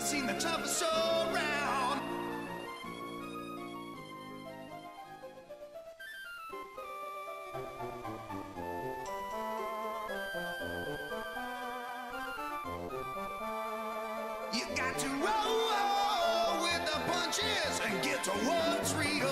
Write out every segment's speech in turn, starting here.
seen the toughest around. You got to roll with the punches and get to what's real.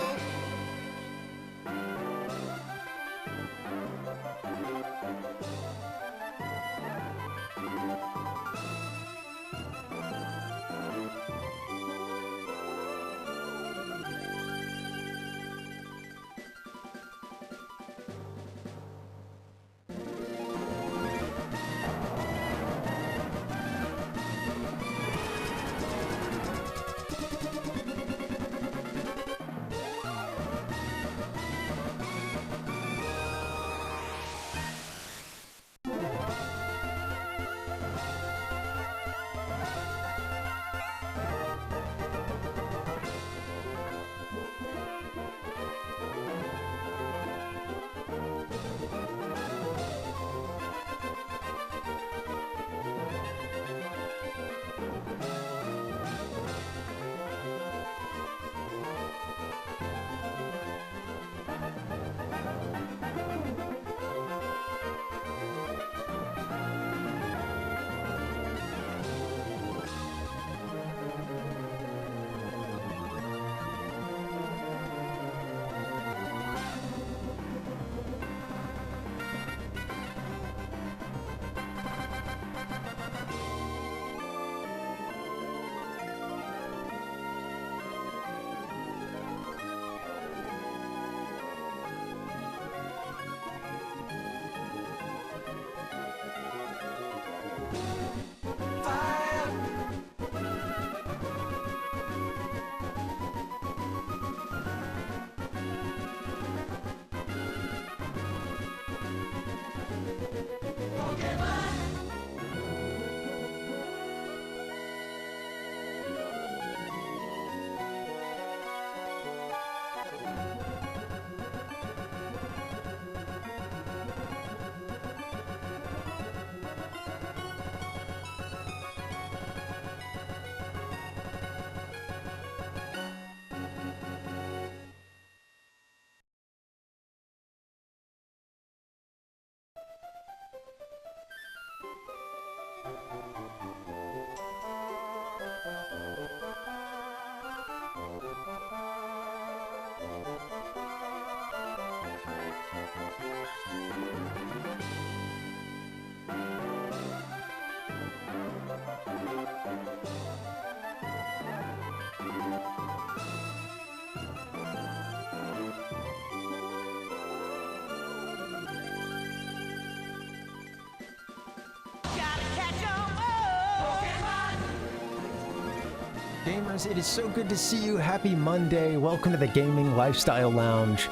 Gamers, it is so good to see you. Happy Monday. Welcome to the Gaming Lifestyle Lounge.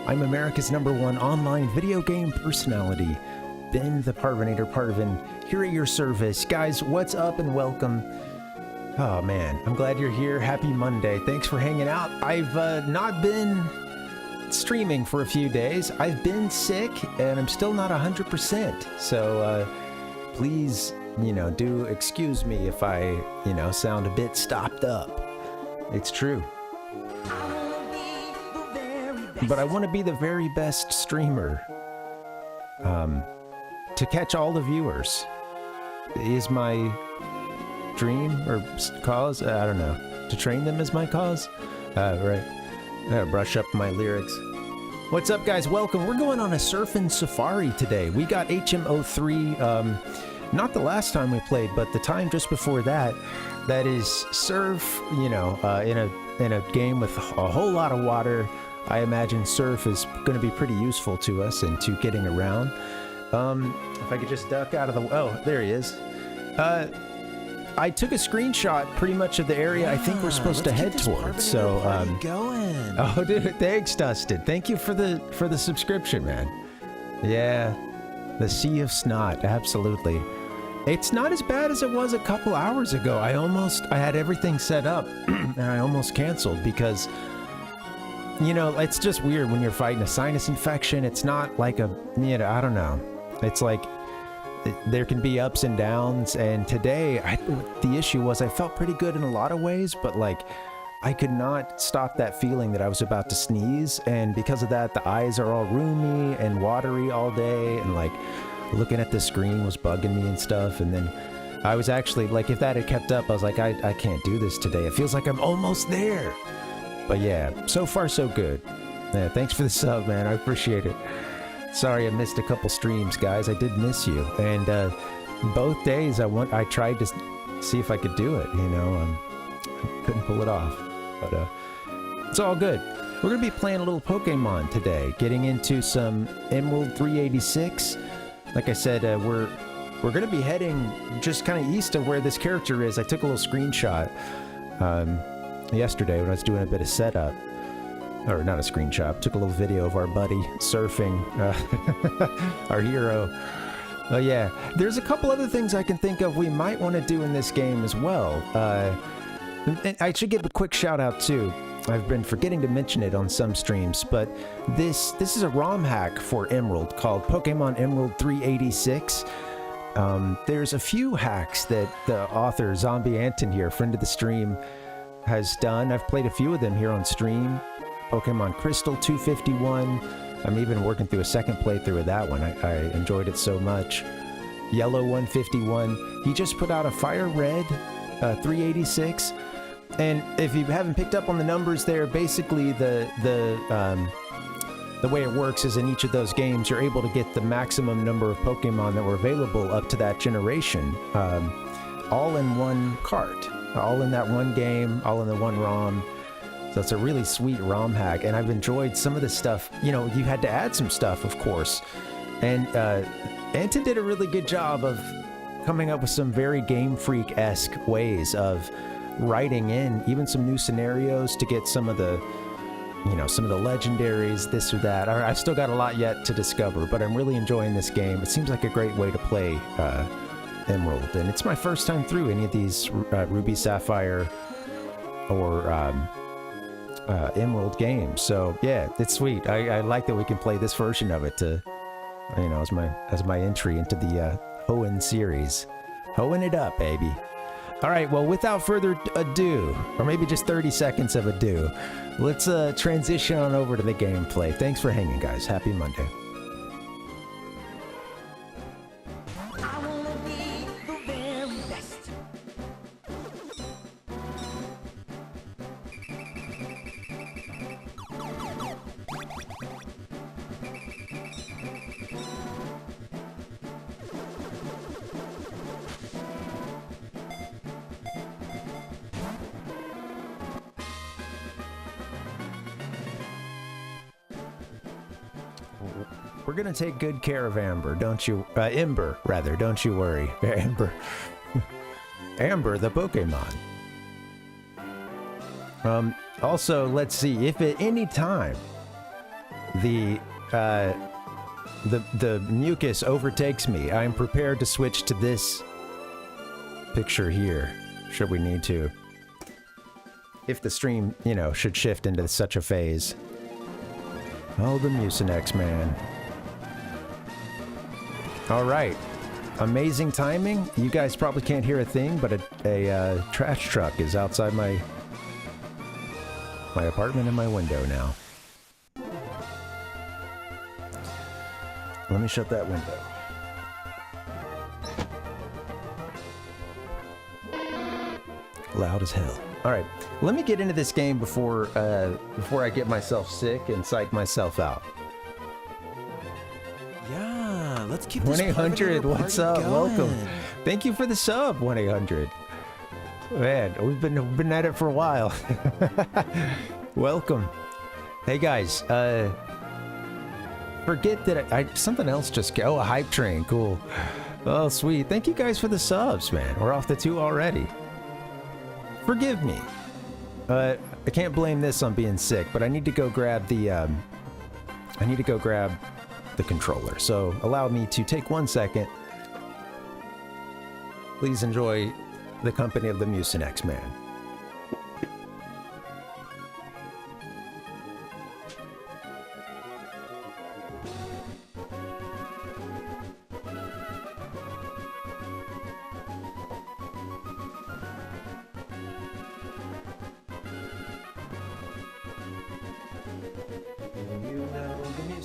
I'm America's #1 online video game personality, Ben the Parvinator Parvin, here at your service. Guys, what's up and welcome. Oh man, I'm glad you're here. Happy Monday. Thanks for hanging out. I've not been streaming for a few days. I've been sick and I'm still not 100%. So please, do excuse me if I, sound a bit stopped up. It's true. But I want to be the very best streamer. To catch all the viewers is my dream or cause. I don't know. To train them is my cause. Right. I gotta brush up my lyrics. What's up, guys? Welcome. We're going on a surfing safari today. We got HMO3. Not the last time we played, but the time just before that. That is surf, in a game with a whole lot of water. I imagine surf is going to be pretty useful to us and to getting around. If I could just duck out of the... Oh, there he is. I took a screenshot pretty much of the area I think we're supposed to head towards. So, going. Oh, dude, thanks, Dustin. Thank you for the subscription, man. Yeah, the Sea of Snot, absolutely. It's not as bad as it was a couple hours ago. I had everything set up and I almost canceled because, it's just weird when you're fighting a sinus infection. It's not like I don't know. It's like there can be ups and downs, and today the issue was I felt pretty good in a lot of ways, but like I could not stop that feeling that I was about to sneeze, and because of that the eyes are all roomy and watery all day, and like looking at the screen was bugging me and stuff. And then I was actually like, if that had kept up, I was like, I can't do this today. It feels like I'm almost there. But yeah, so far so good. Yeah, thanks for the sub, man. I appreciate it. Sorry I missed a couple streams, guys. I did miss you. And both days I tried to see if I could do it, you know. I couldn't pull it off. But it's all good. We're going to be playing a little Pokemon today, getting into some Emerald 386. Like I said, we're going to be heading just kind of east of where this character is. I took a little screenshot yesterday when I was doing a bit of setup. Or not a screenshot, took a little video of our buddy surfing, our hero. Oh yeah, there's a couple other things I can think of we might want to do in this game as well. And I should give a quick shout out too. I've been forgetting to mention it on some streams, but this is a ROM hack for Emerald called Pokemon Emerald 386. There's a few hacks that the author Zombie Anton here, friend of the stream, has done. I've played a few of them here on stream. Pokemon Crystal 251. I'm even working through a second playthrough of that one. I enjoyed it so much. Yellow 151. He just put out a Fire Red 386. And if you haven't picked up on the numbers there, basically the way it works is in each of those games, you're able to get the maximum number of Pokemon that were available up to that generation, all in one cart, all in that one game, all in the one ROM. So it's a really sweet ROM hack, and I've enjoyed some of the stuff. You know, you had to add some stuff, of course. And Anton did a really good job of coming up with some very Game Freak-esque ways of writing in even some new scenarios to get some of the, you know, some of the legendaries, this or that. I've still got a lot yet to discover, but I'm really enjoying this game. It seems like a great way to play Emerald, and it's my first time through any of these Ruby, Sapphire, or Emerald games. So yeah, it's sweet. I like that we can play this version of it to, you know, as my entry into the Hoenn series. Hoenn it up, baby. All right, well, without further ado, or maybe just 30 seconds of ado, let's transition on over to the gameplay. Thanks for hanging, guys. Happy Monday. We're gonna take good care of Amber, don't you? Ember, rather. Don't you worry, Amber. Amber, the Pokemon. Also, let's see if at any time the mucus overtakes me, I'm prepared to switch to this picture here, should we need to. If the stream, you know, should shift into such a phase. Oh, the Mucinex, man. All right. Amazing timing. You guys probably can't hear a thing, but a trash truck is outside my apartment and my window now. Let me shut that window. Loud as hell. All right, let me get into this game before I get myself sick and psych myself out. Yeah, let's keep this 1-800, what's up? going. Welcome. Thank you for the sub, 1-800. Man, we've been at it for a while. Welcome. Hey guys, forget that something else just a hype train, cool. Oh sweet, thank you guys for the subs, man. We're off to 2 already. Forgive me. I can't blame this on being sick, but I need to go grab the controller. So allow me to take 1 second. Please enjoy the company of the Mucinex man.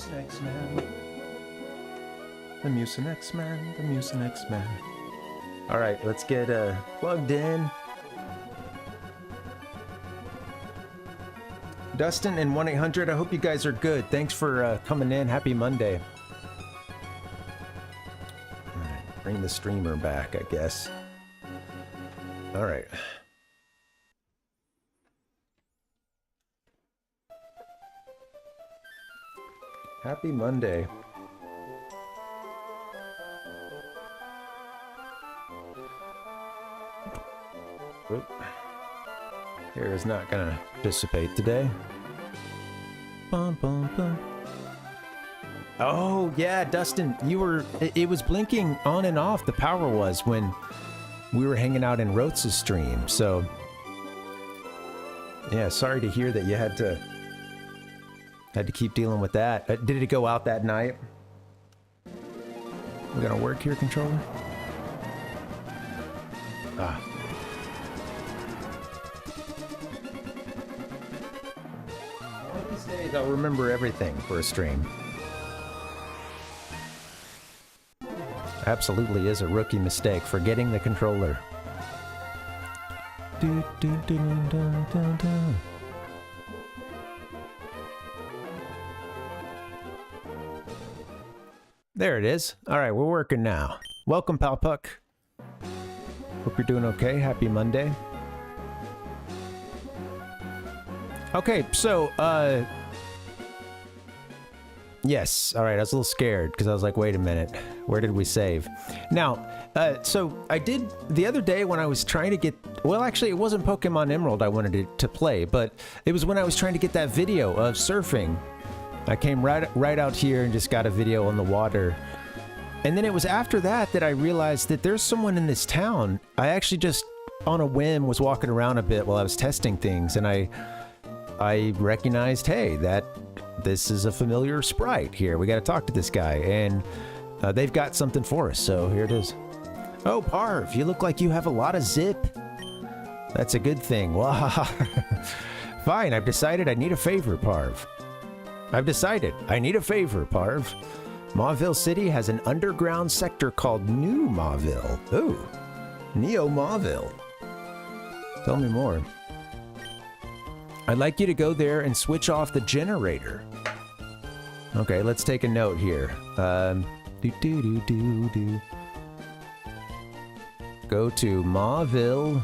Mucinex Man. The Mucinex Man. The Mucinex Man. All right, let's get plugged in. Dustin and 1-800, I hope you guys are good. Thanks for coming in. Happy Monday. All right, bring the streamer back, I guess. All right. Happy Monday. Oop. Hair is not gonna dissipate today. Bum, bum, bum. Oh yeah, Dustin, you were. It was blinking on and off. The power was when we were hanging out in Rotz's stream. So yeah, sorry to hear that you had to keep dealing with that. Did it go out that night? We gonna work here, controller? Ah. One of these days I'll remember everything for a stream. Absolutely is a rookie mistake, forgetting the controller. Do, do, do, do, do, do. There it is. All right, we're working now. Welcome, Pal Puck. Hope you're doing okay. Happy Monday. Okay, so, yes. All right, I was a little scared because I was like, wait a minute. Where did we save? Now, so I did the other day when I was trying to get, well, actually, it wasn't Pokemon Emerald I wanted to play, but it was when I was trying to get that video of surfing. I came right out here and just got a video on the water. And then it was after that that I realized that there's someone in this town. I actually just, on a whim, was walking around a bit while I was testing things, and I recognized, hey, this is a familiar sprite here. We got to talk to this guy, and they've got something for us, so here it is. Oh, Parv, you look like you have a lot of zip. That's a good thing. Wow. Fine, I've decided I need a favor, Parv. Parv. Mauville City has an underground sector called New Mauville. Ooh, Neo Mauville. Tell me more. I'd like you to go there and switch off the generator. Okay, let's take a note here. Go to Mauville.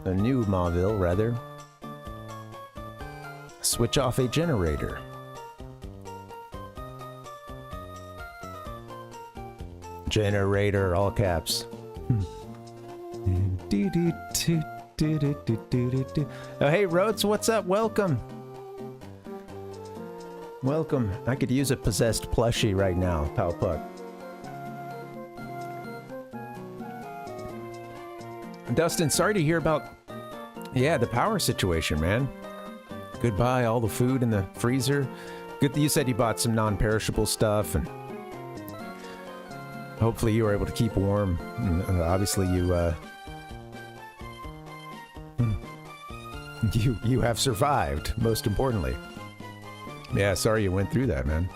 A New Mauville, rather. Switch off a generator. Generator, all caps. Oh, hey, Roats, what's up? Welcome. Welcome. I could use a possessed plushie right now, Pal Puck. Dustin, sorry to hear about, the power situation, man. Goodbye, all the food in the freezer. Good that you said you bought some non-perishable stuff, and hopefully you were able to keep warm. And, obviously, you have survived, most importantly. Yeah, sorry you went through that, man.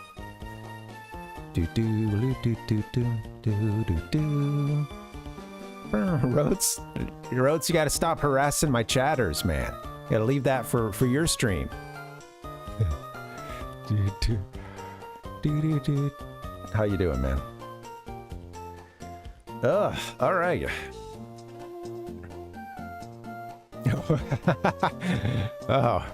Roats, you gotta stop harassing my chatters, man. You gotta leave that for your stream. How you doing, man? Ugh, all right. Oh.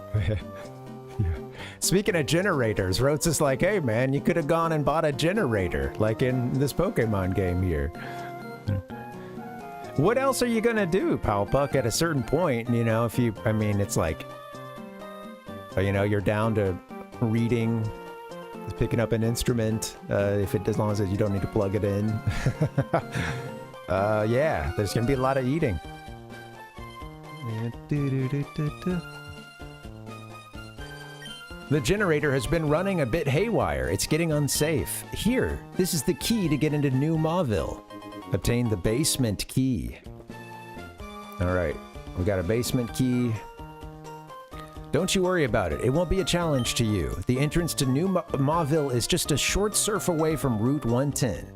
Speaking of generators, Roats is like, hey man, you could have gone and bought a generator, like in this Pokemon game here. What else are you gonna do, Pal Puck, at a certain point, if you, it's like, you're down to reading, picking up an instrument, as long as you don't need to plug it in. Yeah, there's gonna be a lot of eating. The generator has been running a bit haywire. It's getting unsafe. Here, this is the key to get into New Mauville. Obtain the basement key. All right, we got a basement key. Don't you worry about it. It won't be a challenge to you. The entrance to New Mauville is just a short surf away from Route 110.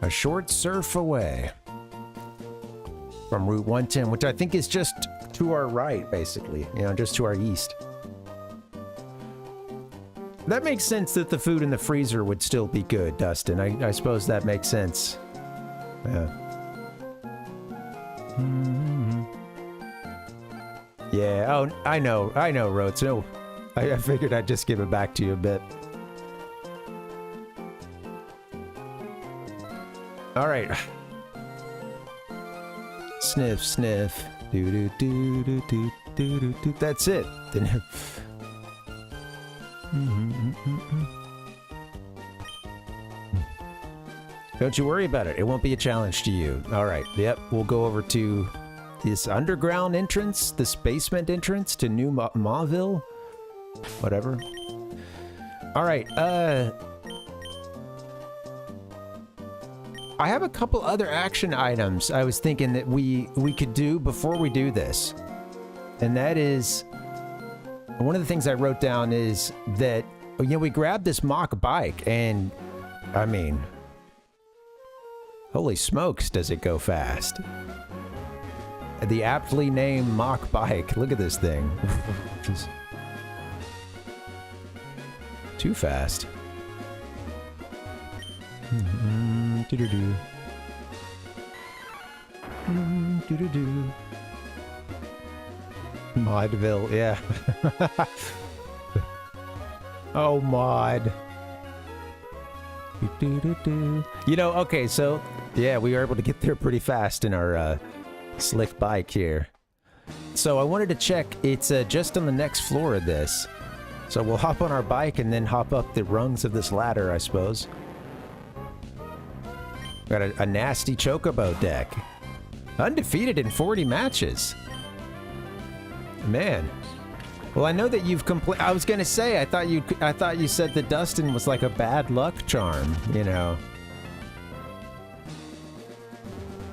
A short surf away from Route 110, which I think is just to our right, basically. You know, just to our east. That makes sense that the food in the freezer would still be good, Dustin. I suppose that makes sense. Yeah. Yeah, oh, I know, Rhodes. No, I figured I'd just give it back to you a bit. All right. Sniff, sniff. Do do do do do do do do. That's it. Don't you worry about it. It won't be a challenge to you. All right. Yep. We'll go over to this underground entrance, this basement entrance to New Mauville. Whatever. All right. I have a couple other action items I was thinking that we could do before we do this. And that is, one of the things I wrote down is that, you know, we grabbed this mock bike and, I mean, holy smokes, does it go fast. The aptly named mock bike. Look at this thing. Just too fast. Modville, yeah. Oh, mod. You know, okay, so yeah, we were able to get there pretty fast in our slick bike here. So I wanted to check, it's just on the next floor of this. So we'll hop on our bike and then hop up the rungs of this ladder, I suppose. Got a nasty chocobo deck. Undefeated in 40 matches. Man. Well, I know that you've I was gonna say, I thought you said that Dustin was like a bad luck charm, you know.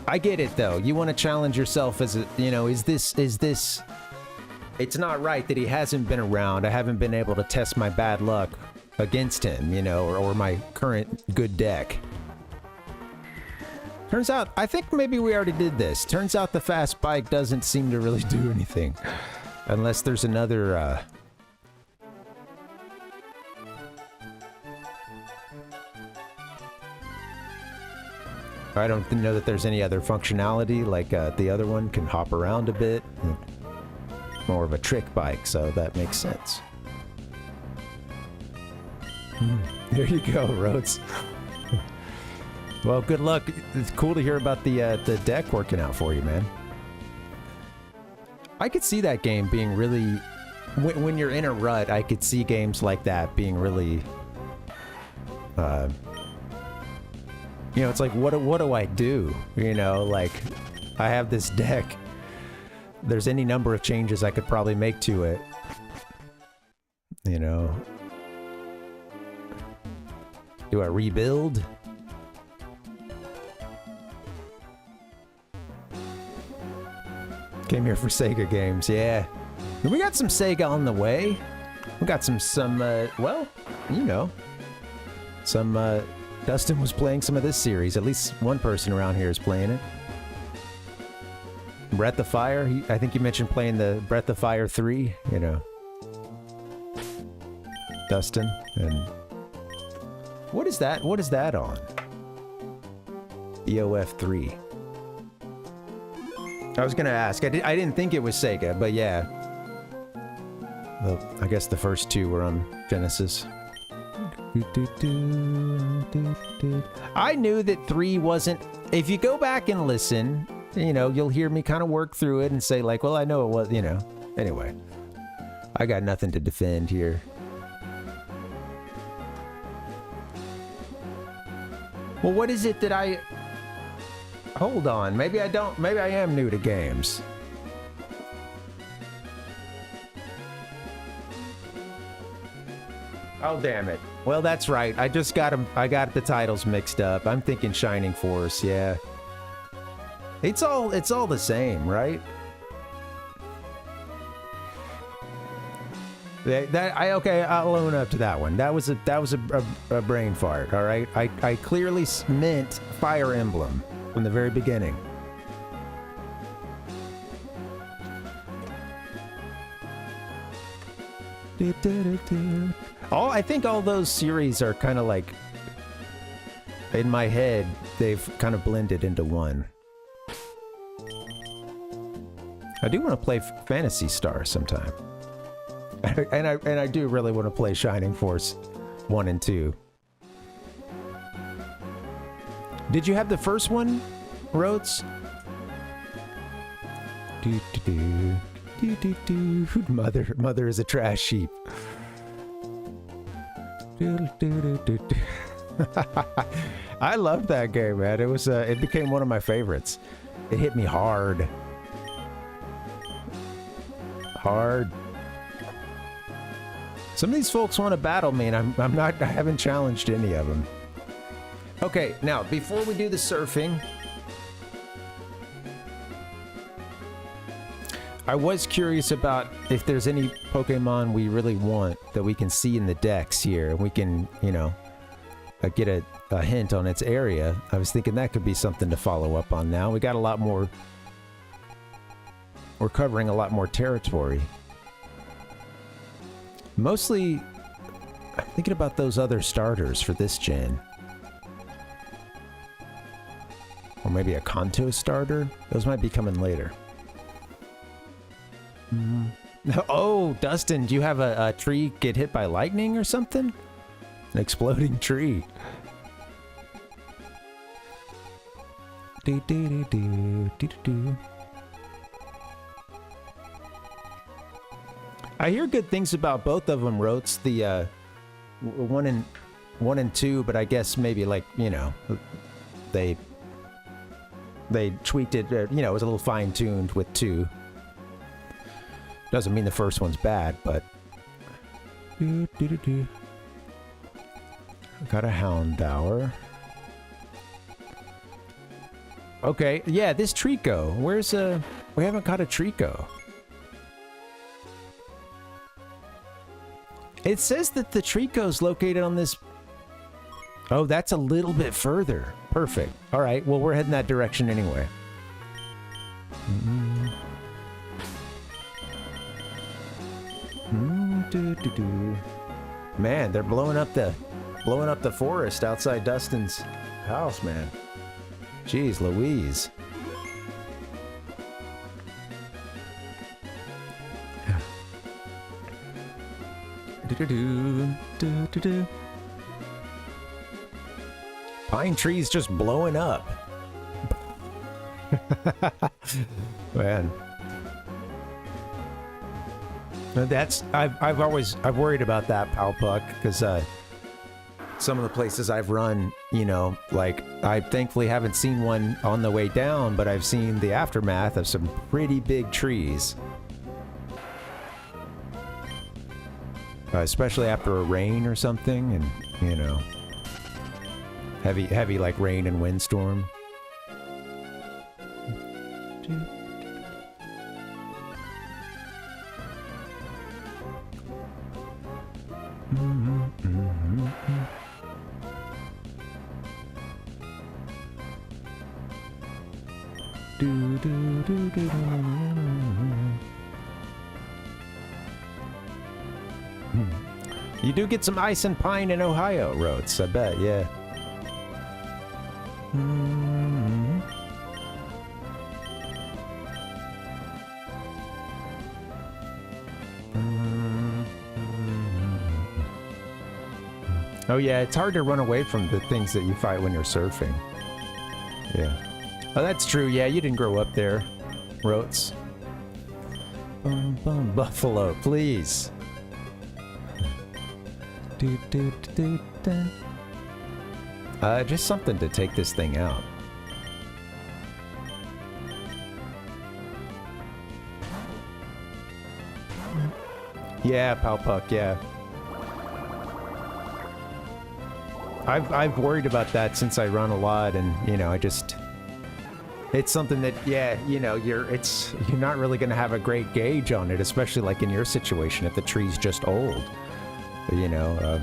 I get it though. You want to challenge yourself as a, you know, is this it's not right that he hasn't been around. I haven't been able to test my bad luck against him, you know, or my current good deck. Turns out, I think maybe we already did this. Turns out the fast bike doesn't seem to really do anything. Unless there's another, I don't know that there's any other functionality, like the other one can hop around a bit. More of a trick bike, so that makes sense. There you go, Rhodes. Well, good luck. It's cool to hear about the deck working out for you, man. I could see that game being really... When you're in a rut, I could see games like that being really... you know, it's like, what do I do? You know, like, I have this deck. There's any number of changes I could probably make to it. You know. Do I rebuild? Came here for Sega games, yeah. We got some Sega on the way. We got some well, you know. Dustin was playing some of this series. At least one person around here is playing it. Breath of Fire, I think you mentioned playing the Breath of Fire 3, you know. Dustin, and... What is that? What is that on? BOF 3. I was gonna ask. I didn't think it was Sega, but yeah. Well, I guess the first two were on Genesis. I knew that 3 wasn't... If you go back and listen, you know, you'll hear me kind of work through it and say like, well, I know it was, you know. Anyway. I got nothing to defend here. Well, what is it that I... Hold on, maybe I don't, maybe I am new to games. Oh, damn it. Well, that's right. I just got them, I got the titles mixed up. I'm thinking Shining Force, yeah. It's all the same, right? Okay, I'll own up to that one. That was a brain fart. All right, I clearly meant Fire Emblem from the very beginning. I think all those series are kind of like, in my head, they've kind of blended into one. I do want to play Phantasy Star sometime. And I do really want to play Shining Force 1 and 2. Did you have the first one, Rhodes? Mother is a trash sheep. I loved that game, man. It became one of my favorites. It hit me hard. Some of these folks want to battle me, and I haven't challenged any of them. Okay, now before we do the surfing, I was curious about if there's any Pokemon we really want that we can see in the decks here, and we can, get a hint on its area. I was thinking that could be something to follow up on now. We got a lot more. We're covering a lot more territory. Mostly, I'm thinking about those other starters for this gen. Or maybe a Kanto starter? Those might be coming later. Oh, Dustin, do you have a tree get hit by lightning or something? An exploding tree. I hear good things about both of them, Rotes. The one and two, but I guess maybe they tweaked it. It was a little fine-tuned with 2. Doesn't mean the first one's bad, but got a Houndour. Okay, yeah, this Trico. Where's we haven't got a Trico. It says that the Trico's located on this. Oh, that's a little bit further. Perfect. All right, well, we're heading that direction anyway. Man, they're blowing up the forest outside Dustin's house, man. Jeez Louise. Pine trees just blowing up. Man. I've worried about that, Palpuck, because some of the places I've run, I thankfully haven't seen one on the way down, but I've seen the aftermath of some pretty big trees. Especially after a rain or something, and, heavy like rain and windstorm. You do get some ice and pine in Ohio, Roads, I bet, yeah. Oh yeah, it's hard to run away from the things that you fight when you're surfing. Yeah. Oh, that's true, yeah, you didn't grow up there, Roads. Buffalo, please. Just something to take this thing out. Yeah, Palpuck, yeah. I've worried about that since I run a lot, and I just it's something that, yeah, you know, you're not really going to have a great gauge on it, especially like in your situation if the tree's just old. You know,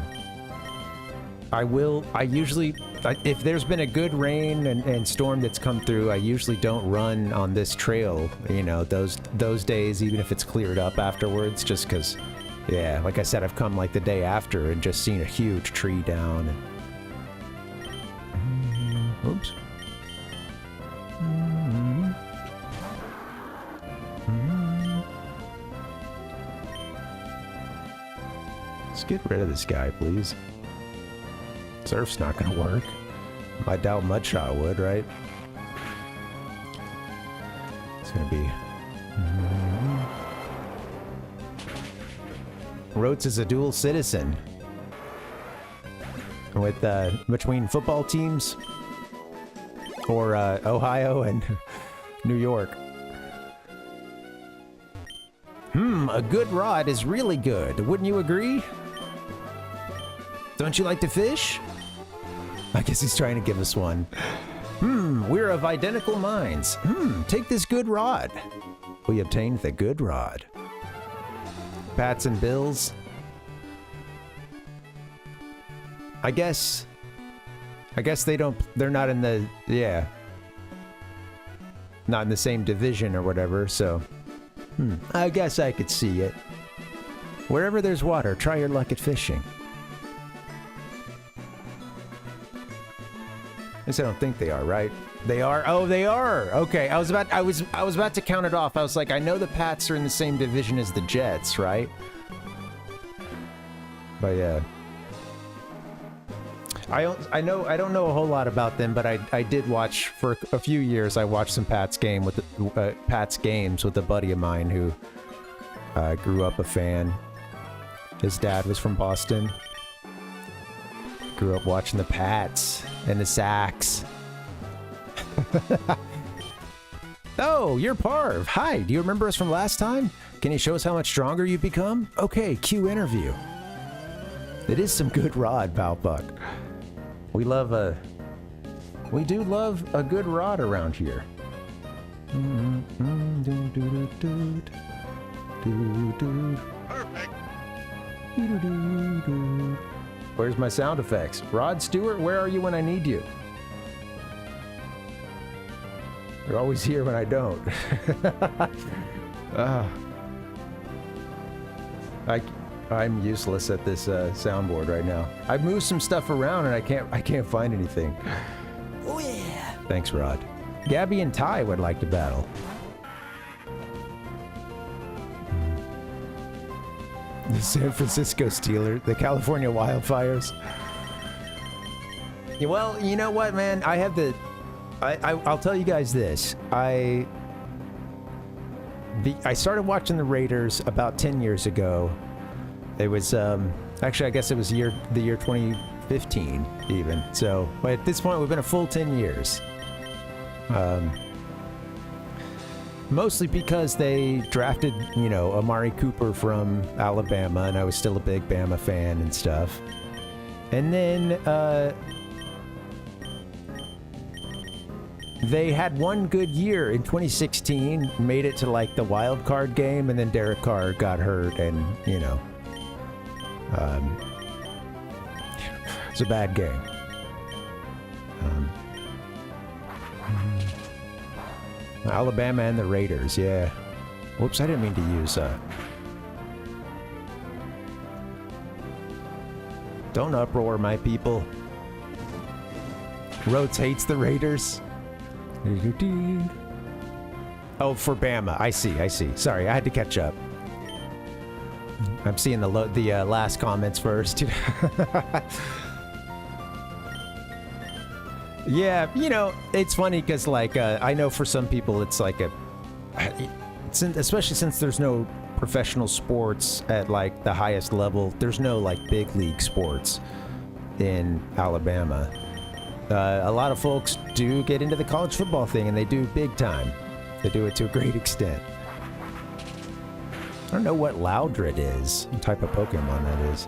if there's been a good rain and storm that's come through, I usually don't run on this trail, you know, those days, even if it's cleared up afterwards, just because, yeah, like I said, I've come like the day after and just seen a huge tree down. Oops. Let's get rid of this guy, please. Surf's not gonna work. I doubt Mudshot would, right? It's gonna be... Rhodes is a dual citizen. With, between football teams. Or, Ohio and New York. A good rod is really good. Wouldn't you agree? Don't you like to fish? I guess he's trying to give us one. We're of identical minds. Take this good rod. We obtained the good rod. Pats and bills. I guess they're not in the, yeah. Not in the same division or whatever, so. I guess I could see it. Wherever there's water, try your luck at fishing. I don't think they are, right? They are? Oh, they are! Okay, I was about to count it off. I was like, I know the Pats are in the same division as the Jets, right? But yeah. I don't know a whole lot about them, but I did watch for a few years. I watched some Pats games with a buddy of mine who grew up a fan. His dad was from Boston. Grew up watching the Pats and the Sacks. Oh, you're Parv. Hi, do you remember us from last time? Can you show us how much stronger you've become? Okay, cue interview. It is some good rod, Valbuck. We do love a good rod around here. Perfect. Where's my sound effects? Rod Stewart, where are you when I need you? You're always here when I don't. I'm useless at this soundboard right now. I've moved some stuff around and I can't find anything. Oh yeah. Thanks, Rod. Gabby and Ty would like to battle. The San Francisco Steelers, the California wildfires. Yeah, well, you know what, man? I'll tell you guys this. I started watching the Raiders about 10 years ago. It was, actually, I guess it was the year 2015, even. So, but at this point, we've been a full 10 years. Mostly because they drafted, you know, Amari Cooper from Alabama, and I was still a big Bama fan and stuff. And then, they had one good year in 2016, made it to, like, the wild card game, and then Derek Carr got hurt, and, you know, it's a bad game. Alabama and the Raiders, yeah. Whoops, I didn't mean to use, Don't uproar, my people. Rhodes hates the Raiders. Oh, for Bama. I see. Sorry, I had to catch up. I'm seeing the last comments first. Yeah, you know, it's funny because, like, I know for some people it's like especially since there's no professional sports at, like, the highest level. There's no, like, big league sports in Alabama. A lot of folks do get into the college football thing, and they do big time. They do it to a great extent. I don't know what Loudred is, what type of Pokemon that is.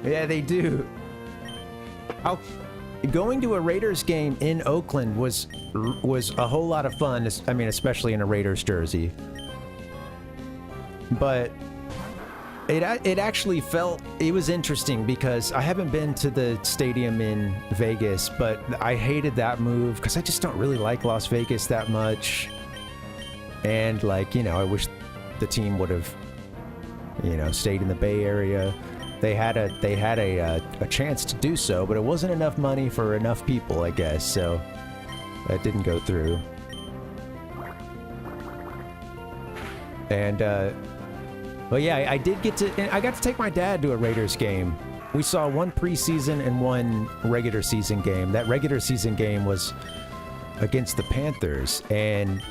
Yeah, they do. going to a Raiders game in Oakland was a whole lot of fun. I mean, especially in a Raiders jersey. But it actually it was interesting because I haven't been to the stadium in Vegas, but I hated that move because I just don't really like Las Vegas that much. And like, you know, I wish the team would have, you know, stayed in the Bay Area. They had a chance to do so, but it wasn't enough money for enough people, I guess. So that didn't go through. And well, yeah, I got to take my dad to a Raiders game. We saw one preseason and one regular season game. That regular season game was against the Panthers, and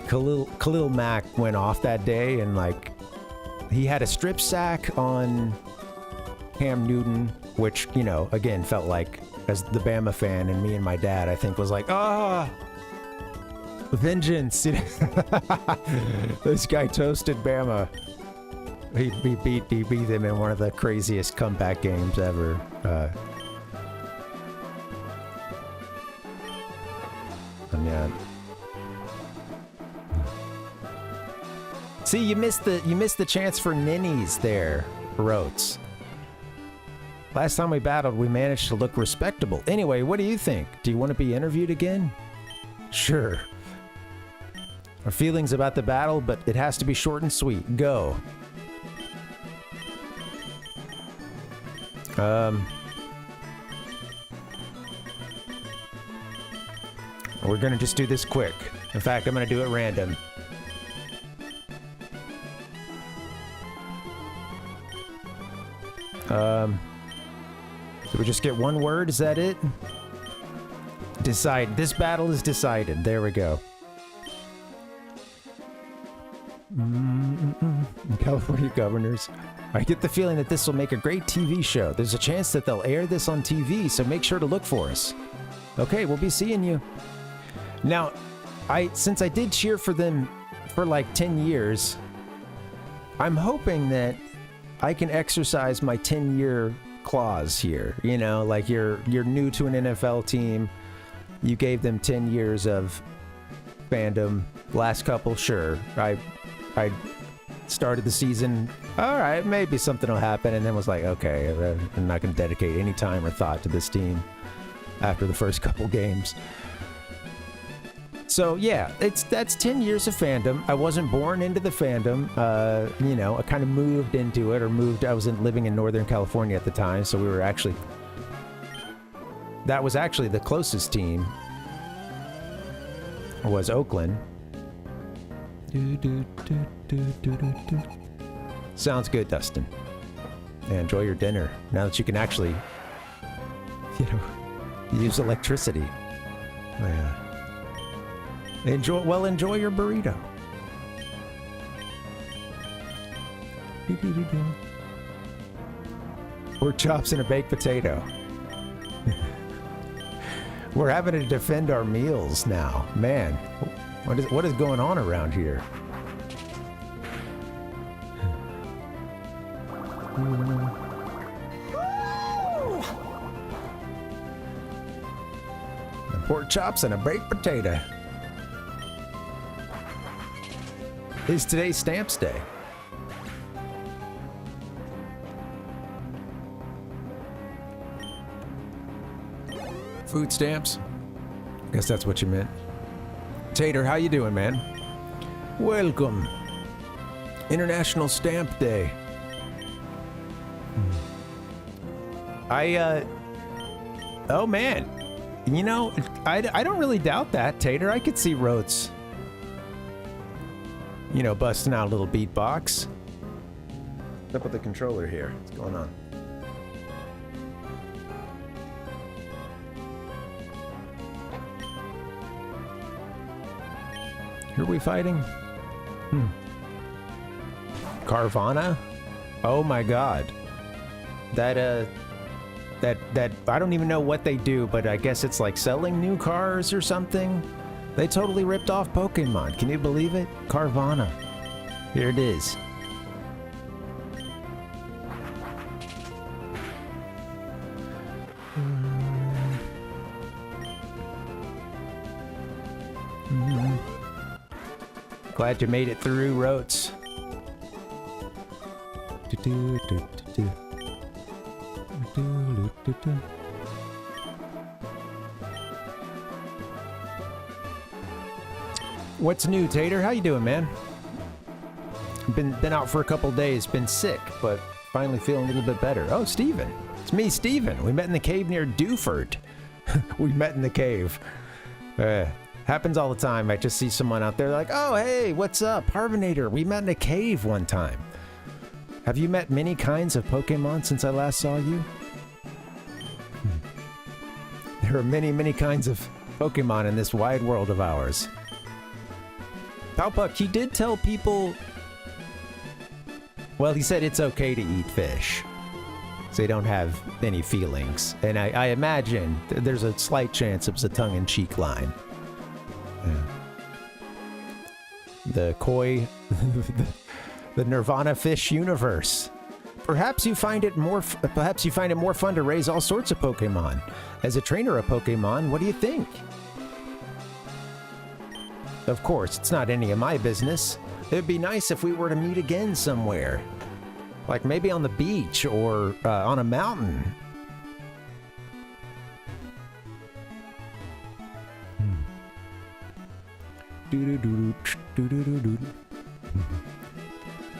Khalil Mack went off that day, and like he had a strip sack on Cam Newton, which, you know, again felt like, as the Bama fan and me and my dad, I think was like, vengeance. This guy toasted Bama. He beat them in one of the craziest comeback games ever. Yeah. See, you missed the chance for ninnies there, Rotes. Last time we battled, we managed to look respectable. Anyway, what do you think? Do you want to be interviewed again? Sure. Our feelings about the battle, but it has to be short and sweet. Go. We're gonna just do this quick. In fact, I'm gonna do it random. Did we just get one word? Is that it? Decide. This battle is decided. There we go. California governors. I get the feeling that this will make a great TV show. There's a chance that they'll air this on TV, so make sure to look for us. Okay, we'll be seeing you. Now, since I did cheer for them for like 10 years, I'm hoping that I can exercise my 10-year clause here. You know, like you're new to an NFL team. You gave them 10 years of fandom. Last couple, sure. I started the season, all right, maybe something will happen, and then was like, okay, I'm not going to dedicate any time or thought to this team after the first couple games. So yeah, that's 10 years of fandom. I wasn't born into the fandom. You know, I kind of moved into it, I was living in Northern California at the time, so that was actually the closest team, was Oakland. Sounds good, Dustin. And enjoy your dinner now that you can actually, you know, use electricity. Yeah. Enjoy your burrito. Pork chops and a baked potato. We're having to defend our meals now. Man, what is going on around here? Pork chops and a baked potato. Is today Stamps Day? Food stamps? Guess that's what you meant. Tater, how you doing, man? Welcome. International Stamp Day. Oh man. You know, I don't really doubt that, Tater. I could see Rhodes, you know, busting out a little beatbox. What's up with the controller here? What's going on? Who are we fighting? Carvana? Oh my god. That I don't even know what they do, but I guess it's like selling new cars or something. They totally ripped off Pokémon. Can you believe it? Carvana. Here it is. Glad you made it through, Rotes. What's new, Tater? How you doing, man? Been out for a couple days. Been sick, but finally feeling a little bit better. Oh, Steven. It's me, Steven. We met in the cave near Dewford. We met in the cave. Happens all the time. I just see someone out there like, oh, hey, what's up? Parvinator. We met in a cave one time. Have you met many kinds of Pokemon since I last saw you? There are many, many kinds of Pokemon in this wide world of ours. Palpuck, he did tell people... Well, he said it's okay to eat fish. So they don't have any feelings. And I imagine there's a slight chance it was a tongue-in-cheek line. The koi... the Nirvana fish universe. Perhaps you find it more fun to raise all sorts of Pokemon. As a trainer of Pokemon, what do you think? Of course, it's not any of my business. It would be nice if we were to meet again somewhere. Like maybe on the beach or on a mountain.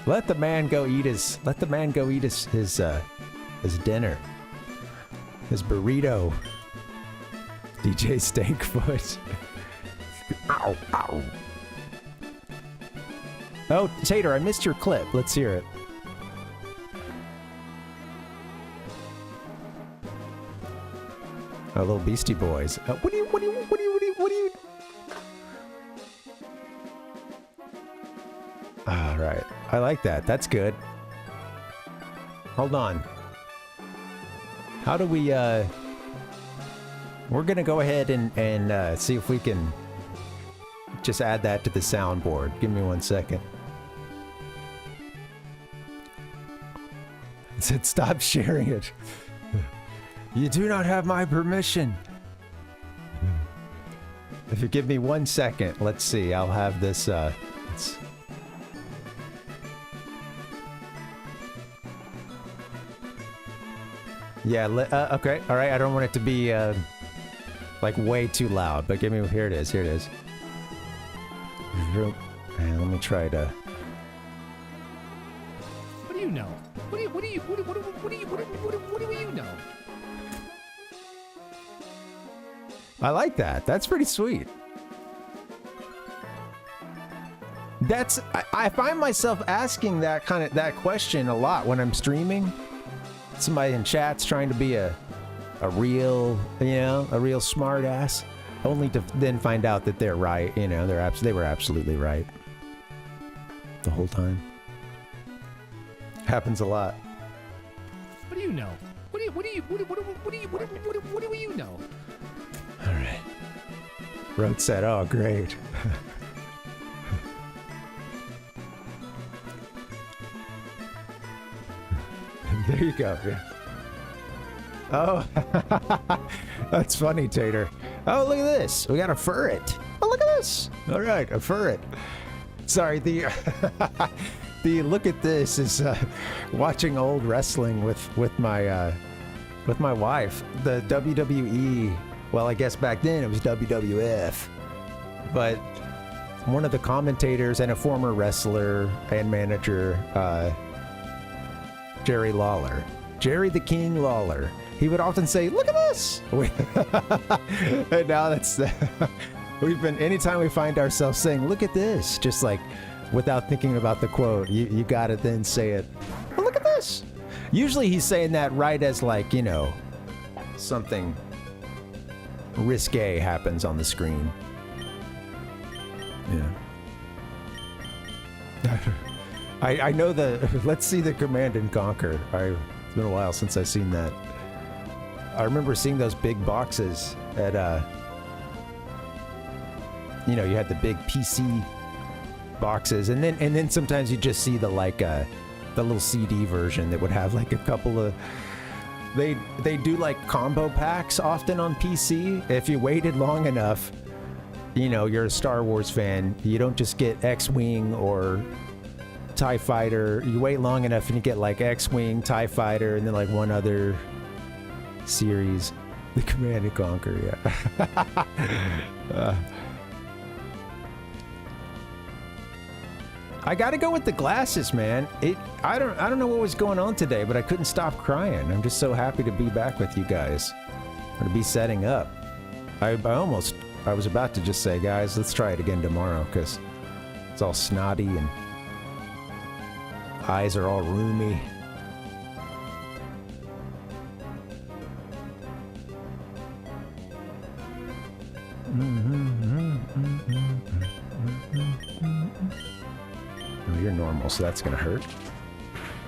Let the man go eat his dinner. His burrito. DJ Stankfoot. Ow, ow. Oh, Tater, I missed your clip. Let's hear it. Oh, little Beastie Boys. What do you... All right. I like that. That's good. Hold on. How do we, we're gonna go ahead and see if we can just add that to the soundboard. Give me 1 second. It said stop sharing it. You do not have my permission. If you give me 1 second, let's see. I'll have this, yeah, okay, all right. I don't want it to be, like, way too loud, but give me, here it is, here it is. And let me try to... What do you know? What do you know? I like that. That's pretty sweet. That's, I find myself asking that question a lot when I'm streaming. Somebody in chat's trying to be a real, a real smart ass, only to then find out that they're right. They were absolutely right the whole time. Happens a lot. What do you know? What do you know? All right. Road said, "Oh, great." There you go. Yeah. Oh, that's funny, Tater. Oh, look at this. We got a furret. Oh, look at this. All right, a furret. Sorry, the look at this is watching old wrestling with my wife. The WWE. Well, I guess back then it was WWF, but one of the commentators and a former wrestler and manager, Jerry Lawler. Jerry the King Lawler. He would often say, "Look at this!" And now that's... anytime we find ourselves saying, "Look at this," just like, without thinking about the quote, you gotta then say it, "Oh, look at this!" Usually he's saying that right as, like, something risque happens on the screen. Yeah. I know let's see the Command and Conquer. It's been a while since I've seen that. I remember seeing those big boxes at, you had the big PC boxes, and then sometimes you just see the little CD version that would have like a couple of, they do like combo packs often on PC. If you waited long enough, you know, you're a Star Wars fan, you don't just get X-Wing or TIE Fighter. You wait long enough and you get like X-Wing, TIE Fighter, and then like one other series. The Command and Conquer, yeah. I gotta go with the glasses, man. I don't know what was going on today, but I couldn't stop crying. I'm just so happy to be back with you guys. Or to be setting up. I was about to just say, guys, let's try it again tomorrow, because it's all snotty and eyes are all roomy. Oh, you're normal, so that's gonna hurt.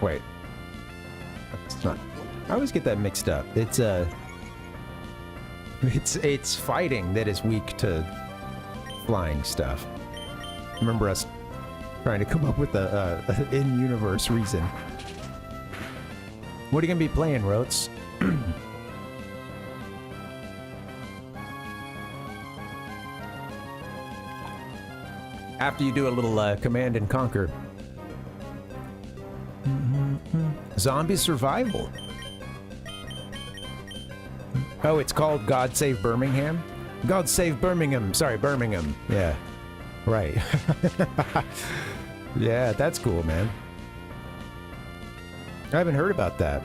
Wait. It's not. I always get that mixed up. It's fighting that is weak to flying stuff. Remember us trying to come up with a in-universe reason. What are you gonna be playing, Rotes? After you do a little Command and Conquer. Zombie survival. Oh, it's called God Save Birmingham? God Save Birmingham. Sorry, Birmingham. Yeah. Right. Yeah, that's cool, man. I haven't heard about that.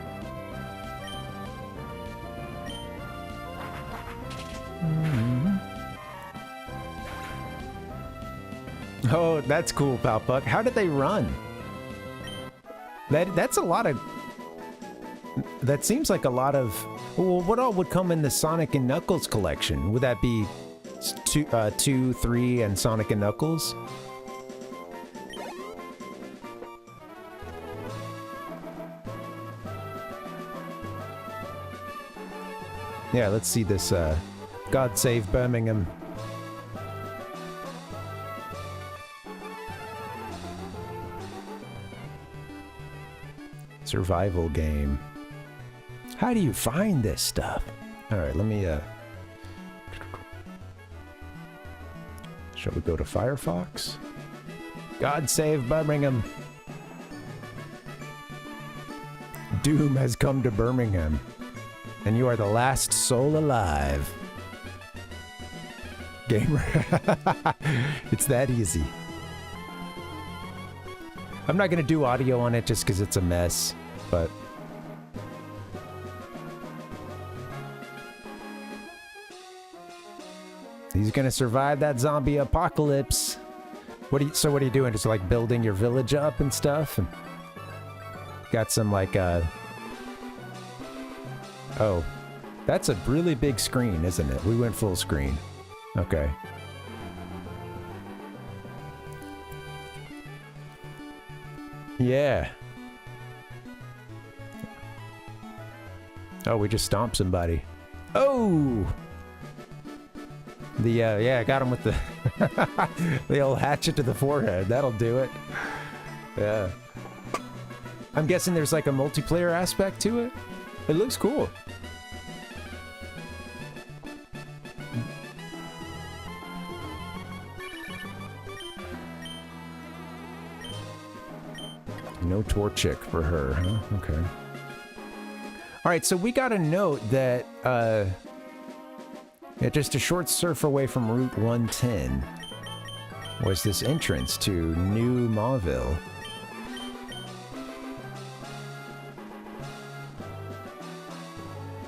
Oh, that's cool, Palpuck. How did they run? That's a lot of... That seems like a lot of... Well, what all would come in the Sonic and Knuckles collection? Would that be 2, 3, and Sonic and Knuckles? Yeah, let's see this, God Save Birmingham. Survival game. How do you find this stuff? Alright, let me, shall we go to Firefox? God Save Birmingham. Doom has come to Birmingham. And you are the last soul alive. Gamer. It's that easy. I'm not gonna do audio on it just because it's a mess, but... He's gonna survive that zombie apocalypse. So what are you doing? Just like building your village up and stuff? And got some like, Oh, that's a really big screen, isn't it? We went full screen. Okay. Yeah. Oh, we just stomped somebody. Oh! Yeah, I got him with the the old hatchet to the forehead. That'll do it. Yeah. I'm guessing there's like a multiplayer aspect to it. It looks cool. No Torchic for her, huh? Okay. Alright, so we got a note that, just a short surf away from Route 110 was this entrance to New Mauville.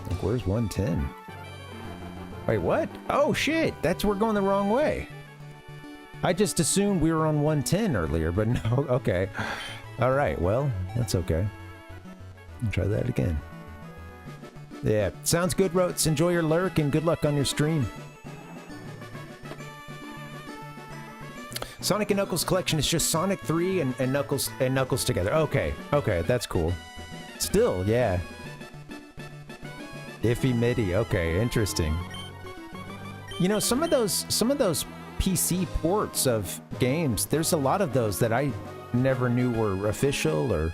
Like, where's 110? Wait, what? Oh, shit! We're going the wrong way. I just assumed we were on 110 earlier, but no, okay. Alright, well, that's okay. I'll try that again. Yeah, sounds good, Rotes. Enjoy your lurk and good luck on your stream. Sonic and Knuckles collection is just Sonic 3 and Knuckles together. Okay, that's cool. Still, yeah. Iffy MIDI, okay, interesting. You know, some of those PC ports of games, there's a lot of those that I never knew were official, or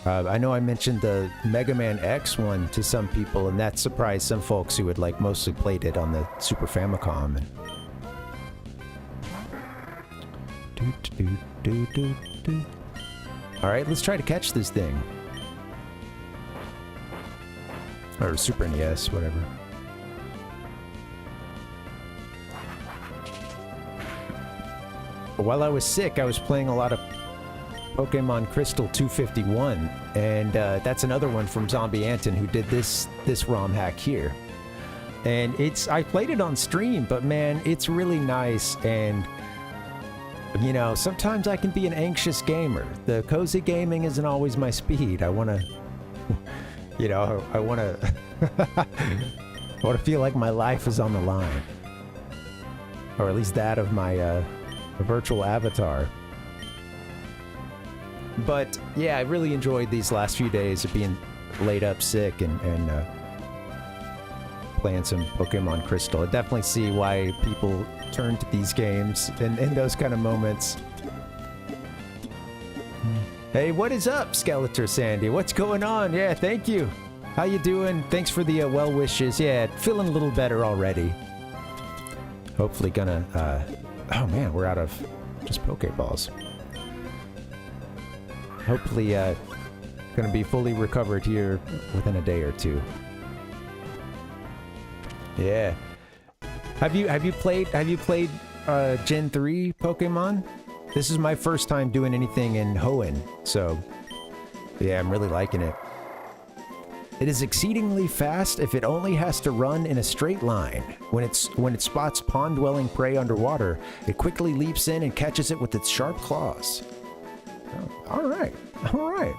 I know I mentioned the Mega Man X one to some people, and that surprised some folks who had like mostly played it on the Super Famicom. And All right, let's try to catch this thing. Or Super NES, whatever. While I was sick, I was playing a lot of Pokemon Crystal 251, and that's another one from Zombie Anton who did this ROM hack here. And I played it on stream, but man, it's really nice. And you know, sometimes I can be an anxious gamer. The cozy gaming isn't always my speed. I want to, you know, I want to, I want to feel like my life is on the line, or at least that of my virtual avatar. But yeah, I really enjoyed these last few days of being laid up sick and playing some Pokemon Crystal. I definitely see why people turn to these games in those kind of moments. Hey, what is up, Skeletor Sandy? What's going on? Yeah, thank you. How you doing? Thanks for the well wishes. Yeah, feeling a little better already. Hopefully gonna... oh man, we're out of just Pokeballs. Hopefully gonna be fully recovered here within a day or two. Yeah. Have you played Gen 3 Pokemon? This is my first time doing anything in Hoenn, so yeah, I'm really liking it. It is exceedingly fast if it only has to run in a straight line. When it spots pond-dwelling prey underwater, it quickly leaps in and catches it with its sharp claws. Oh, all right. All right.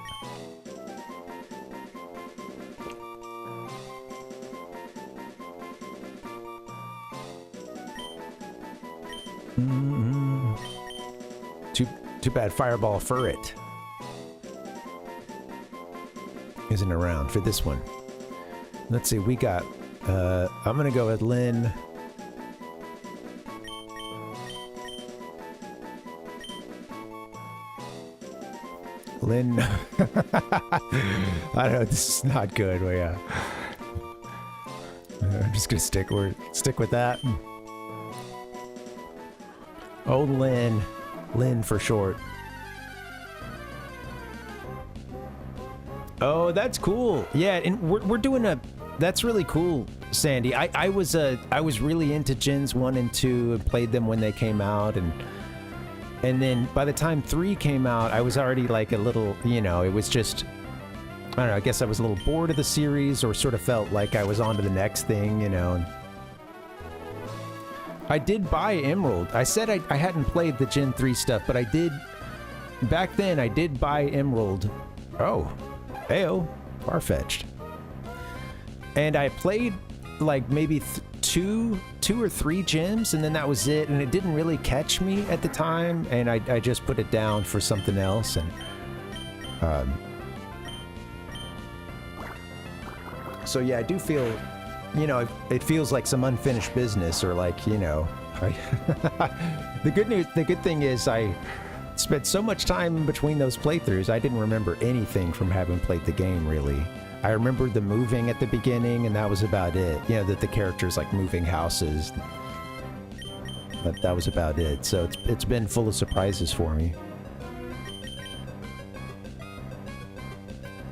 Too bad Fireball Furret isn't around for this one. Let's see, we got I'm gonna go with Lynn. I don't know, this is not good. Well, yeah. I'm just gonna stick with that. Oh, Lynn. Lynn for short. Oh, that's cool. Yeah, and we're doing a... That's really cool, Sandy. I was really into Gens 1 and 2 and played them when they came out, and then by the time 3 came out, I was already like a little, you know, it was just... I don't know, I guess I was a little bored of the series, or sort of felt like I was on to the next thing, you know. And I did buy Emerald. I said I hadn't played the Gen 3 stuff, but I did... Back then, I did buy Emerald. Oh. Heyo. Far-fetched. And I played, like, maybe two or three gyms, and then that was it. And it didn't really catch me at the time, and I just put it down for something else. And so yeah, I do feel, you know, it feels like some unfinished business, or like, you know, the good thing is I spent so much time between those playthroughs, I didn't remember anything from having played the game, really. I remembered the moving at the beginning, and that was about it. You know, that the characters like moving houses. But that was about it. So it's been full of surprises for me.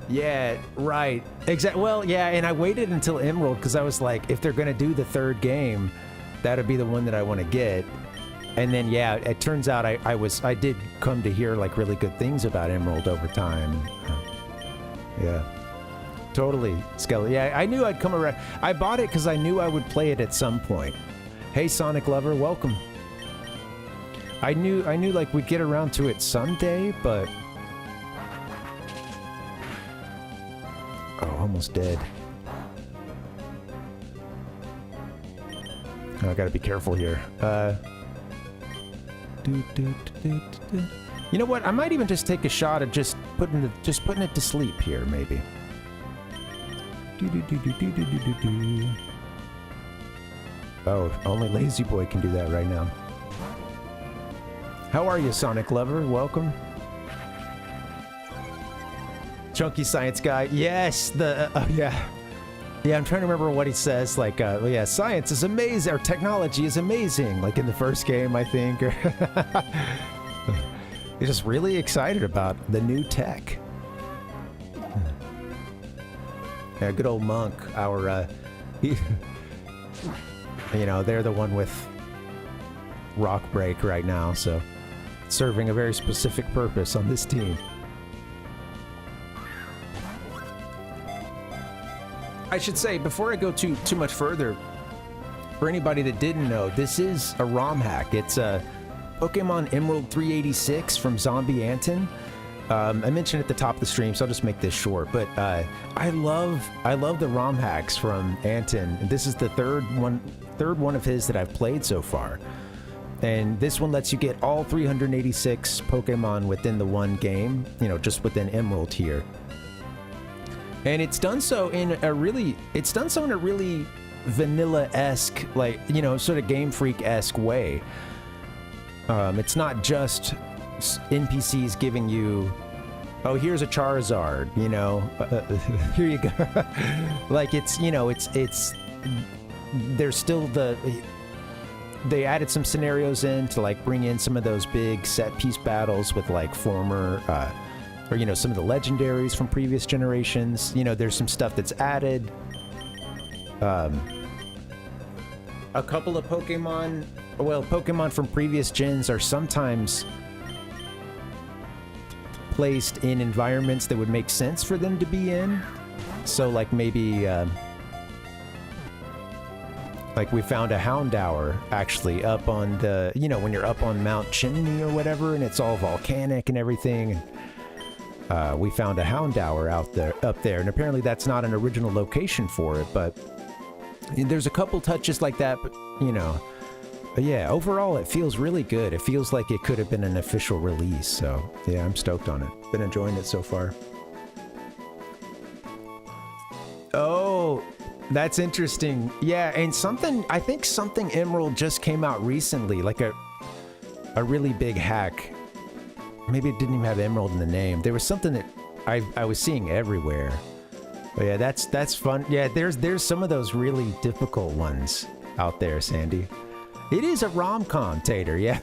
Yeah, right. Exactly. Well, yeah, and I waited until Emerald because I was like, if they're gonna do the third game, that'd be the one that I want to get. And then, yeah, it turns out I did come to hear like really good things about Emerald over time. Yeah, totally, Skelly. Yeah, I knew I'd come around. I bought it because I knew I would play it at some point. Hey, Sonic Lover, welcome. I knew like we'd get around to it someday, but oh, almost dead. Oh, I gotta be careful here. You know what? I might even just take a shot at just putting it to sleep here, maybe. Oh, only Lazy Boy can do that right now. How are you, Sonic Lover? Welcome. Chunky Science Guy. Yes, yeah. Yeah, I'm trying to remember what he says, like, yeah, science is amazing, or technology is amazing, like in the first game, I think. He's just really excited about the new tech. Yeah, good old Monk, our, you know, they're the one with Rock Break right now, so serving a very specific purpose on this team. I should say, before I go too much further, for anybody that didn't know, this is a ROM hack. It's a Pokemon Emerald 386 from Zombie Anton. I mentioned at the top of the stream, so I'll just make this short. But I love the ROM hacks from Anton. This is the third one of his that I've played so far. And this one lets you get all 386 Pokemon within the one game, you know, just within Emerald here. And it's done so in a really vanilla-esque, like, you know, sort of Game Freak-esque way. It's not just NPCs giving you, oh, here's a Charizard, you know, here you go. Like, it's, you know, it's there's still they added some scenarios in to, like, bring in some of those big set-piece battles with, like, former, or, you know, some of the legendaries from previous generations. You know, there's some stuff that's added. A couple of Pokemon from previous gens are sometimes placed in environments that would make sense for them to be in. So, like, maybe, like, we found a Houndour, actually, up on the, you know, when you're up on Mount Chimney or whatever, and it's all volcanic and everything. We found a Houndour up there, and apparently that's not an original location for it, but there's a couple touches like that, but, you know. But yeah, overall, it feels really good. It feels like it could have been an official release, so yeah, I'm stoked on it. Been enjoying it so far. Oh, that's interesting. Yeah, and I think something Emerald just came out recently, like a really big hack. Maybe it didn't even have Emerald in the name. There was something that I was seeing everywhere. But yeah, that's fun. Yeah, there's some of those really difficult ones out there, Sandy. It is a rom-com, Tater, yeah.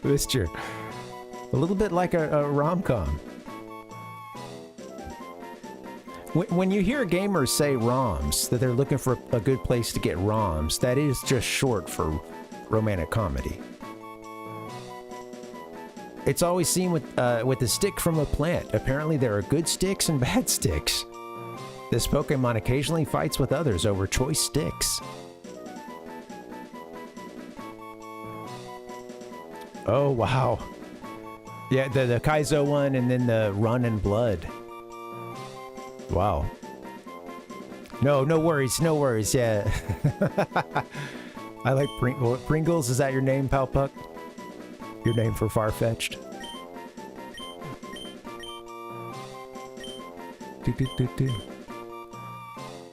Mister. A little bit like a rom-com. When you hear gamers say ROMs, that they're looking for a good place to get ROMs, that is just short for romantic comedy. It's always seen with a stick from a plant. Apparently there are good sticks and bad sticks. This Pokemon occasionally fights with others over choice sticks. Oh, wow. Yeah, the Kaizo one and then the Run and Blood. Wow. No worries, yeah. I like Pringles. Is that your name, Palpuck? Your name for Farfetch'd?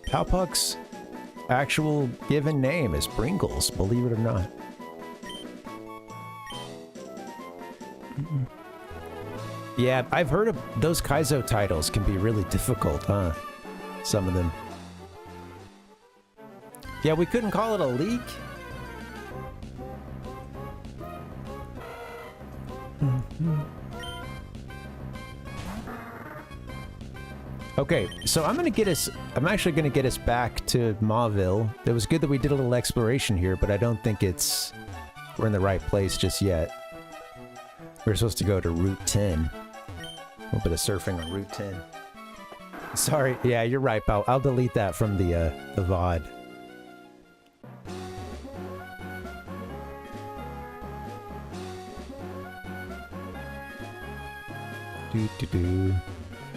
Palpuck's actual given name is Pringles, believe it or not. Yeah, I've heard of those Kaizo titles can be really difficult, huh? Some of them. Yeah, we couldn't call it a leak. Okay, so I'm actually gonna get us back to Mauville. It was good that we did a little exploration here, but I don't think we're in the right place just yet. We're supposed to go to Route 10. A little bit of surfing on Route 10. Sorry, yeah, you're right, pal. I'll delete that from the VOD.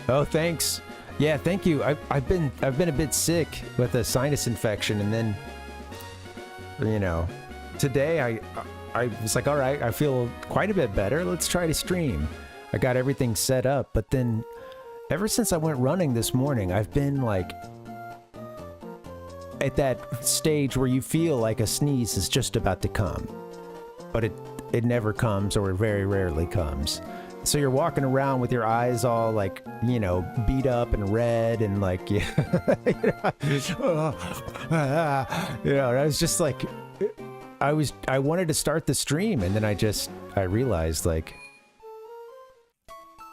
Oh, thanks. Yeah, thank you. I've been a bit sick with a sinus infection, and then, you know, today I was like, all right, I feel quite a bit better. Let's try to stream. I got everything set up, but then ever since I went running this morning, I've been like at that stage where you feel like a sneeze is just about to come, but it never comes, or it very rarely comes. So you're walking around with your eyes all like, you know, beat up and red and like, yeah, you know, I was just like, I wanted to start the stream, and then I realized, like,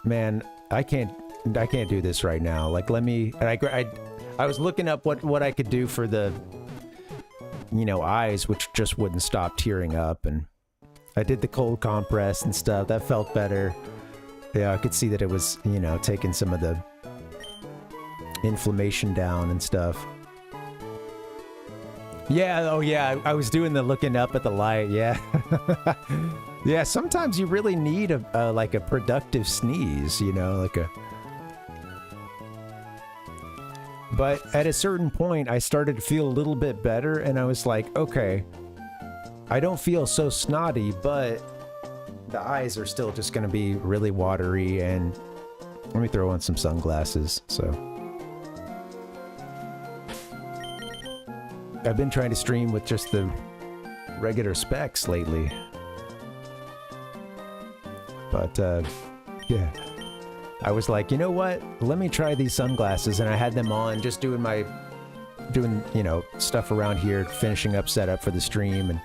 man, I can't do this right now. Like, let me, and I was looking up what I could do for the, you know, eyes, which just wouldn't stop tearing up, and I did the cold compress and stuff. That felt better. Yeah, I could see that it was, you know, taking some of the inflammation down and stuff. Yeah, oh yeah, I was doing the looking up at the light, yeah. Yeah, sometimes you really need a like a productive sneeze, you know, like a... But at a certain point, I started to feel a little bit better, and I was like, okay, I don't feel so snotty, but the eyes are still just gonna be really watery, and let me throw on some sunglasses, so... I've been trying to stream with just the regular specs lately. But, yeah. I was like, you know what? Let me try these sunglasses, and I had them on, just doing, you know, stuff around here, finishing up setup for the stream, and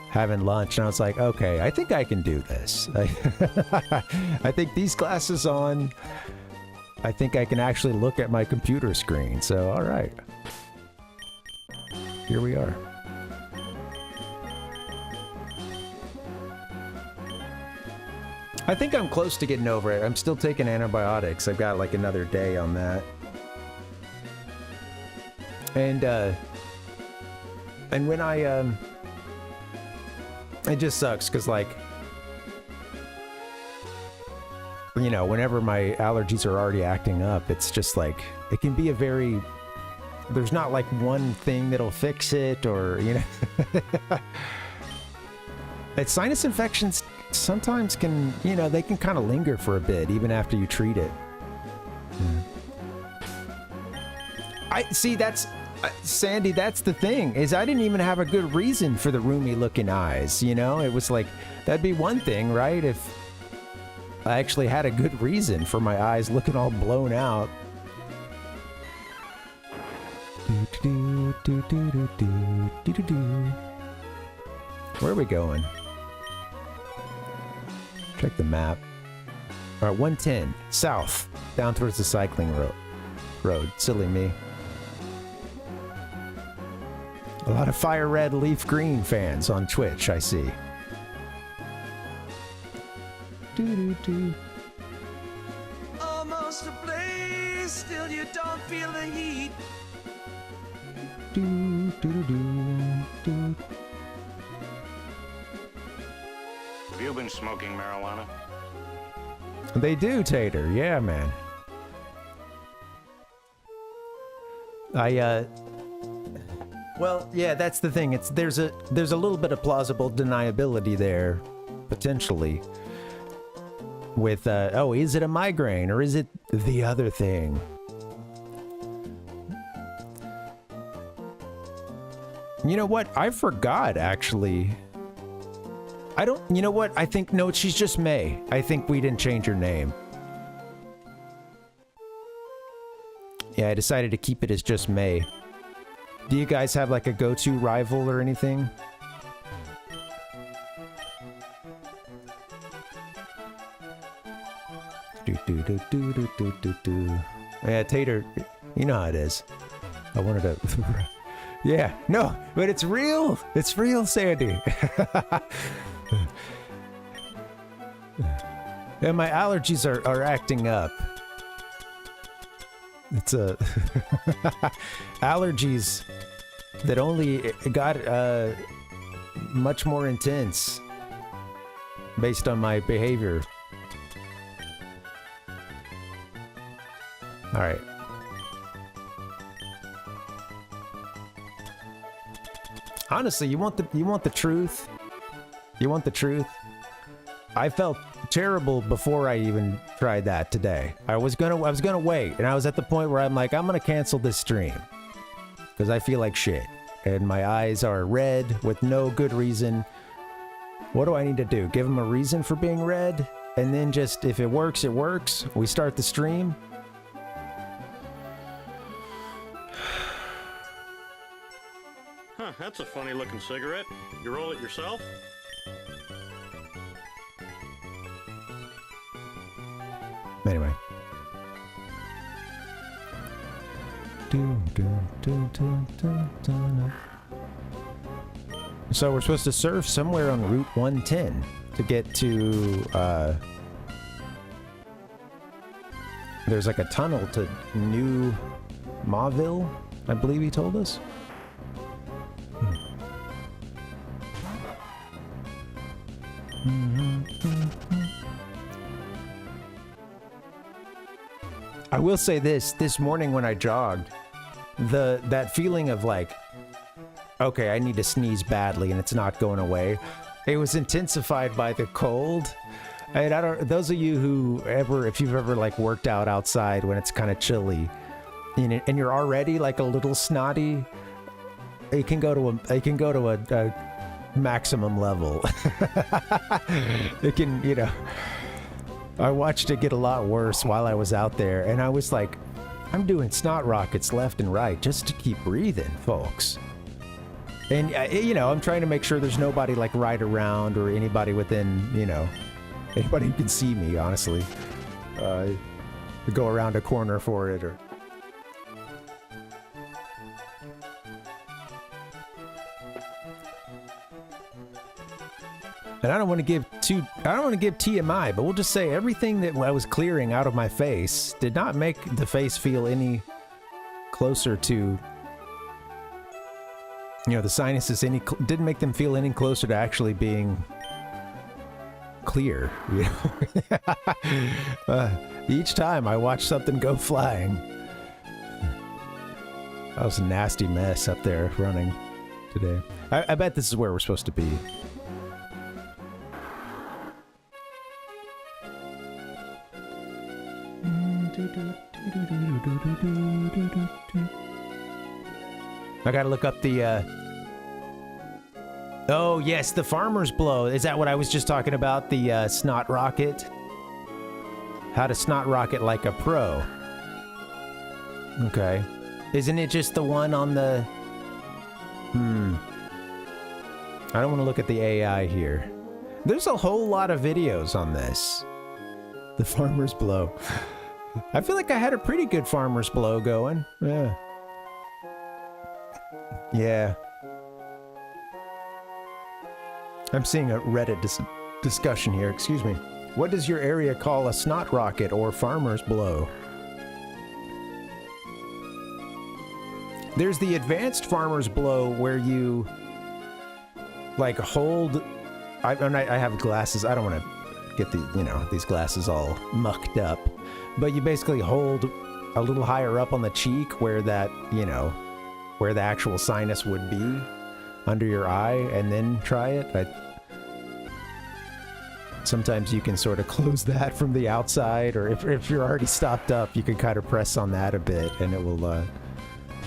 having lunch, and I was like, okay, I think I can do this. I think these glasses on, I think I can actually look at my computer screen, so alright. Here we are. I think I'm close to getting over it. I'm still taking antibiotics. I've got like another day on that. And when it just sucks because, like, you know, whenever my allergies are already acting up, it's just like, it can be a very... There's not like one thing that'll fix it, or, you know. Sinus infections sometimes can, you know, they can kind of linger for a bit, even after you treat it. I see, that's, Sandy, that's the thing, is I didn't even have a good reason for the roomy looking eyes, you know? It was like, that'd be one thing, right? If I actually had a good reason for my eyes looking all blown out. Where are we going? Check the map. Alright, 110. South. Down towards the cycling road. Silly me. A lot of Fire Red, Leaf Green fans on Twitch, I see. Almost a blaze, still you don't feel the heat. Have you been smoking marijuana? They do, Tater. Yeah, man. Well, yeah, that's the thing. There's a little bit of plausible deniability there, potentially. With oh, is it a migraine or is it the other thing? You know what? I forgot, actually. You know what? I think, no, she's just May. I think we didn't change her name. Yeah, I decided to keep it as just May. Do you guys have like a go-to rival or anything? Yeah, Tater, you know how it is. I wanted to... Yeah, no, but it's real. It's real, Sandy. Yeah, my allergies are acting up. It's a allergies that only got much more intense based on my behavior. All right. Honestly, you want the truth? You want the truth? I felt terrible before I even tried that today. I was gonna wait, and I was at the point where I'm like, I'm gonna cancel this stream because I feel like shit, and my eyes are red with no good reason. What do I need to do? Give them a reason for being red, and then just, if it works, it works. We start the stream. Huh, that's a funny looking cigarette. You roll it yourself? Anyway. So we're supposed to surf somewhere on Route 110 to get to, there's like a tunnel to New Mauville, I believe he told us. I will say this morning when I jogged, that feeling of like, okay, I need to sneeze badly and it's not going away, it was intensified by the cold. And I don't, those of you who ever, if you've ever like worked out outside when it's kind of chilly and you're already like a little snotty, it can go to a maximum level. It can, you know, I watched it get a lot worse while I was out there, and I was like, I'm doing snot rockets left and right just to keep breathing, folks. And, you know, I'm trying to make sure there's nobody like right around or anybody within, you know, anybody who can see me, honestly. Go around a corner for it or... And I don't want to give TMI, but we'll just say everything that I was clearing out of my face did not make the face feel any closer to, you know, the sinuses didn't make them feel any closer to actually being clear, you know. Each time I watched something go flying. That was a nasty mess up there running today. I bet this is where we're supposed to be. I gotta look up the, oh yes, the farmer's blow. Is that what I was just talking about? The, snot rocket? How to snot rocket like a pro. Okay. Isn't it just the one on the... I don't want to look at the AI here. There's a whole lot of videos on this. The farmer's blow. I feel like I had a pretty good farmer's blow going. Yeah. Yeah. I'm seeing a Reddit discussion here. Excuse me. What does your area call a snot rocket or farmer's blow? There's the advanced farmer's blow where you like hold... I have glasses. I don't want to get the, you know, these glasses all mucked up. But you basically hold a little higher up on the cheek where that, you know, where the actual sinus would be under your eye, and then try it. Sometimes you can sort of close that from the outside, or if you're already stopped up, you can kind of press on that a bit and it will,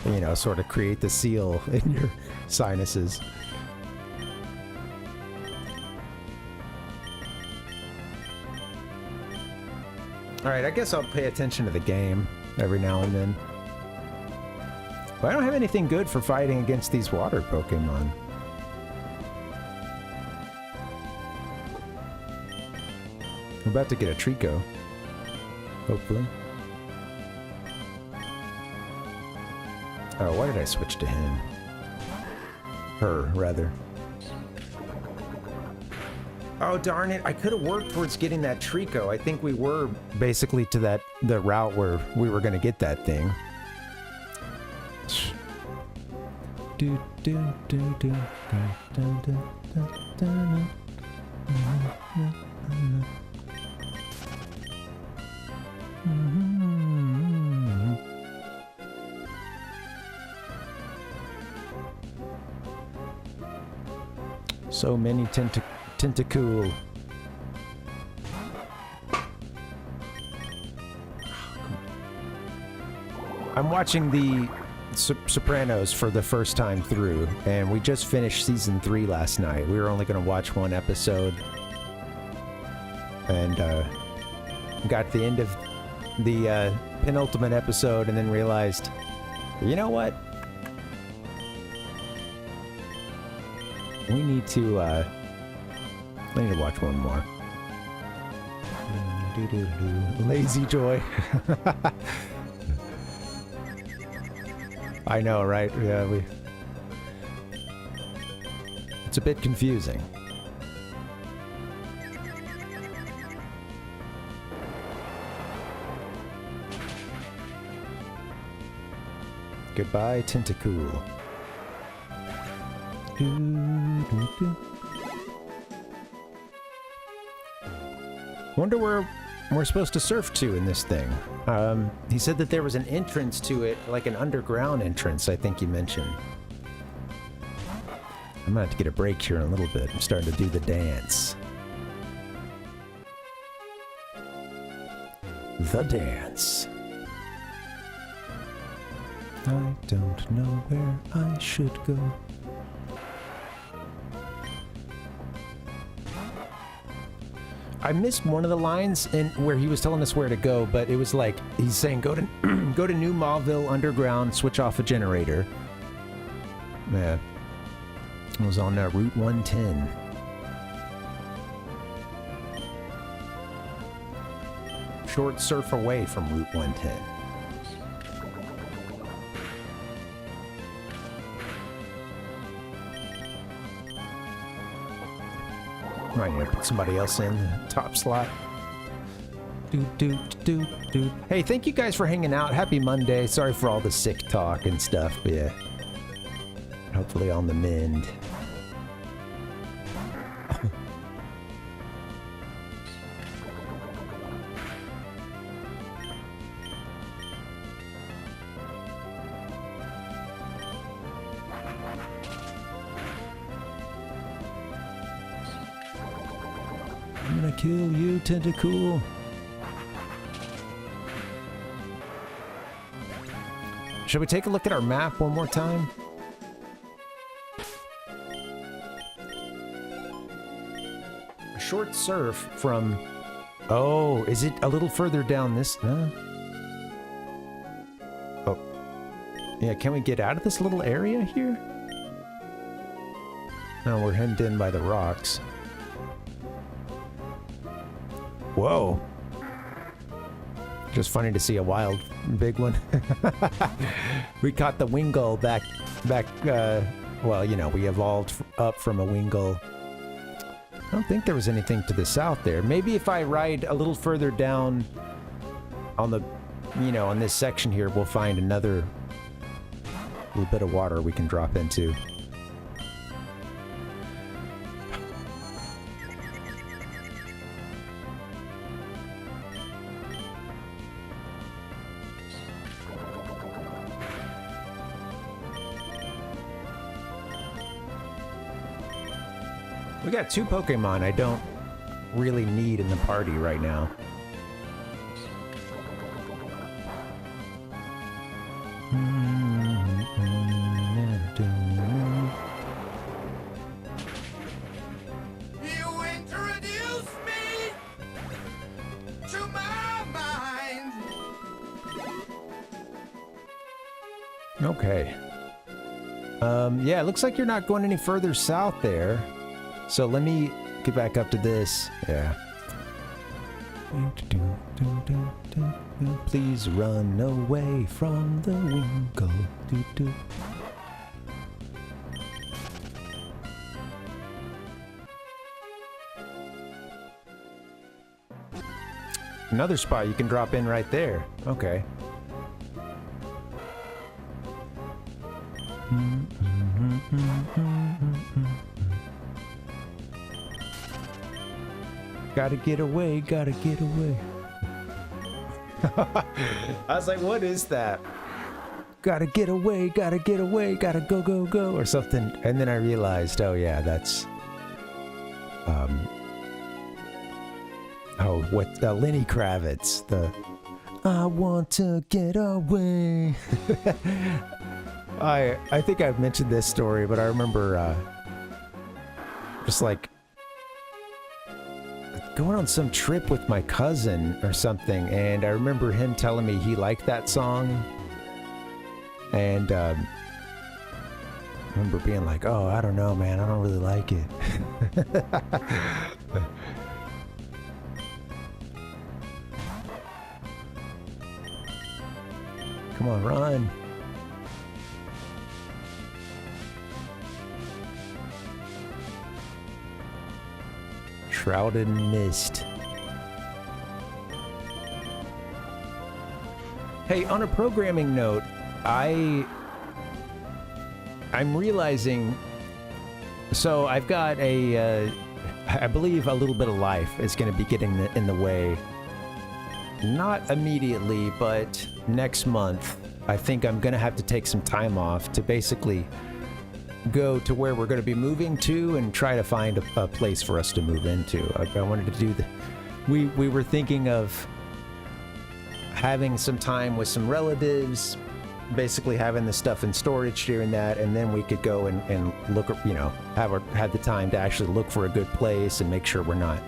you know, sort of create the seal in your sinuses. Alright, I guess I'll pay attention to the game every now and then. But I don't have anything good for fighting against these water Pokemon. I'm about to get a Trico. Hopefully. Oh, why did I switch to him? Her, rather. Oh, darn it. I could have worked towards getting that Trico. I think we were basically to the route where we were going to get that thing. So many Tentacool. I'm watching the Sopranos for the first time through, and we just finished season 3 last night. We were only going to watch one episode, and got to the end of the penultimate episode and then realized, you know what? We need to, I need to watch one more. Lazy Joy. I know, right? Yeah, it's a bit confusing. Goodbye, Tentacool. Wonder where we're supposed to surf to in this thing. He said that there was an entrance to it, like an underground entrance, I think you mentioned. I'm gonna have to get a break here in a little bit. I'm starting to do the dance. The dance. I don't know where I should go. I missed one of the lines in where he was telling us where to go, but it was like he's saying go to go to New Mauville Underground, switch off a generator. Yeah, it was on Route 110. Short surf away from Route 110. Might need to put somebody else in the top slot. Hey, thank you guys for hanging out. Happy Monday. Sorry for all the sick talk and stuff, but yeah. Hopefully on the mend. I'm gonna kill you, Tentacool. Should we take a look at our map one more time? A short surf from... Oh, is it a little further down this... Oh. Yeah, can we get out of this little area here? No, we're hemmed in by the rocks. Whoa. Just funny to see a wild big one. We caught the Wingull back, well, you know, we evolved up from a Wingull. I don't think there was anything to the south there. Maybe if I ride a little further down on the, you know, on this section here, we'll find another little bit of water we can drop into. We got 2 Pokemon I don't really need in the party right now. You introduce me to my mind. Okay. Yeah, it looks like you're not going any further south there. So let me get back up to this. Yeah. Please run away from the Wingull. Another spot you can drop in right there. Okay. Gotta get away, gotta get away. I was like, what is that? Gotta get away, gotta get away, gotta go, go, go, or something. And then I realized, oh yeah, that's... Oh, what? Lenny Kravitz. The... I want to get away. I think I've mentioned this story, but I remember just like going on some trip with my cousin or something, and I remember him telling me he liked that song, and remember being like, oh, I don't know, man. I don't really like it. Come on, run. Shrouded in mist. Hey, on a programming note, I'm realizing, so I've got I believe a little bit of life is going to be getting in the way. Not immediately, but next month, I think I'm going to have to take some time off to basically go to where we're going to be moving to and try to find a place for us to move into. I wanted to do we were thinking of having some time with some relatives, basically having the stuff in storage during that, and then we could go and look, you know, have the time to actually look for a good place and make sure we're not,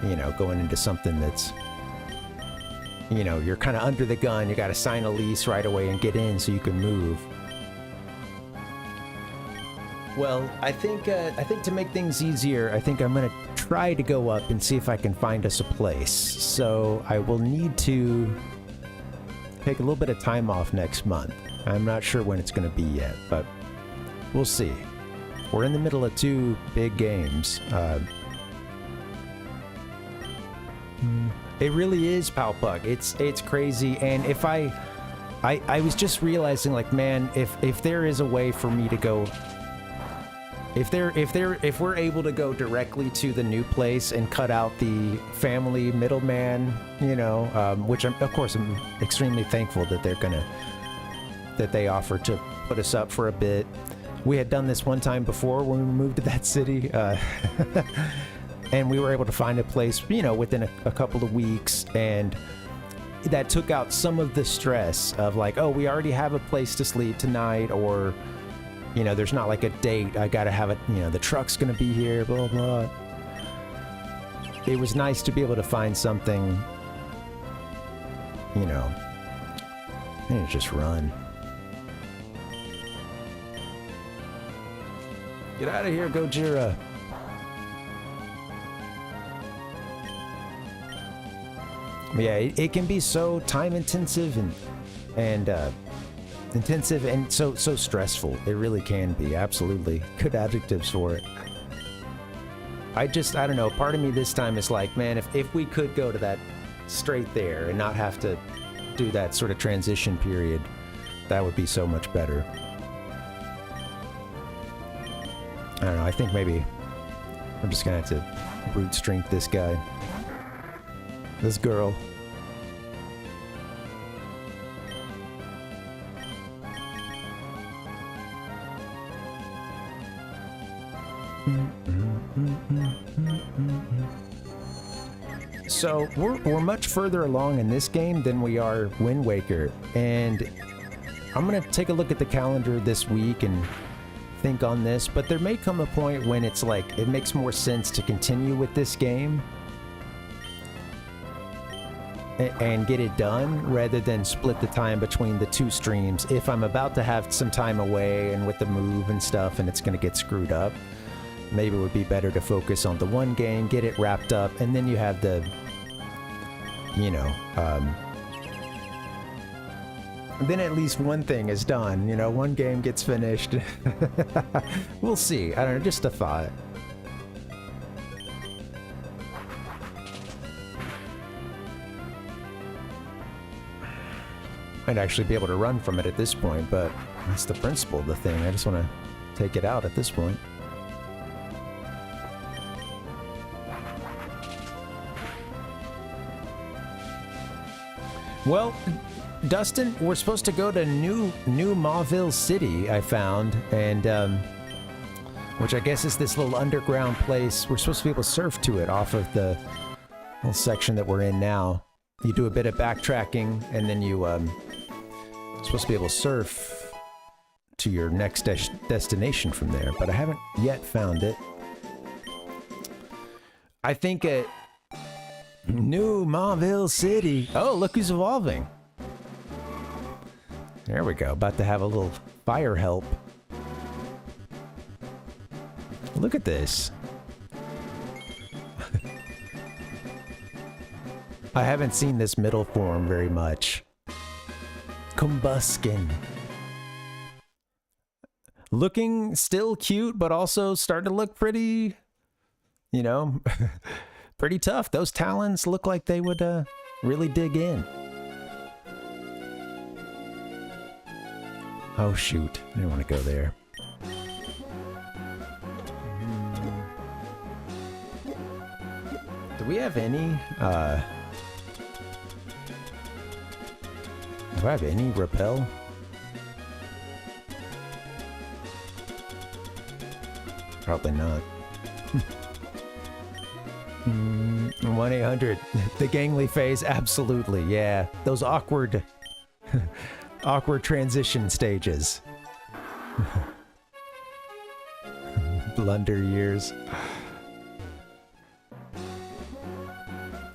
you know, going into something that's, you know, you're kind of under the gun. You got to sign a lease right away and get in so you can move. Well, I think to make things easier, I think I'm gonna try to go up and see if I can find us a place. So I will need to take a little bit of time off next month. I'm not sure when it's gonna be yet, but we'll see. We're in the middle of 2 big games. It really is, Palpug. It's crazy, and if I was just realizing, like, man, if there is a way for me to go. If we're able to go directly to the new place and cut out the family middleman, you know, which I'm extremely thankful that they offered to put us up for a bit. We had done this one time before when we moved to that city, and we were able to find a place, you know, within a couple of weeks, and that took out some of the stress of like, oh, we already have a place to sleep tonight, or, you know, there's not like a date. I gotta have it, you know, the truck's gonna be here, blah, blah. It was nice to be able to find something, you know, and just run. Get out of here, Gojira. Yeah, it can be so time intensive and so stressful. It really can be. Absolutely. Good adjectives for it. I don't know. Part of me this time is like, man, if we could go to that straight there and not have to do that sort of transition period, that would be so much better. I don't know. I think maybe I'm just gonna have to brute strength this guy. This girl. So we're much further along in this game than we are Wind Waker, and I'm gonna take a look at the calendar this week and think on this, but there may come a point when it's like it makes more sense to continue with this game and get it done rather than split the time between the 2 streams if I'm about to have some time away and with the move and stuff and it's gonna get screwed up. Maybe it would be better to focus on the one game, get it wrapped up, and then you have the, you know, then at least one thing is done, you know, one game gets finished. We'll see. I don't know, just a thought. Might actually be able to run from it at this point, but that's the principle of the thing. I just want to take it out at this point. Well, Dustin, we're supposed to go to New Mauville City, I found, and which I guess is this little underground place. We're supposed to be able to surf to it off of the little section that we're in now. You do a bit of backtracking, and then you supposed to be able to surf to your next destination from there, but I haven't yet found it. I think at New Mauville City. Oh, look who's evolving. There we go. About to have a little fire help. Look at this. I haven't seen this middle form very much. Combuskin. Looking still cute, but also starting to look pretty, you know, pretty tough. Those talons look like they would really dig in. Oh shoot, I didn't want to go there. Do we have any, do I have any repel? Probably not. 1-800. The gangly phase, absolutely, yeah. Those awkward, awkward transition stages. Blunder years.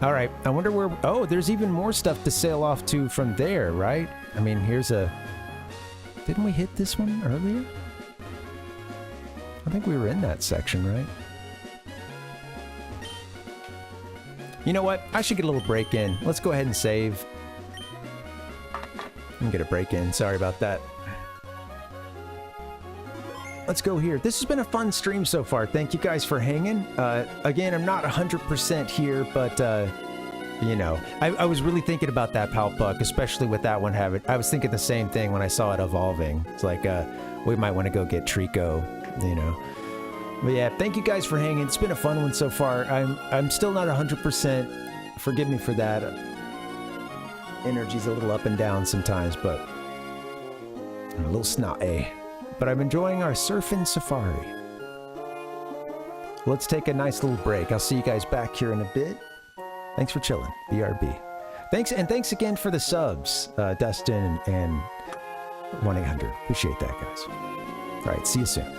All right, I wonder where... Oh, there's even more stuff to sail off to from there, right? I mean, here's a... Didn't we hit this one earlier? I think we were in that section, right? You know what? I should get a little break in. Let's go ahead and save. And get a break in. Sorry about that. Let's go here. This has been a fun stream so far. Thank you guys for hanging. Again, I'm not 100% here, but, you know, I was really thinking about that Palpuck, especially with that one habit. I was thinking the same thing when I saw it evolving. It's like, we might want to go get Trico, you know. But yeah, thank you guys for hanging. It's been a fun one so far. I'm still not 100%. Forgive me for that. Energy's a little up and down sometimes, but I'm a little snotty. But I'm enjoying our surfing safari. Let's take a nice little break. I'll see you guys back here in a bit. Thanks for chilling. BRB. Thanks, and thanks again for the subs, Dustin and 1-800. Appreciate that, guys. All right, see you soon.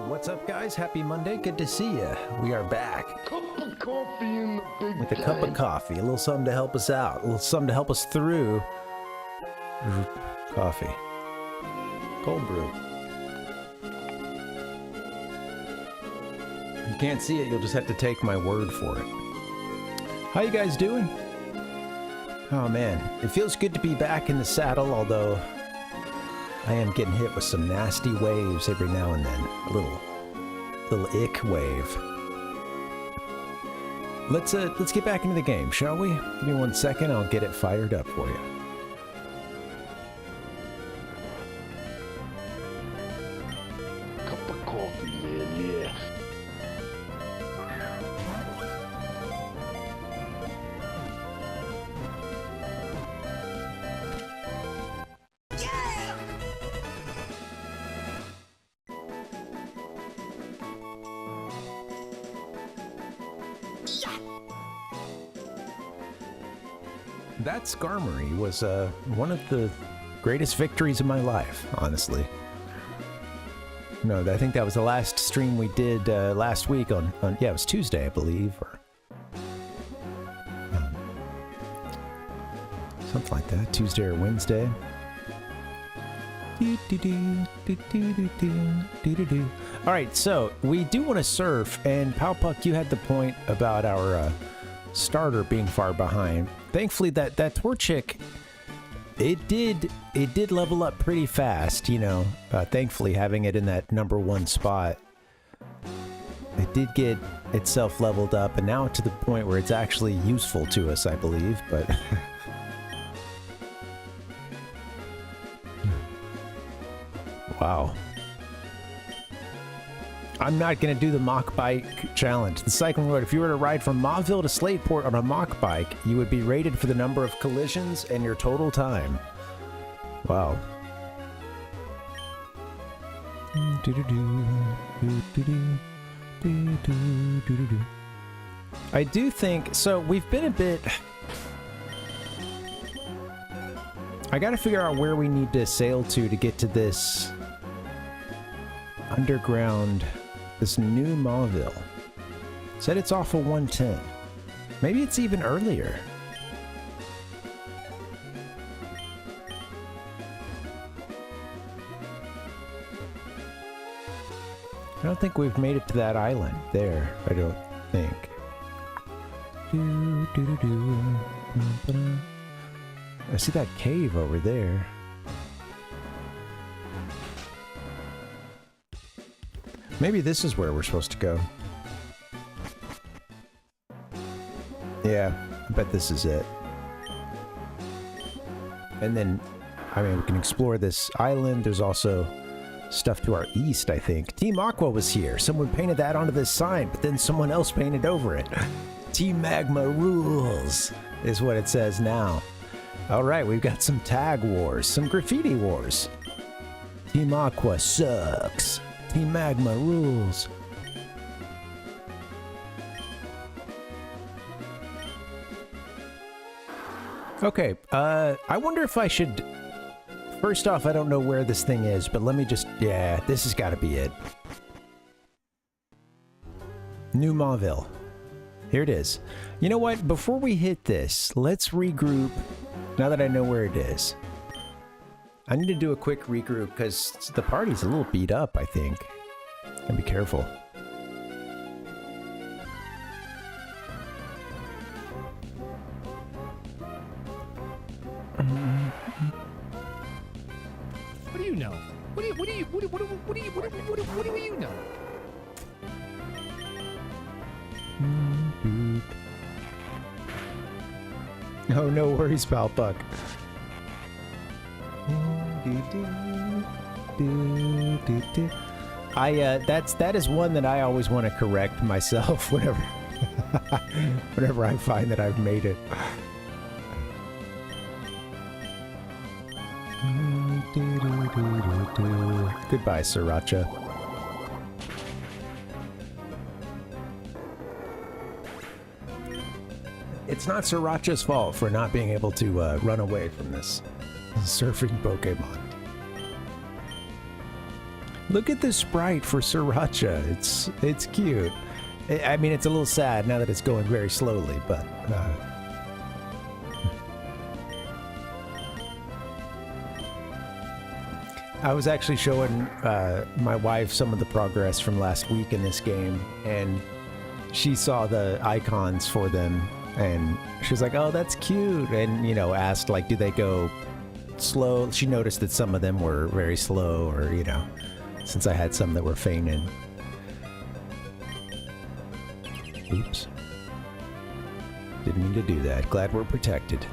What's up, guys? Happy Monday. Good to see you. We are back with a cup of coffee. A little something to help us out. A little something to help us through coffee. Cold brew. You can't see it. You'll just have to take my word for it. How you guys doing? Oh, man. It feels good to be back in the saddle, although I am getting hit with some nasty waves every now and then. A little ick wave. Let's get back into the game, shall we? Give me 1 second, I'll get it fired up for you. Cup of coffee, man, yeah. That Skarmory was one of the greatest victories of my life, honestly. No, I think that was the last stream we did last week on yeah, it was Tuesday, I believe, or something like that, Tuesday or Wednesday. All right, so we do want to surf, and Palpuck, you had the point about our starter being far behind. Thankfully, that Torchic, it did level up pretty fast, you know. Thankfully, having it in that #1 spot, it did get itself leveled up, and now to the point where it's actually useful to us, I believe. But wow. I'm not going to do the Mach Bike challenge. The cycling road, if you were to ride from Mauville to Slateport on a Mach Bike, you would be rated for the number of collisions and your total time. Wow. I do think, so we've been a bit... I gotta figure out where we need to sail to get to this underground, this new Mauville. Said it's off of 110. Maybe it's even earlier. I don't think we've made it to that island there. I don't think. I see that cave over there. Maybe this is where we're supposed to go. Yeah, I bet this is it. And then, I mean, we can explore this island. There's also stuff to our east, I think. Team Aqua was here. Someone painted that onto this sign, but then someone else painted over it. Team Magma rules, is what it says now. All right, we've got some tag wars, some graffiti wars. Team Aqua sucks. Team Magma rules. Okay, I wonder if I should... First off, I don't know where this thing is, but let me just... Yeah, this has got to be it. New Mauville. Here it is. You know what? Before we hit this, let's regroup, now that I know where it is. I need to do a quick regroup, because the party's a little beat up, I think. Gotta be careful. What do you know? What do you know? Oh, no worries, Palpuck. That is one that I always want to correct myself whenever whenever I find that I've made it. Goodbye, Sriracha. It's not Sriracha's fault for not being able to run away from this surfing Pokemon. Look at the sprite for Sriracha. It's cute. I mean, it's a little sad now that it's going very slowly, but... I was actually showing my wife some of the progress from last week in this game, and she saw the icons for them, and she was like, oh, that's cute, and, you know, asked, like, do they go slow. She noticed that some of them were very slow, or, you know, since I had some that were feigning. Oops. Didn't mean to do that. Glad we're protected.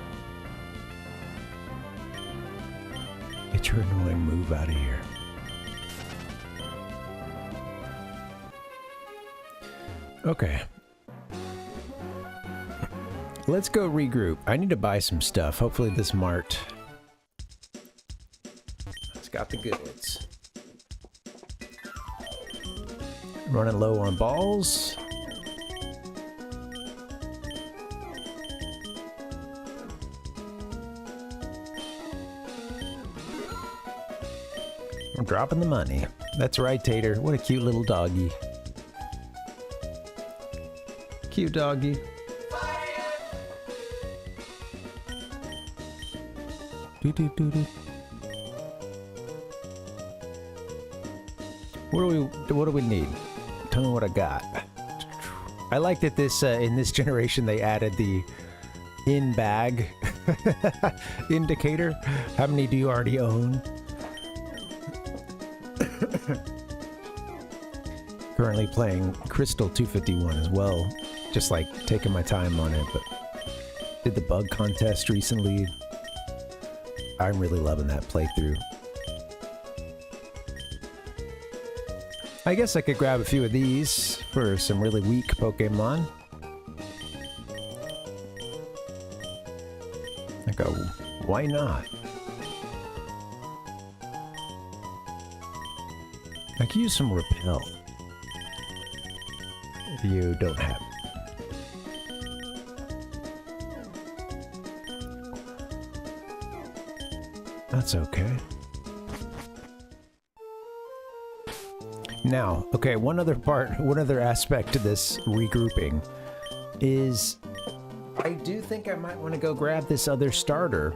Get your annoying move out of here. Okay. Let's go regroup. I need to buy some stuff. Hopefully this mart has got the goods. Running low on balls. I'm dropping the money. That's right, Tater. What a cute little doggy. Cute doggy. What do we need? Tell me what I got. I like that this in this generation they added the in-bag indicator. How many do you already own? Currently playing Crystal 251 as well. Just like taking my time on it, but did the bug contest recently. I'm really loving that playthrough. I guess I could grab a few of these for some really weak Pokemon. I go, why not? I could use some Repel. If you don't have it. That's okay. Now, okay, one other aspect to this regrouping is I do think I might want to go grab this other starter.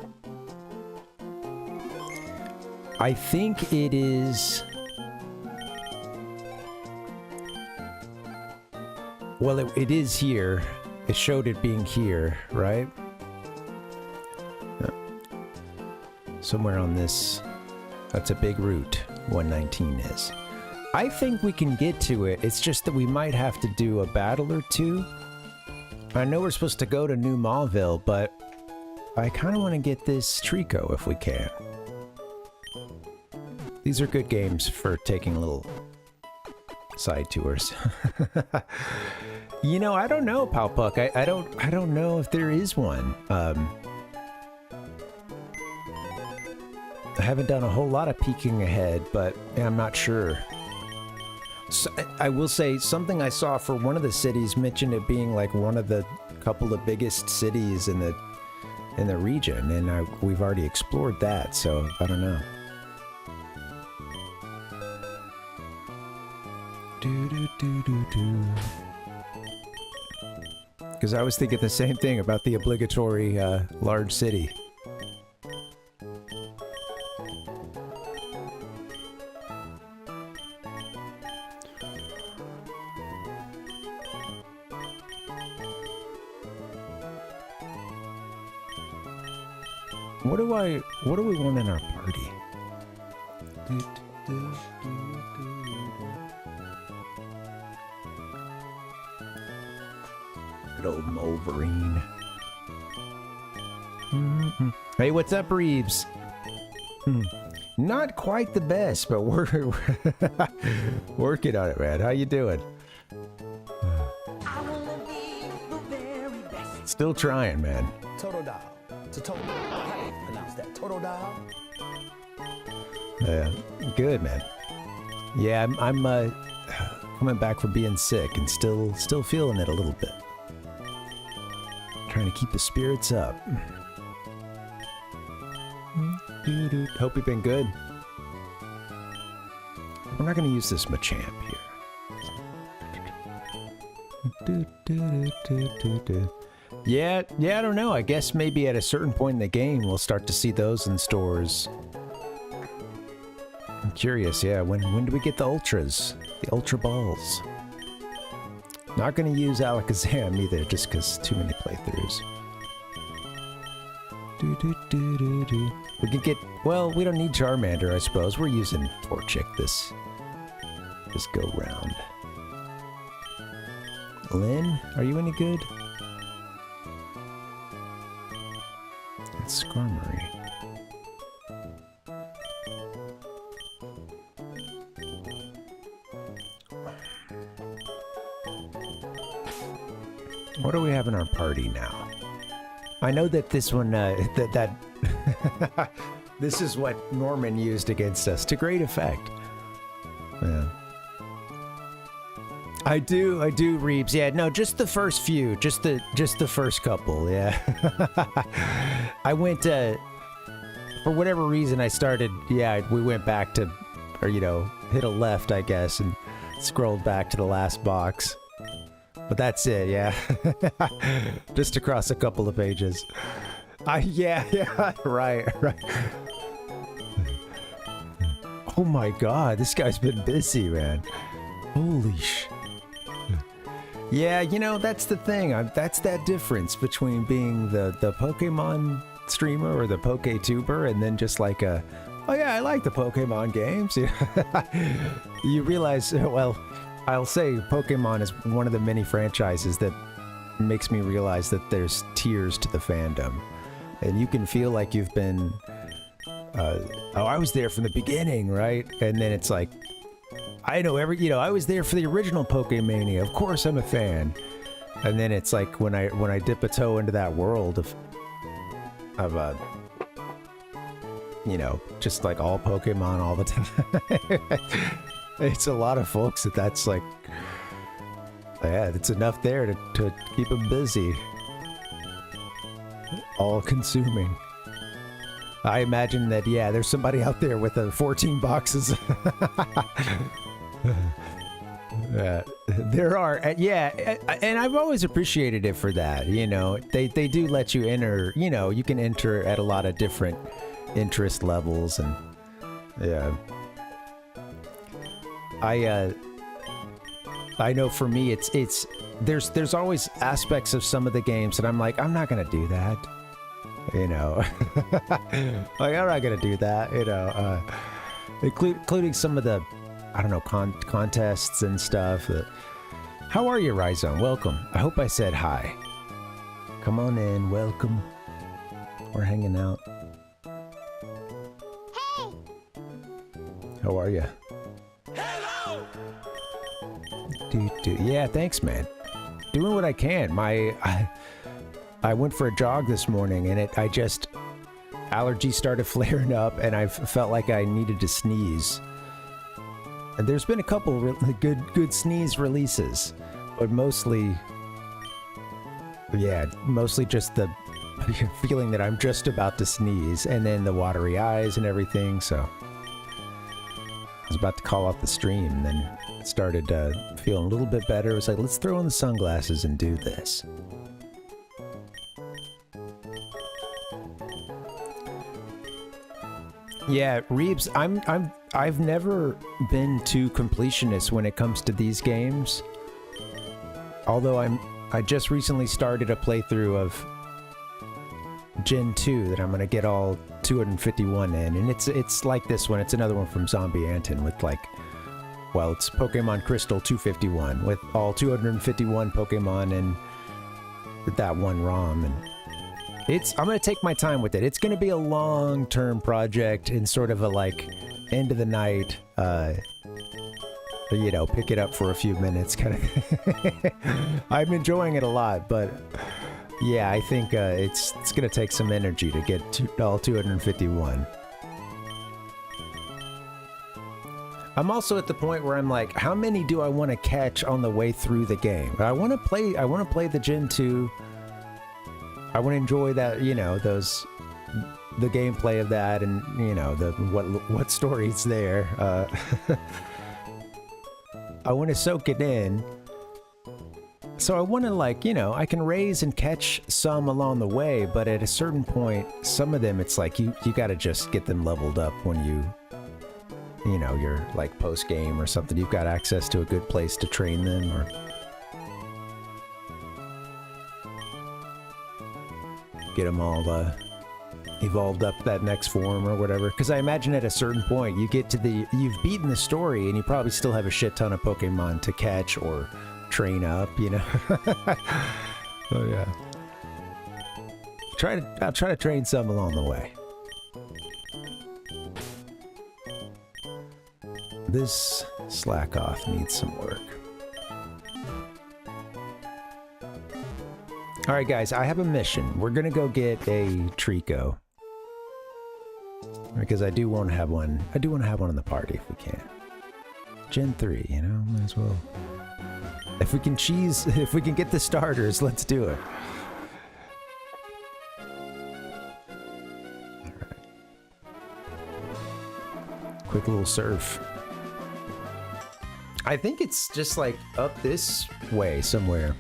I think it is... Well, it is here. It showed it being here, right? Somewhere on this. That's a big route. 119 is. I think we can get to it. It's just that we might have to do a battle or two. I know we're supposed to go to New Mauville, but I kind of want to get this Trico if we can. These are good games for taking little side tours. You know, I don't know, Palpuck. I don't know if there is one. I haven't done a whole lot of peeking ahead, but I'm not sure. So, I will say something I saw for one of the cities mentioned it being like one of the couple of biggest cities in the region, and we've already explored that, so I don't know. Because I was thinking the same thing about the obligatory large city. What do we want in our party? Good old Wolverine. Hey, what's up, Reeves? Not quite the best, but we're working on it, man. How you doing? Still trying, man. Totodile. To Toto. How do you pronounce that? Totodile? Yeah, good, man. Yeah, I'm coming back from being sick and still feeling it a little bit. Trying to keep the spirits up. Hope you've been good. We're not going to use this Machamp here. Yeah, I don't know. I guess maybe at a certain point in the game we'll start to see those in stores. I'm curious, yeah. When do we get the Ultras? The Ultra Balls. Not going to use Alakazam either, just because too many playthroughs. We could get, well, we don't need Charmander, I suppose. We're using Torchic this go round. Lynn, are you any good? It's Skarmory. What do we have in our party now? I know that this one, this is what Norman used against us to great effect. Yeah. I do, Reeves. Yeah, no, just the first few, just the first couple. Yeah. I went for whatever reason I started. Yeah, we went back to, or hit a left, I guess, and scrolled back to the last box. But that's it, yeah. Just across a couple of pages. Yeah, right. Oh my god, this guy's been busy, man. Holy sh... Yeah, that's the thing. That's that difference between being the Pokemon streamer or the PokeTuber and then just like oh yeah, I like the Pokemon games. You realize, well... I'll say Pokemon is one of the many franchises that makes me realize that there's tiers to the fandom. And you can feel like you've been, I was there from the beginning, right? And then it's like, I know I was there for the original Pokemania. Of course I'm a fan. And then it's like when I dip a toe into that world of just like all Pokemon all the time. It's a lot of folks that's like, yeah, it's enough there to keep them busy. All consuming. I imagine that, yeah, there's somebody out there with 14 boxes. There are, yeah, and I've always appreciated it for that, They do let you enter, you can enter at a lot of different interest levels and, yeah. I know for me it's there's always aspects of some of the games that I'm like, I'm not gonna do that, like I'm not gonna do that, including some of the, I don't know, contests and stuff. How are you, Rhizome? Welcome. I hope I said hi. Come on in, welcome. We're hanging out. Hey. How are you? Yeah, thanks, man. Doing what I can. I went for a jog this morning, and allergies started flaring up, and I felt like I needed to sneeze. And there's been a couple really good sneeze releases, but mostly just the feeling that I'm just about to sneeze, and then the watery eyes and everything. So I was about to call off the stream, and then it started feeling a little bit better. It was like, let's throw on the sunglasses and do this. Yeah, Reeves, I've never been too completionist when it comes to these games. Although I just recently started a playthrough of Gen 2 that I'm gonna get all 251 in, and it's like this one. It's another one from Zombie Anton with like, well, it's Pokemon Crystal 251 with all 251 Pokemon and that one ROM, and I'm gonna take my time with it. It's gonna be a long-term project and sort of a like end of the night, pick it up for a few minutes kind of. I'm enjoying it a lot, but yeah, I think it's gonna take some energy to get all 251. I'm also at the point where I'm like, how many do I want to catch on the way through the game? I want to play the Gen 2. I want to enjoy that, the gameplay of that, and the what story's there. I want to soak it in. So I want to I can raise and catch some along the way, but at a certain point, some of them, it's like you got to just get them leveled up when you're like post game or something. You've got access to a good place to train them, or get them all evolved up that next form or whatever. Because I imagine at a certain point you get to you've beaten the story and you probably still have a shit ton of Pokemon to catch or train up, you know. Oh yeah. I'll try to train some along the way. This slack off needs some work. Alright guys, I have a mission. We're gonna go get a Trico. Because I do want to have one. I do want to have one in the party if we can. Gen 3, you know, might as well. If we can get the starters, let's do it. Alright. Quick little surf. I think it's just like up this way somewhere.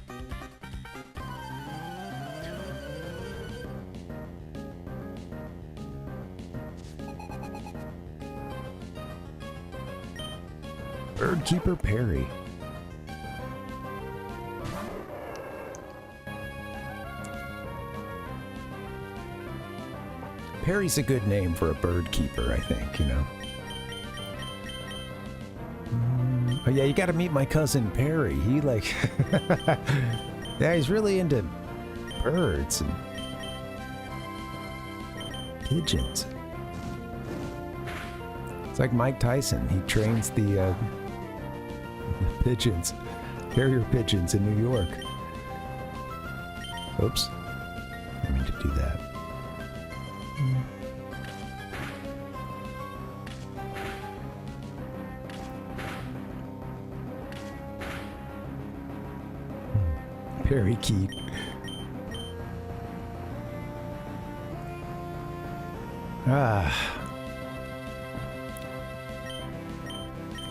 Birdkeeper Perry. Perry's a good name for a bird keeper, I think, you know. Oh yeah, you gotta meet my cousin Perry. He like... yeah, he's really into birds and pigeons. It's like Mike Tyson. He trains the pigeons, carrier pigeons in New York. Oops. I mean to do that. Parakeet.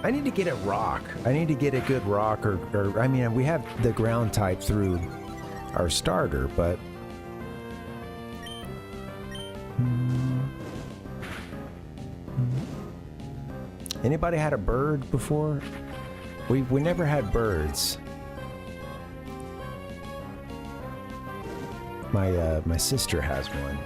I need to get a rock. I need to get a good rock, or I mean, we have the ground type through our starter, but anybody had a bird before? We never had birds. My sister has one.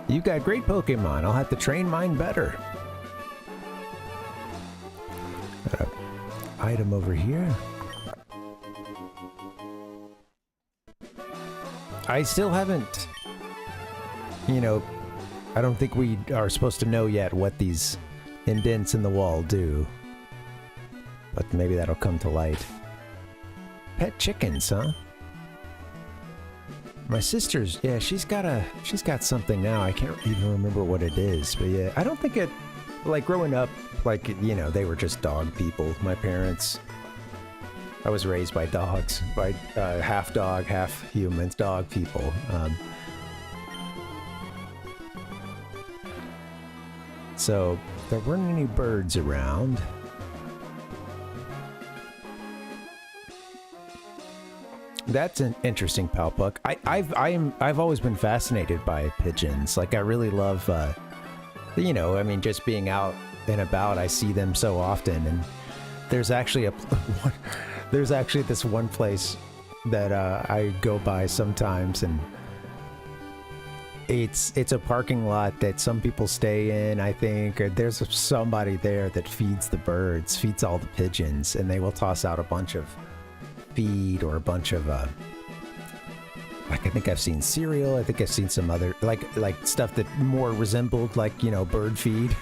You got great Pokemon. I'll have to train mine better. Got an item over here. I still haven't, you know, I don't think we are supposed to know yet what these indents in the wall do. But maybe that'll come to light. Pet chickens, huh? My sister's, yeah, she's got something now. I can't even remember what it is, but yeah, I don't think it, like growing up, like, you know, they were just dog people, my parents. I was raised by dogs, by half dog, half humans, dog people. So there weren't any birds around. That's an interesting Palpuck. I've always been fascinated by pigeons. Like I really love, you know, I mean, just being out and about. I see them so often, and there's actually there's actually this one place that I go by sometimes, and it's a parking lot that some people stay in, I think. Or there's somebody there that feeds the birds, feeds all the pigeons, and they will toss out a bunch of feed or a bunch of like I think I've seen cereal. I think I've seen some other like stuff that more resembled like, you know, bird feed.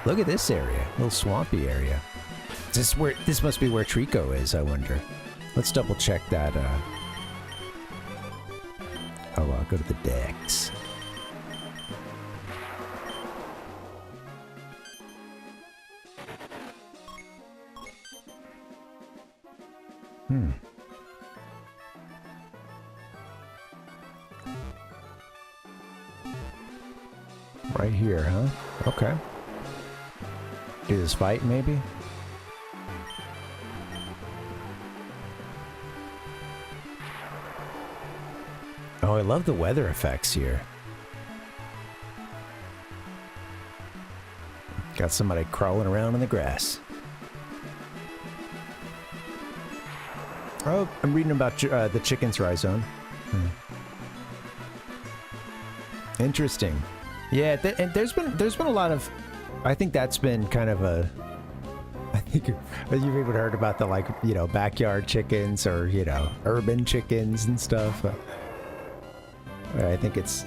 Look at this area, little swampy area. This must be where Trico is, I wonder. Let's double check that. I'll go to the decks. Right here, huh? Okay. Do this fight, maybe? Oh, I love the weather effects here. Got somebody crawling around in the grass. Oh, I'm reading about the chickens, Rhizone. Interesting. Yeah, and there's been a lot of. I think that's been kind of a. I think you've even heard about the backyard chickens or urban chickens and stuff. I think it's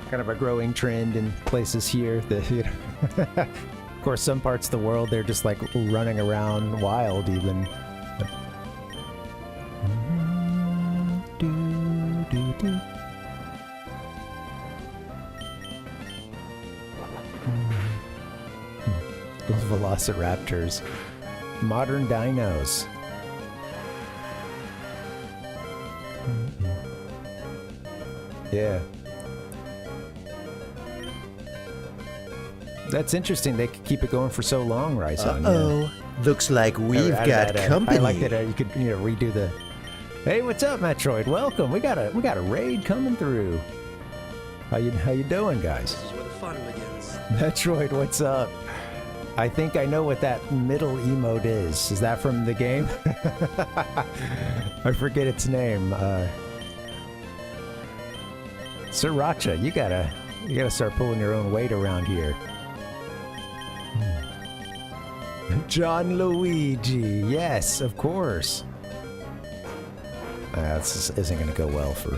kind of a growing trend in places here. Of course, some parts of the world they're just like running around wild even. Those velociraptors. Modern dinos. Yeah. That's interesting. They could keep it going for so long, Rhizone. Uh-oh. Looks like we've got company. I like that you could redo the. Hey, what's up, Metroid? Welcome. We got a raid coming through. How you doing, guys? This is where the fun begins. Metroid, what's up? I think I know what that middle emote is. Is that from the game? I forget its name. Sriracha, you gotta start pulling your own weight around here. John Luigi, yes, of course. This isn't gonna go well for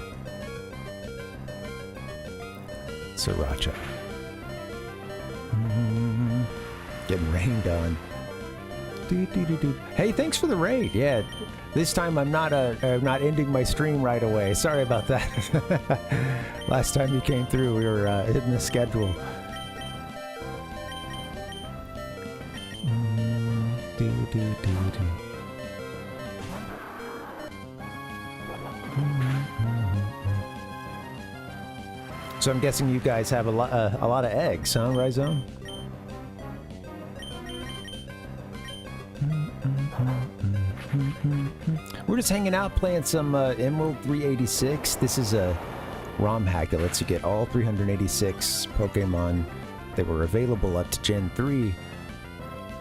Sriracha. Getting rained on. Hey, thanks for the raid. Yeah, this time I'm not ending my stream right away. Sorry about that. Last time you came through, we were hitting the schedule. So I'm guessing you guys have a lot of eggs, huh, Rhizone? We're just hanging out playing some Emerald 386. This is a ROM hack that lets you get all 386 Pokemon that were available up to Gen 3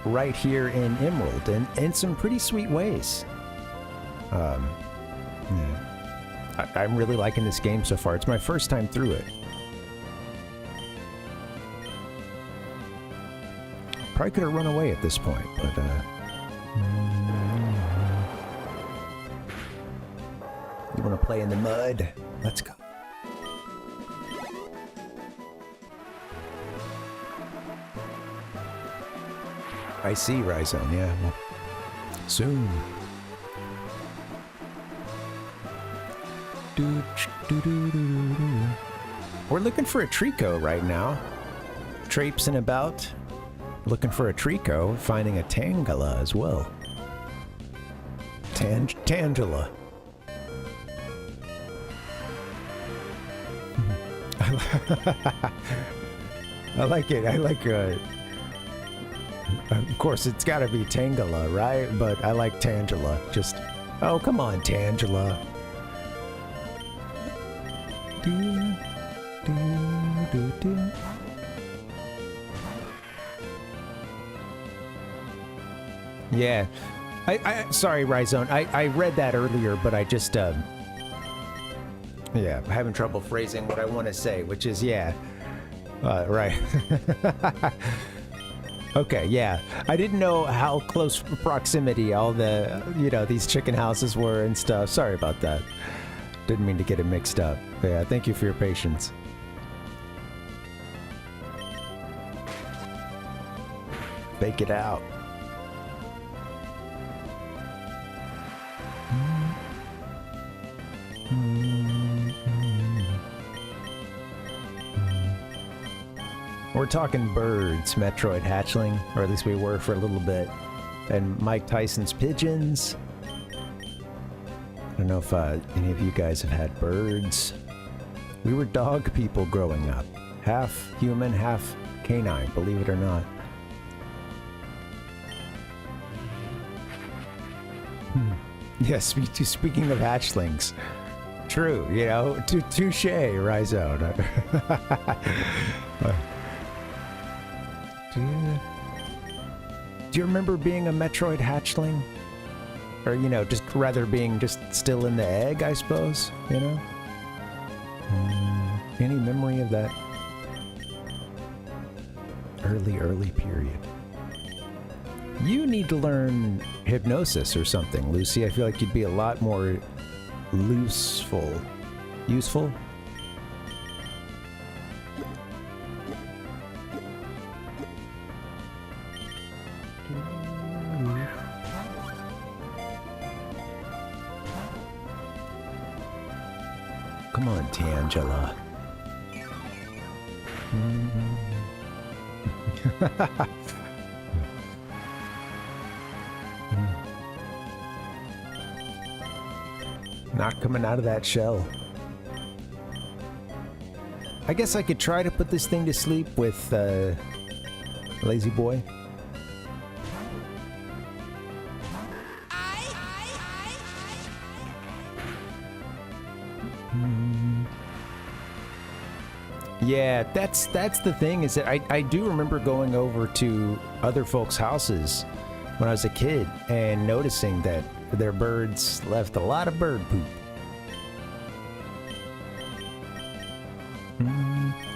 right here in Emerald, and in some pretty sweet ways. Yeah. I'm really liking this game so far. It's my first time through it. Probably could have run away at this point, but you want to play in the mud? Let's go. I see, Rhizone, yeah. Well, soon. We're looking for a Trico right now. Traipsing about. Looking for a Trico, finding a Tangela as well. Tangela. I like it. I like of course, it's got to be Tangela, right? But I like Tangela. Just, oh, come on, Tangela. Yeah. Sorry, Rhizone. I read that earlier, but I just, yeah, I'm having trouble phrasing what I want to say, which is, yeah. Right. Okay, yeah. I didn't know how close proximity all the, these chicken houses were and stuff. Sorry about that. Didn't mean to get it mixed up. Yeah, thank you for your patience. Bake it out. We're talking birds, Metroid hatchling, or at least we were for a little bit. And Mike Tyson's pigeons. I don't know if any of you guys have had birds. We were dog people growing up. Half human, half canine, believe it or not. Yes, speaking of hatchlings. True, touche, Rhizone. Do you remember being a Metroid hatchling? Or, you know, just rather being just still in the egg, I suppose, you know? Any memory of that early period? You need to learn hypnosis or something, Lucy. I feel like you'd be a lot more useful. Come on, Tangela. Not coming out of that shell. I guess I could try to put this thing to sleep with Lazy Boy. Yeah, that's the thing, is that I do remember going over to other folks' houses when I was a kid and noticing that their birds left a lot of bird poop.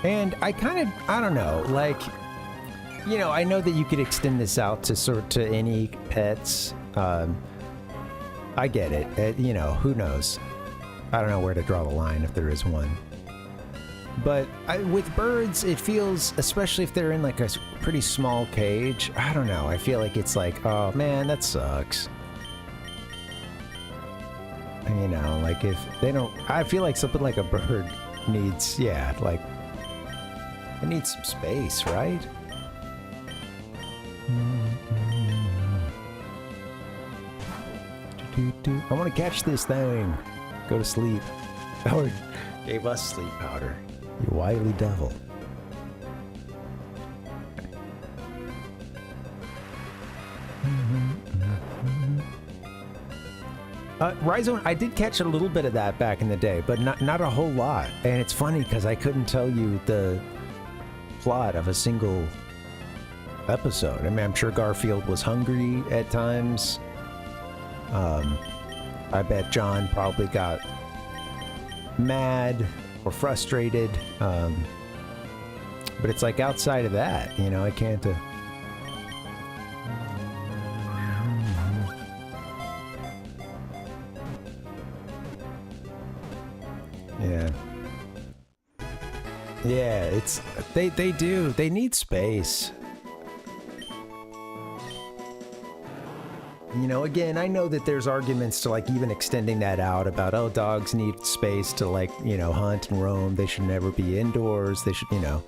And I don't know, like, you know, I know that you could extend this out to any pets. I get it. You know, who knows? I don't know where to draw the line if there is one. But with birds, it feels, especially if they're in like a pretty small cage, I don't know. I feel like it's like, oh man, that sucks. You know, like if they don't, I feel like something like a bird needs, yeah, like, it needs some space, right? I want to catch this thing. Go to sleep. Oh, gave us sleep powder. You wily devil. Rhizome, I did catch a little bit of that back in the day, but not a whole lot. And it's funny because I couldn't tell you the plot of a single episode. I mean, I'm sure Garfield was hungry at times. I bet John probably got mad or frustrated. But it's like outside of that, you know, I can't... Yeah. Yeah, it's... They do. They need space. You know, again, I know that there's arguments to, like, even extending that out about, oh, dogs need space to, like, you know, hunt and roam. They should never be indoors. They should, you know,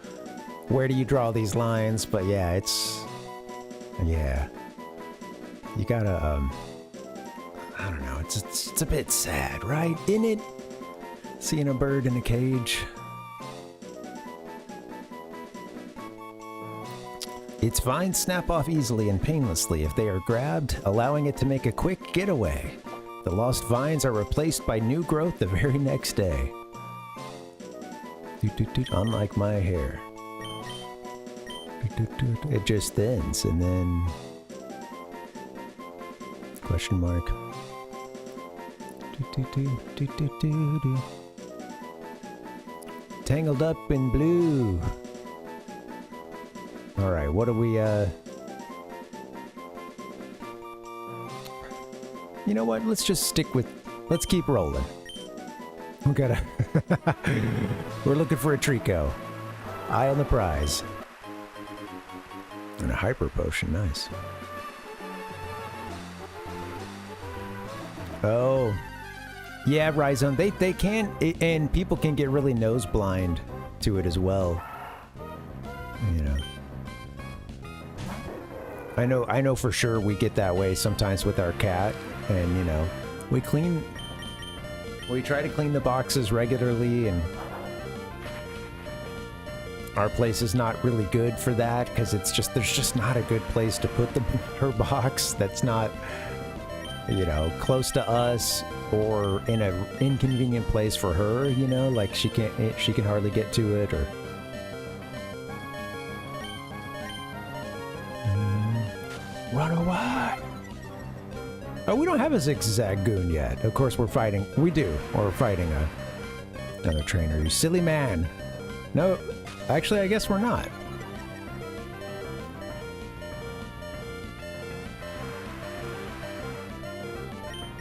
where do you draw these lines? But yeah, it's, yeah. You gotta, I don't know, it's a bit sad, right? Isn't it? Seeing a bird in a cage. Its vines snap off easily and painlessly if they are grabbed, allowing it to make a quick getaway. The lost vines are replaced by new growth the very next day. Unlike my hair. It just thins and then... Question mark. Tangled up in blue. Alright, what do we, You know what? Let's just stick with... Let's keep rolling. We gotta... We're looking for a Trico. Eye on the prize. And a hyper potion, nice. Oh. Yeah, Rhizome, they can... And people can get really nose blind to it as well. You know. I know for sure we get that way sometimes with our cat, and you know, we try to clean the boxes regularly, and our place is not really good for that because there's just not a good place to put her box that's not, you know, close to us or in an inconvenient place for her, you know, like she can hardly get to it, or what? Oh, we don't have a zigzag goon yet. Of course, we're fighting. We do. Or we're fighting another trainer. You silly man. No, actually, I guess we're not.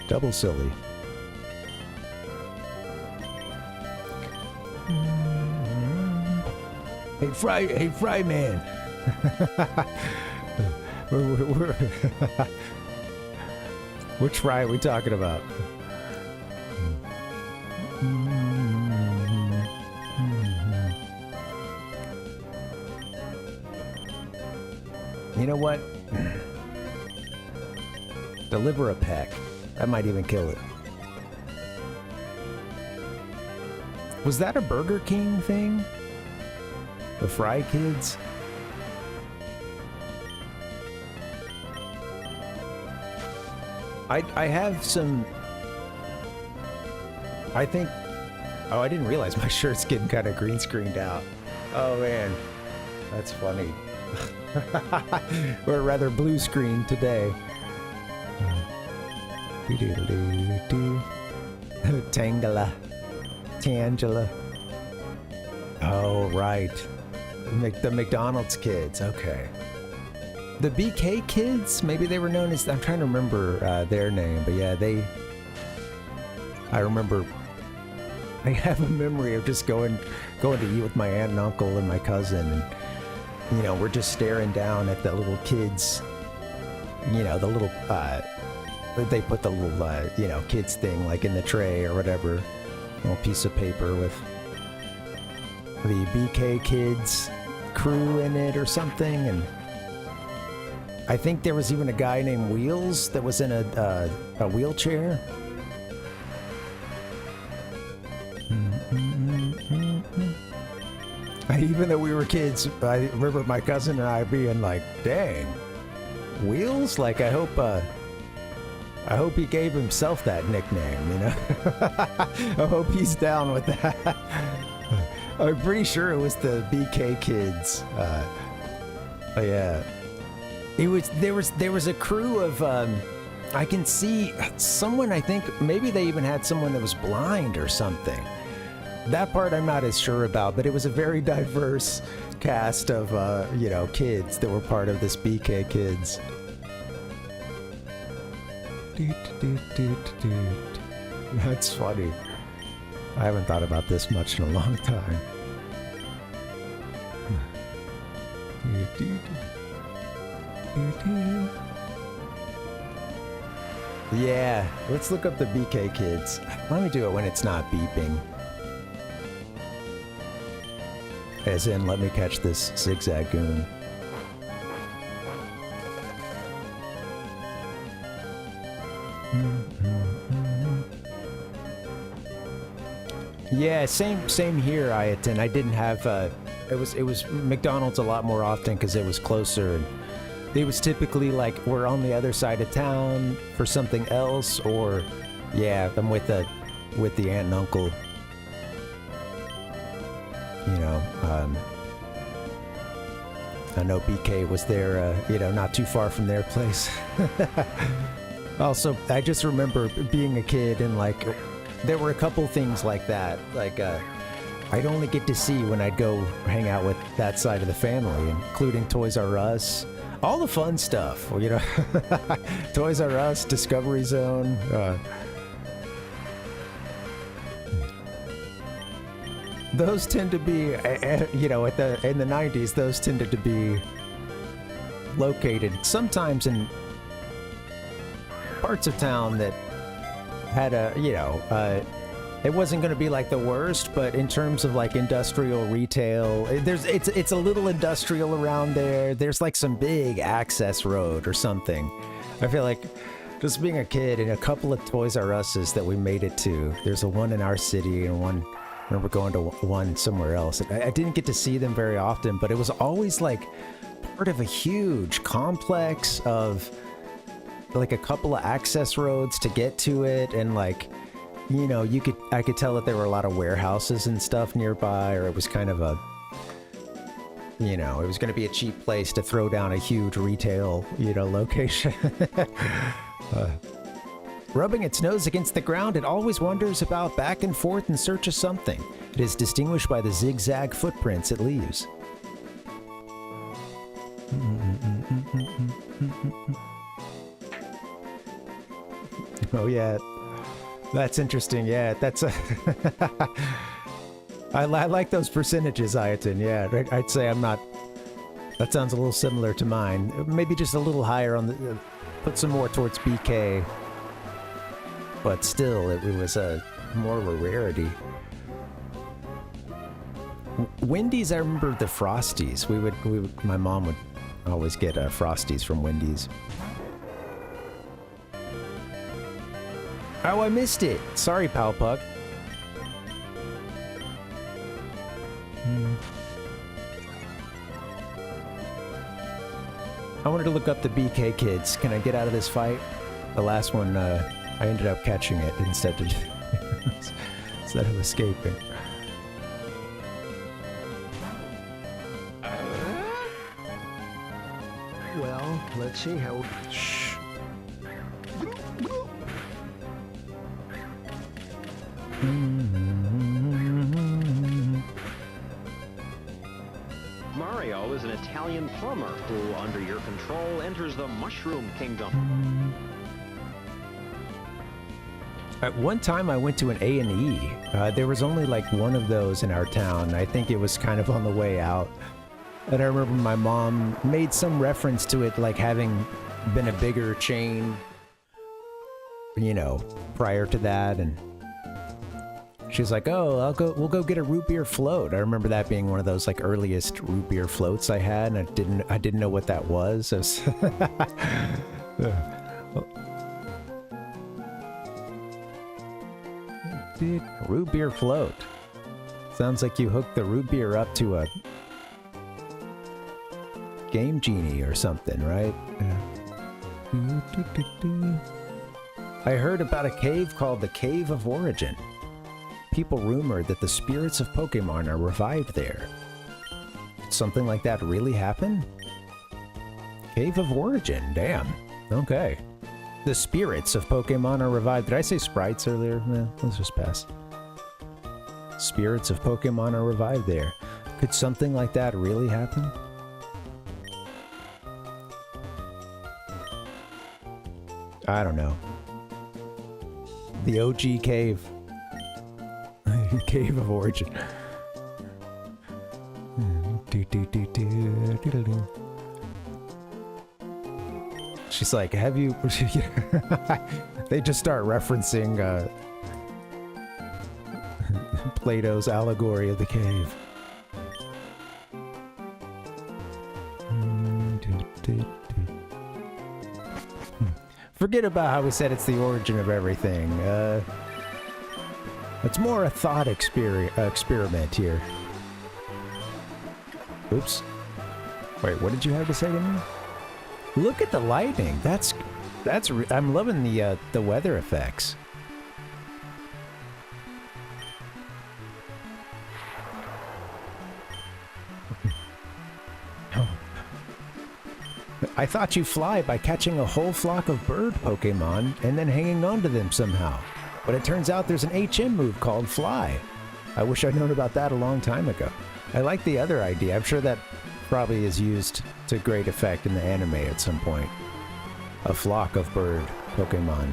Double silly. Hey, Fry Man. Which Fry are we talking about? You know what? Deliver a peck. That might even kill it. Was that a Burger King thing? The Fry Kids? I have some... I think... Oh, I didn't realize my shirt's getting kind of green screened out. Oh, man. That's funny. We're rather blue screen today. Tangela. Tangela. Oh, right. The McDonald's kids. Okay. The BK kids? Maybe they were known as... I'm trying to remember their name, but yeah, they... I remember... I have a memory of just going to eat with my aunt and uncle and my cousin, and, you know, we're just staring down at the little kids, you know, the little, they put the little, you know, kids thing, like, in the tray or whatever, little piece of paper with the BK Kids crew in it or something, and I think there was even a guy named Wheels that was in a wheelchair. Even though we were kids, I remember my cousin and I being like, dang, Wheels? Like, I hope he gave himself that nickname, you know? I hope he's down with that. I'm pretty sure it was the BK Kids. But yeah. There was a crew of, I can see someone, I think, maybe they even had someone that was blind or something. That part I'm not as sure about, but it was a very diverse cast of, you know, kids that were part of this BK Kids. That's funny. I haven't thought about this much in a long time. Yeah, let's look up the BK Kids. Let me do it when it's not beeping. As in, let me catch this zigzag goon. Yeah, same here, Ayaton. I didn't have it was McDonald's a lot more often because it was closer, and it was typically like we're on the other side of town for something else, or yeah, I'm with the aunt and uncle. You know, I know BK was there, you know, not too far from their place. Also, I just remember being a kid and, like, there were a couple things like that. Like, I'd only get to see when I'd go hang out with that side of the family, including Toys R Us. All the fun stuff, you know. Toys R Us, Discovery Zone. Those tend to be, you know, in the 90s, those tended to be located sometimes in parts of town that had a, you know, it wasn't going to be like the worst, but in terms of like industrial retail, it's a little industrial around there. There's like some big access road or something. I feel like just being a kid in a couple of Toys R Us's that we made it to. There's a one in our city and one. I remember going to one somewhere else. I didn't get to see them very often, but it was always like part of a huge complex of like a couple of access roads to get to it, and like, you know, I could tell that there were a lot of warehouses and stuff nearby, or it was kind of a, you know, it was going to be a cheap place to throw down a huge retail, you know, location. Rubbing its nose against the ground, it always wanders about back and forth in search of something. It is distinguished by the zigzag footprints it leaves. Oh yeah, that's interesting. Yeah, that's a I like those percentages, Ayaton. Yeah, I'd say I'm not. That sounds a little similar to mine. Maybe just a little higher on the. Put some more towards BK. But still, it was more of a rarity. Wendy's, I remember the Frosties. My mom would always get Frosties from Wendy's. Oh, I missed it. Sorry, Pal Puck. I wanted to look up the BK kids. Can I get out of this fight? The last one, I ended up catching it instead of escaping. Well, let's see how... Shh. Mario is an Italian plumber who, under your control, enters the Mushroom Kingdom. At one time, I went to an A&E. There was only like one of those in our town. I think it was kind of on the way out. And I remember my mom made some reference to it, like having been a bigger chain, you know, prior to that. And she's like, "Oh, we'll go get a root beer float." I remember that being one of those like earliest root beer floats I had, and I didn't know what that was. Root beer float. Sounds like you hooked the root beer up to a Game Genie or something, right? I heard about a cave called the Cave of Origin. People rumored that the spirits of Pokémon are revived there. Did something like that really happen? Cave of Origin, damn. Okay. The spirits of Pokémon are revived. Did I say sprites earlier? Let's just pass. Spirits of Pokémon are revived there. Could something like that really happen? I don't know. The OG cave. Cave of Origin. She's like, have you... They just start referencing Plato's allegory of the cave. Forget about how we said it's the origin of everything. It's more a thought experiment here. Oops. Wait, what did you have to say to me? Look at the lightning. I'm loving the weather effects. I thought you fly by catching a whole flock of bird Pokemon and then hanging on to them somehow. But it turns out there's an HM move called Fly. I wish I'd known about that a long time ago. I like the other idea. I'm sure that probably is used to great effect in the anime at some point. A flock of bird Pokemon.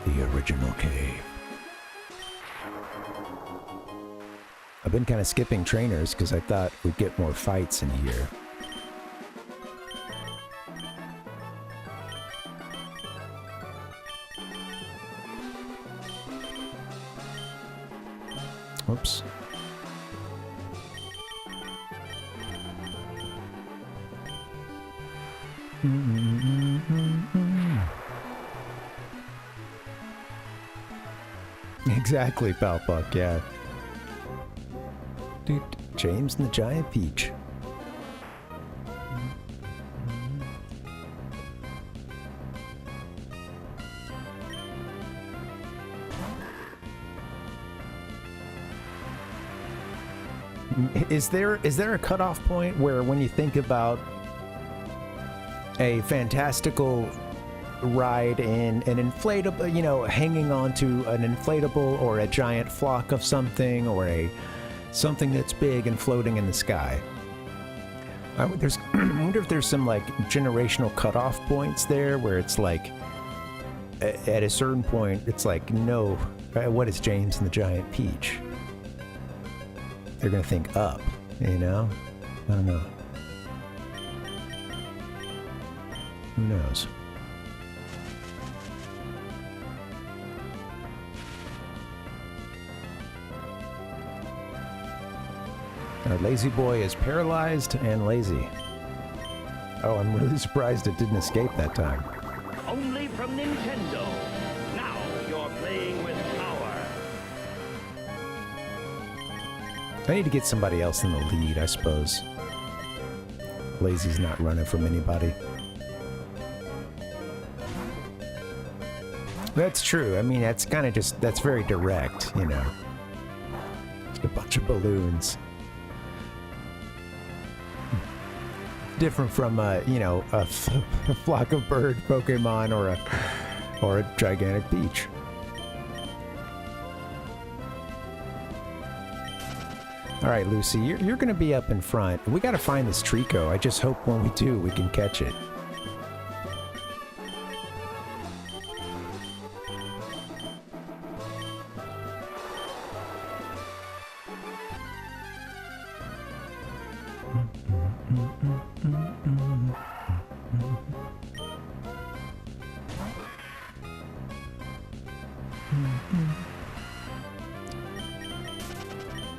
The original cave. I've been kind of skipping trainers because I thought we'd get more fights in here. Oops. Exactly, Palpuck, yeah. Dude, James and the Giant Peach. Is there a cutoff point where when you think about a fantastical ride in an inflatable, you know, hanging onto an inflatable or a giant flock of something or something that's big and floating in the sky? I wonder if there's some like generational cutoff points there where it's like at a certain point it's like, no, what is James and the Giant Peach? They're gonna think up, you know? I don't know. Who knows? Our lazy boy is paralyzed and lazy. Oh, I'm really surprised it didn't escape that time. Only from Nintendo. Now you're playing with power. I need to get somebody else in the lead, I suppose. Lazy's not running from anybody. That's true. I mean, that's kind of just, that's very direct, you know. Just a bunch of balloons. Different from, you know, a flock of bird Pokemon or a gigantic peach. All right, Lucy, you're going to be up in front. We got to find this Trico. I just hope when we do, we can catch it.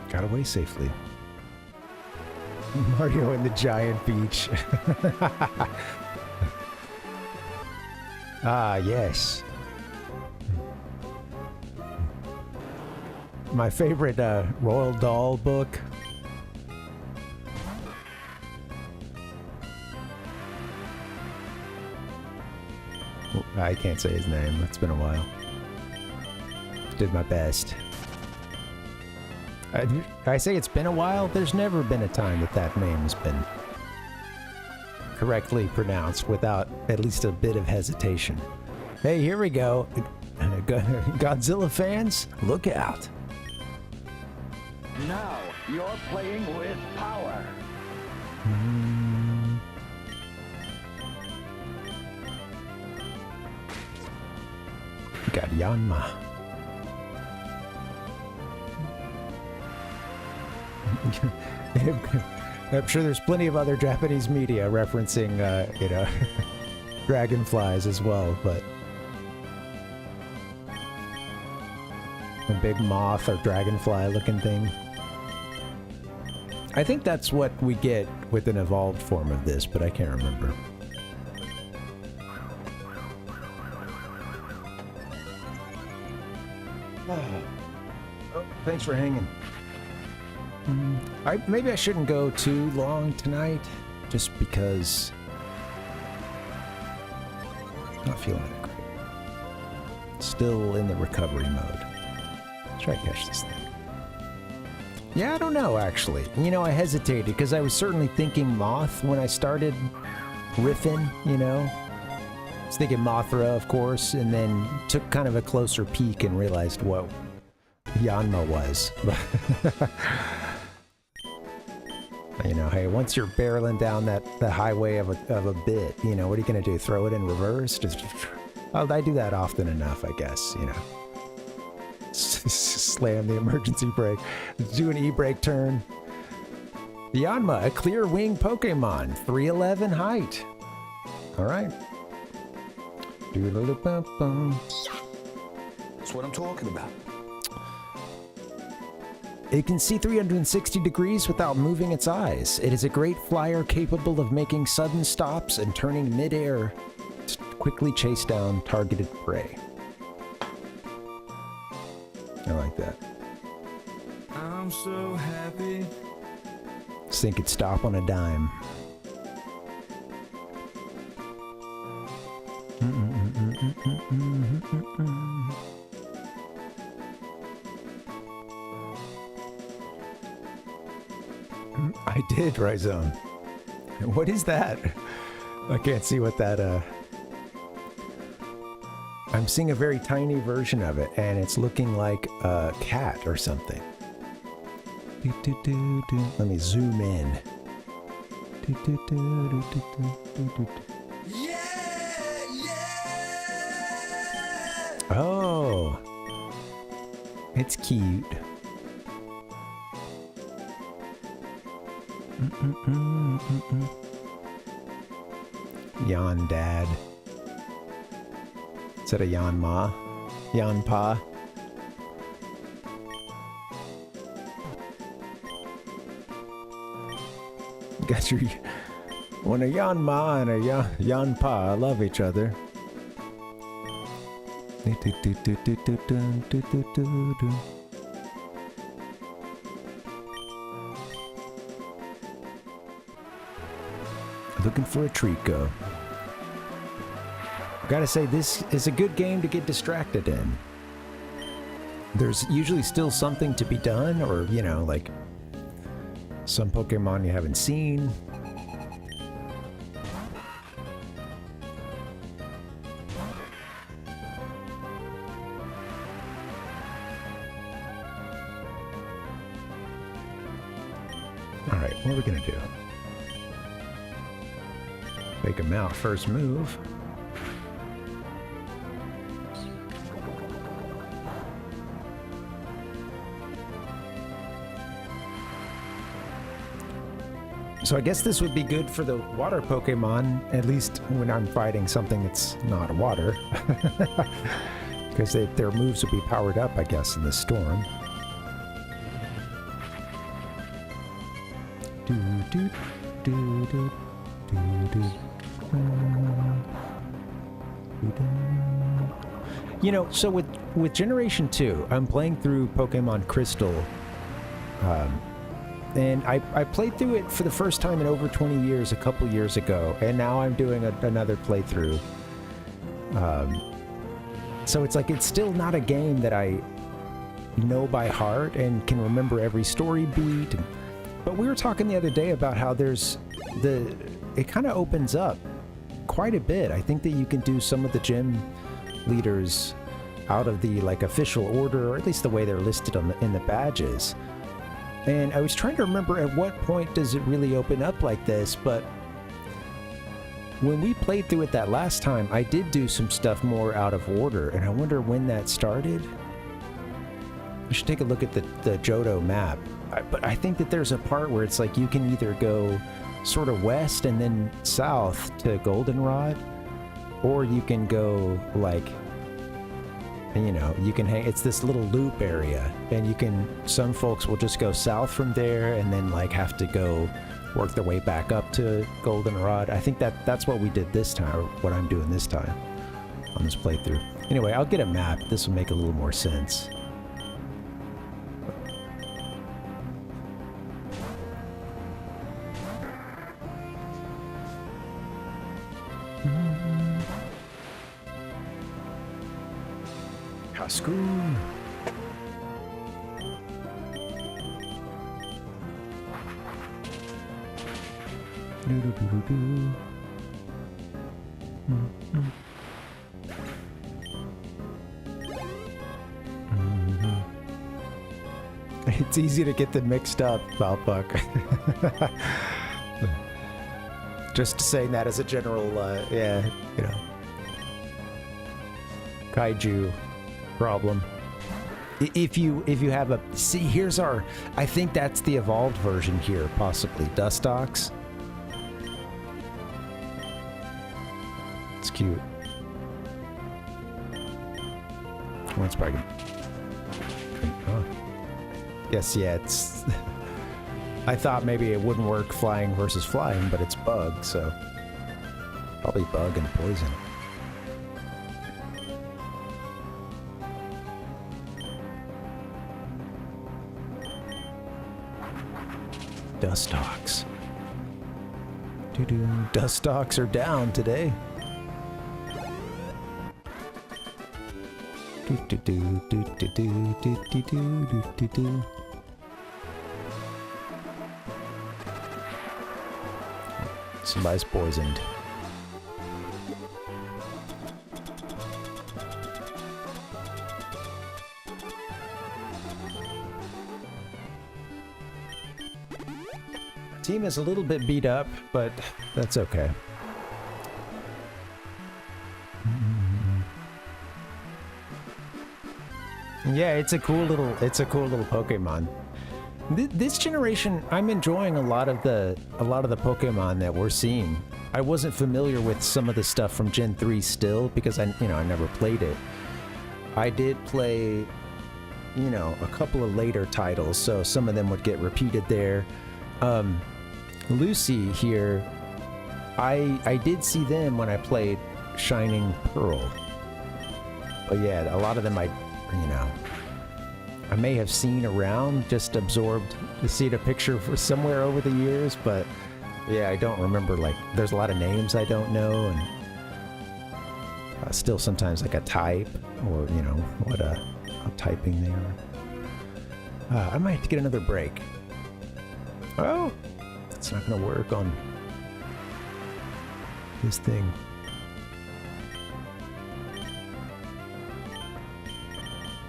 Got away safely. Mario and the Giant Peach. Ah, yes. My favorite Royal Doll book. I can't say his name. It's been a while. Did my best. I say it's been a while. There's never been a time that that name has been correctly pronounced without at least a bit of hesitation. Hey, here we go. Godzilla fans, look out. Now you're playing with power. Got Yanma. I'm sure there's plenty of other Japanese media referencing, you know, dragonflies as well, but a big moth or dragonfly looking thing. I think that's what we get with an evolved form of this, but I can't remember. Oh, thanks for hanging. Maybe I shouldn't go too long tonight, just because I'm not feeling that great. Still in the recovery mode. Let's try to catch this thing. Yeah, I don't know, actually. You know, I hesitated because I was certainly thinking Moth when I started riffing, you know. I was thinking Mothra, of course, and then took kind of a closer peek and realized what Yanma was. You know, hey, once you're barreling down the highway of a bit, you know, what are you gonna do? Throw it in reverse? Just, well, I do that often enough, I guess. You know, slam the emergency brake, do an e-brake turn. Yanma, a clear wing Pokemon, 3'11" height. All right. That's what I'm talking about. It can see 360 degrees without moving its eyes. It is a great flyer capable of making sudden stops and turning mid-air to quickly chase down targeted prey. I like that. I'm so happy. This thing could stop on a dime. I did, Rhizome. What is that? I can't see what that, I'm seeing a very tiny version of it, and it's looking like a cat or something. Let me zoom in. Oh, it's cute. Yan Dad. Is that a Yan Ma? Yan Pa? Got your... When a Yan Ma and a Yan Pa love each other. Looking for a Trico. Gotta say, this is a good game to get distracted in. There's usually still something to be done, or, you know, like some Pokemon you haven't seen. Alright, what are we gonna do? Take him out first move. So I guess this would be good for the water Pokemon, at least when I'm fighting something that's not water. Because their moves will be powered up, I guess, in the storm. You know, so with Generation 2, I'm playing through Pokemon Crystal. And I played through it for the first time in over 20 years a couple years ago, and now I'm doing another playthrough. So it's like, it's still not a game that I know by heart and can remember every story beat. But we were talking the other day about how it kind of opens up quite a bit. I think that you can do some of the gym leaders out of the like official order, or at least the way they're listed in the badges. And I was trying to remember at what point does it really open up like this, but when we played through it that last time, I did do some stuff more out of order, and I wonder when that started. I should take a look at the Johto map. But I think that there's a part where it's like you can either go sort of west and then south to Goldenrod, or you can go like, you know, you can hang, it's this little loop area, and some folks will just go south from there and then like have to go work their way back up to Goldenrod. I think that's what we did this time, or what I'm doing this time on this playthrough. Anyway, I'll get a map. This will make a little more sense. Cascoon. It's easy to get them mixed up, Valpuck. Just saying that as a general, yeah, you know, kaiju problem. If you have a, see, here's our, I think that's the evolved version here, possibly Dustox. It's cute. Once probably. Oh. Yes, yeah, it's. I thought maybe it wouldn't work flying versus flying, but it's bug, so probably bug and poison. Dustox. Dustox are down today. Somebody's poisoned. Team is a little bit beat up, but that's okay. Yeah, it's a cool little Pokemon. This generation, I'm enjoying a lot of the Pokemon that we're seeing. I wasn't familiar with some of the stuff from Gen 3 still because I never played it. I did play, a couple of later titles, so some of them would get repeated there. Lucy here, I did see them when I played Shining Pearl. But yeah, a lot of them I may have seen around, just absorbed to see a picture for somewhere over the years, but yeah, I don't remember, like, there's a lot of names I don't know, and still sometimes like a type, or, what how typing they are. I might have to get another break. Oh! It's not gonna work on this thing.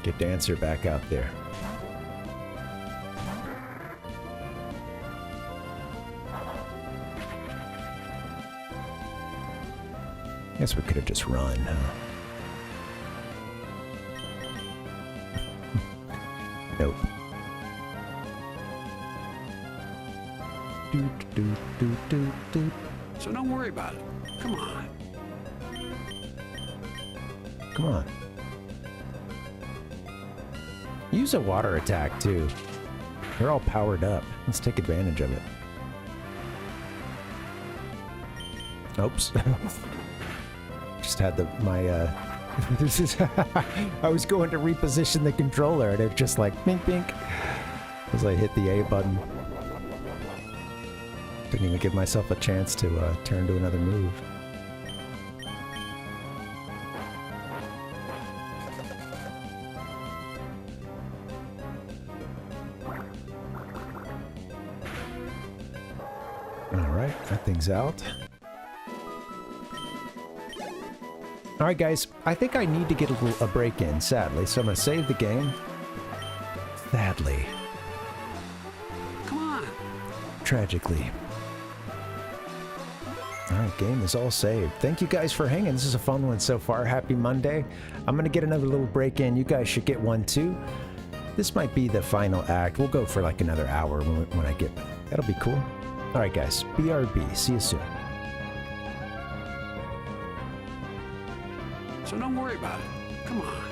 Get Dancer back out there. Guess we could have just run, huh? Nope. So don't worry about it. Come on. Come on. Use a water attack, too. They're all powered up. Let's take advantage of it. Oops. Just had I was going to reposition the controller, and it just like, bink, bink, as I hit the A button. Didn't even give myself a chance to turn to another move. Alright, that thing's out. Alright guys, I think I need to get a break in, sadly, so I'm going to save the game. Sadly. Come on. Tragically. Alright, game is all saved. Thank you guys for hanging. This is a fun one so far. Happy Monday. I'm going to get another little break in. You guys should get one too. This might be the final act. We'll go for like another hour when I get back. That'll be cool. Alright guys, BRB. See you soon. So don't worry about it. Come on.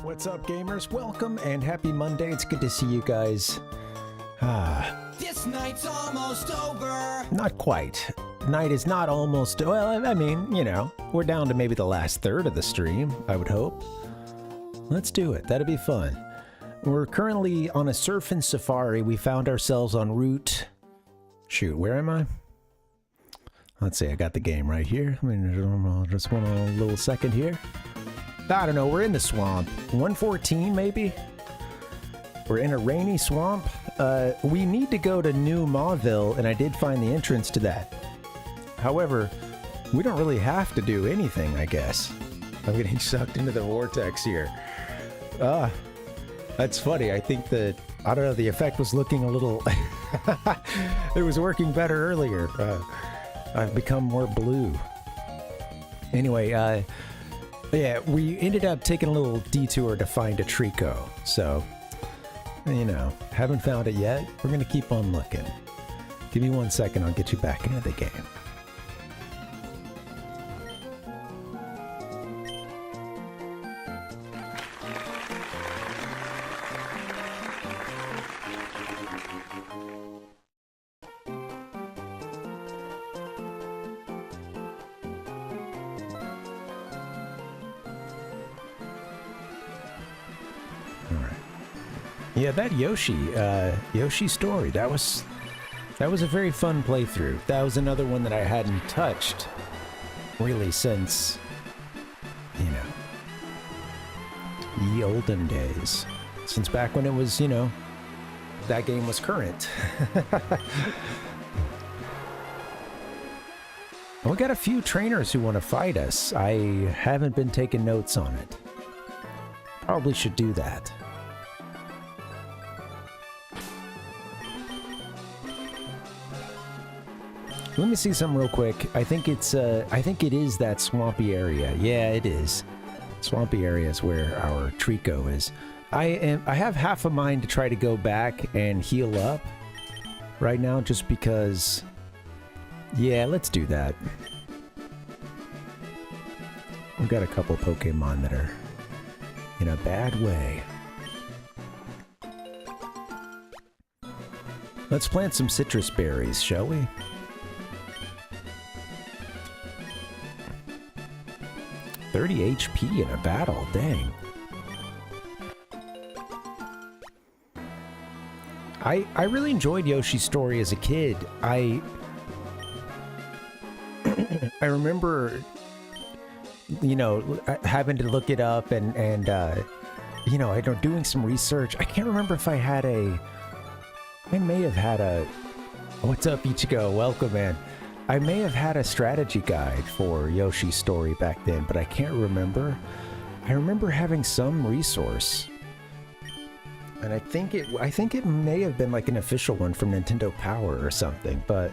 What's up, gamers? Welcome and happy Monday. It's good to see you guys. This night's almost over. Not quite. Night is not almost... Well, I mean, you know, we're down to maybe the last third of the stream, I would hope. Let's do it. That'll be fun. We're currently on a surfing safari. We found ourselves on route... Shoot, where am I? Let's see, I got the game right here. I mean, just one little second here. I don't know, we're in the swamp. 114, maybe? We're in a rainy swamp. We need to go to New Mauville, and I did find the entrance to that. However, we don't really have to do anything, I guess. I'm getting sucked into the vortex here. That's funny. I think that, I don't know, the effect was looking a little... It was working better earlier. I've become more blue. Anyway, yeah, we ended up taking a little detour to find a Trico. So, you know, haven't found it yet. We're going to keep on looking. Give me 1 second, I'll get you back into the game. Yeah, that Yoshi story, that was a very fun playthrough. That was another one that I hadn't touched really since, you know, ye olden days. Since back when it was, you know, that game was current. We got a few trainers who want to fight us. I haven't been taking notes on it. Probably should do that. Let me see something real quick. I think it is that swampy area. Yeah, it is. Swampy area is where our Trico is. I have half a mind to try to go back and heal up right now just because... Yeah, let's do that. We've got a couple Pokemon that are in a bad way. Let's plant some citrus berries, shall we? $30 HP in a battle, dang. I really enjoyed Yoshi's story as a kid. I remember, you know, having to look it up and you know, doing some research. I can't remember if I may have had a, what's up, Ichigo? Welcome, man. I may have had a strategy guide for Yoshi's story back then, but I can't remember. I remember having some resource. And I think it may have been like an official one from Nintendo Power or something, but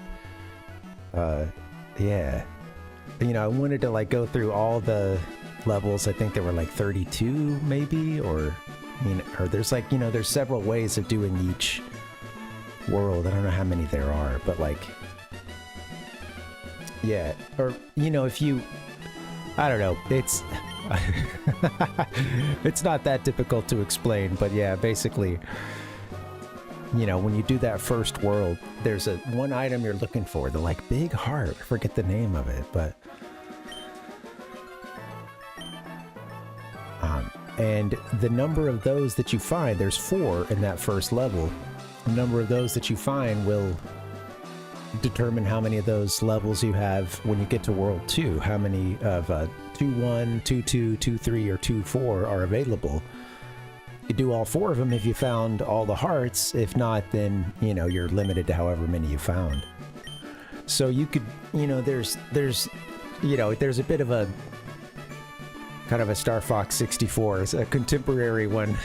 yeah. You know, I wanted to like go through all the levels. I think there were like 32 maybe, or or there's like, you know, there's several ways of doing each world. I don't know how many there are, but like, yeah, or you know, if you, I don't know, it's it's not that difficult to explain, but yeah, basically, you know, when you do that first world, there's one item you're looking for, the like big heart. I forget the name of it, but and the number of those that you find, there's 4 in that first level. The number of those that you find will determine how many of those levels you have when you get to World 2. How many of 2-1, 2-2, 2-3, or 2-4 are available. You do all 4 of them if you found all the hearts. If not, then, you know, you're limited to however many you found. So you could, you know, there's you know, there's a bit of a kind of a Star Fox 64, it's a contemporary one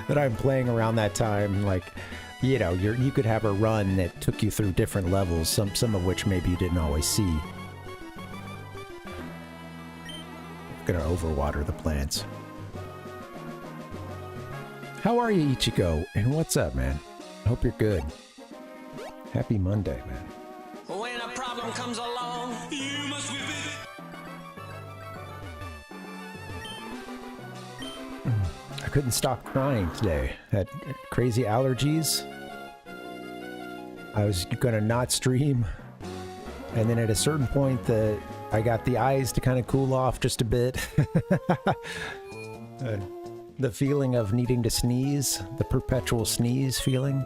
that I'm playing around that time. Like, you know, you could have a run that took you through different levels, some of which maybe you didn't always see. Gonna overwater the plants. How are you, Ichigo? And what's up, man? I hope you're good. Happy Monday, man. When a problem comes along, you must whip it. I couldn't stop crying today. Had crazy allergies. I was gonna not stream, and then at a certain point, I got the eyes to kind of cool off just a bit. The feeling of needing to sneeze, the perpetual sneeze feeling,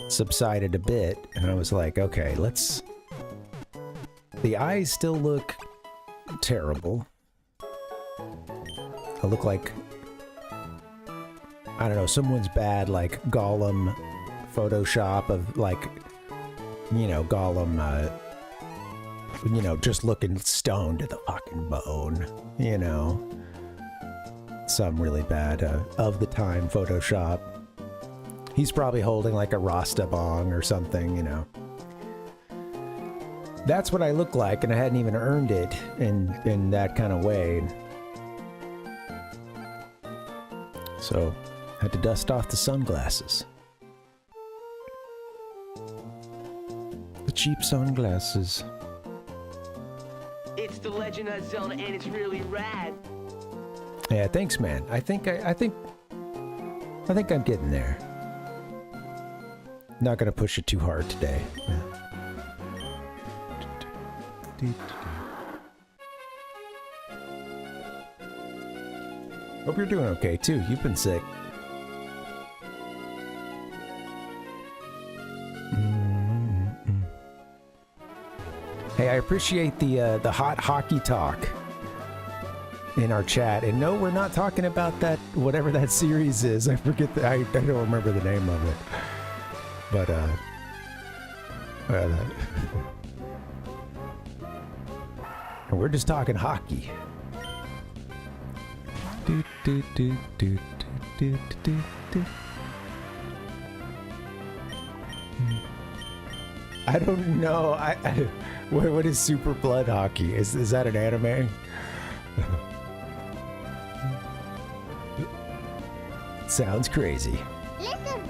subsided a bit, and I was like, okay, let's... The eyes still look terrible. I look like, I don't know, someone's bad, like, Gollum Photoshop of, like, you know, Gollum, you know, just looking stoned to the fucking bone, you know. Some really bad, of the time Photoshop. He's probably holding, like, a Rasta bong or something, you know. That's what I look like, and I hadn't even earned it in that kind of way. So, had to dust off the sunglasses. The cheap sunglasses. It's the Legend of Zelda, and it's really rad. Yeah, thanks, man. I think I'm getting there. Not gonna push it too hard today. Hope you're doing okay too. You've been sick. Hey, I appreciate the hot hockey talk in our chat. And no, we're not talking about that, whatever that series is. I forget I don't remember the name of it. But and we're just talking hockey. I don't know. What is Super Blood Hockey? Is that an anime? Sounds crazy. Listen.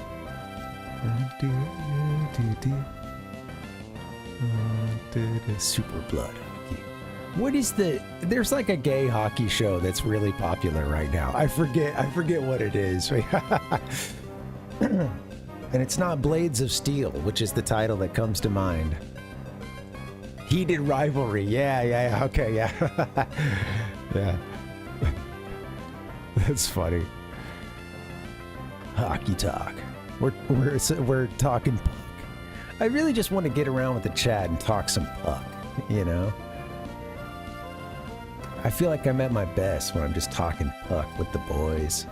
Super Blood Hockey. What is there's like a gay hockey show that's really popular right now. I forget what it is. And it's not Blades of Steel, which is the title that comes to mind. Heated Rivalry. Yeah, okay, yeah. Yeah. That's funny. Hockey talk. We're talking puck. I really just want to get around with the chat and talk some puck, you know? I feel like I'm at my best when I'm just talking puck with the boys.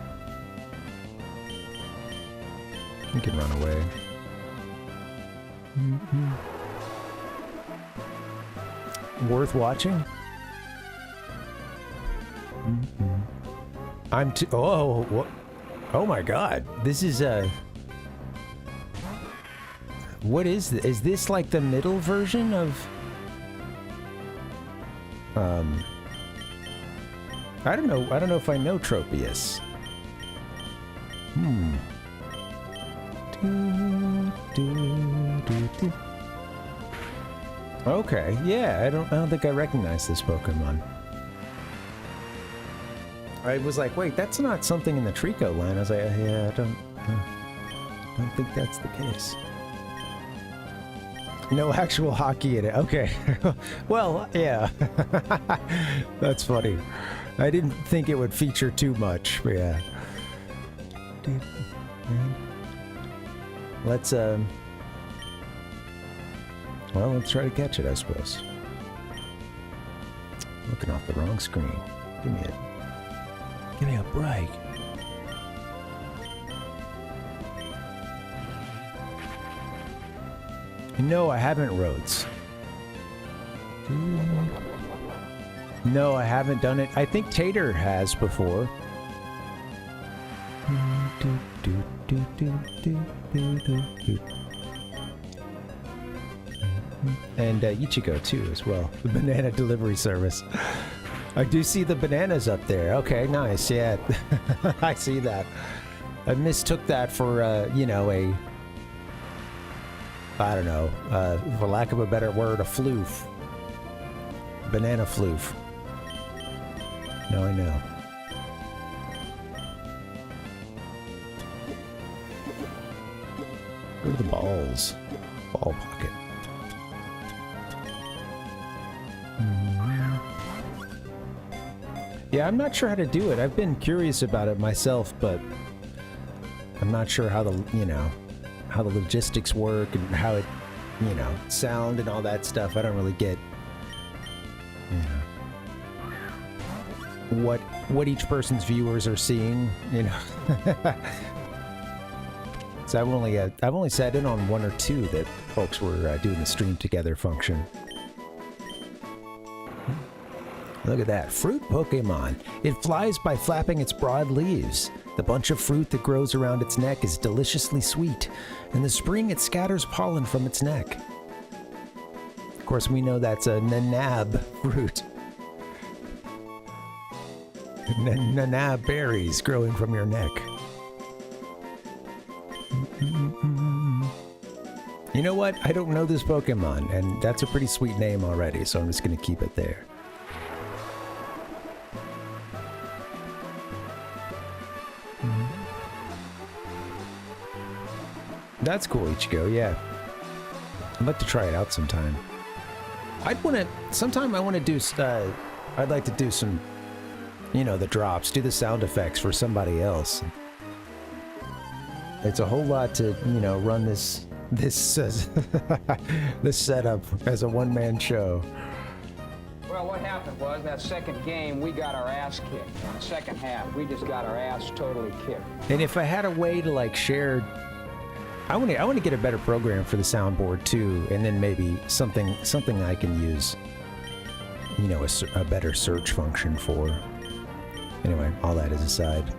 You can run away. Worth watching? I'm too. Oh, what? Oh my God! This is what is this? Is this like the middle version of? I don't know. I don't know if I know Tropius. Okay, yeah, I don't think I recognize this Pokemon. I was like, wait, that's not something in the Trico line. I was like, yeah, I don't think that's the case. No actual hockey in it. Okay. Well, yeah. That's funny. I didn't think it would feature too much, but yeah. Let's, well, let's try to catch it, I suppose. Looking off the wrong screen. Give me a break. No, I haven't, Rhodes. No, I haven't done it. I think Tater has before. And Ichigo too, as well. The banana delivery service. I do see the bananas up there. Okay, nice. Yeah, I see that. I mistook that for, you know, I don't know, for lack of a better word, a floof. Banana floof. No, I know. Go to the balls. Ball pocket. Yeah, I'm not sure how to do it. I've been curious about it myself, but I'm not sure how the, you know, how the logistics work and how it, you know, sound and all that stuff. I don't really get, you know, what each person's viewers are seeing, you know. So I've only sat in on one or two that folks were doing the stream together function. Look at that, fruit Pokemon. It flies by flapping its broad leaves. The bunch of fruit that grows around its neck is deliciously sweet. In the spring, it scatters pollen from its neck. Of course, we know that's a nanab fruit. Nanab berries growing from your neck. You know what? I don't know this Pokemon, and that's a pretty sweet name already, so I'm just going to keep it there. That's cool, Ichigo, yeah. I'd like to try it out sometime. Sometime I want to do, I'd like to do some, you know, the drops, do the sound effects for somebody else. It's a whole lot to, you know, run this this setup as a one-man show. Well, what happened was that second game, we got our ass kicked. In the second half, we just got our ass totally kicked. And if I had a way to like share, I want to get a better program for the soundboard too, and then maybe something I can use, you know, a better search function for. Anyway, all that is aside.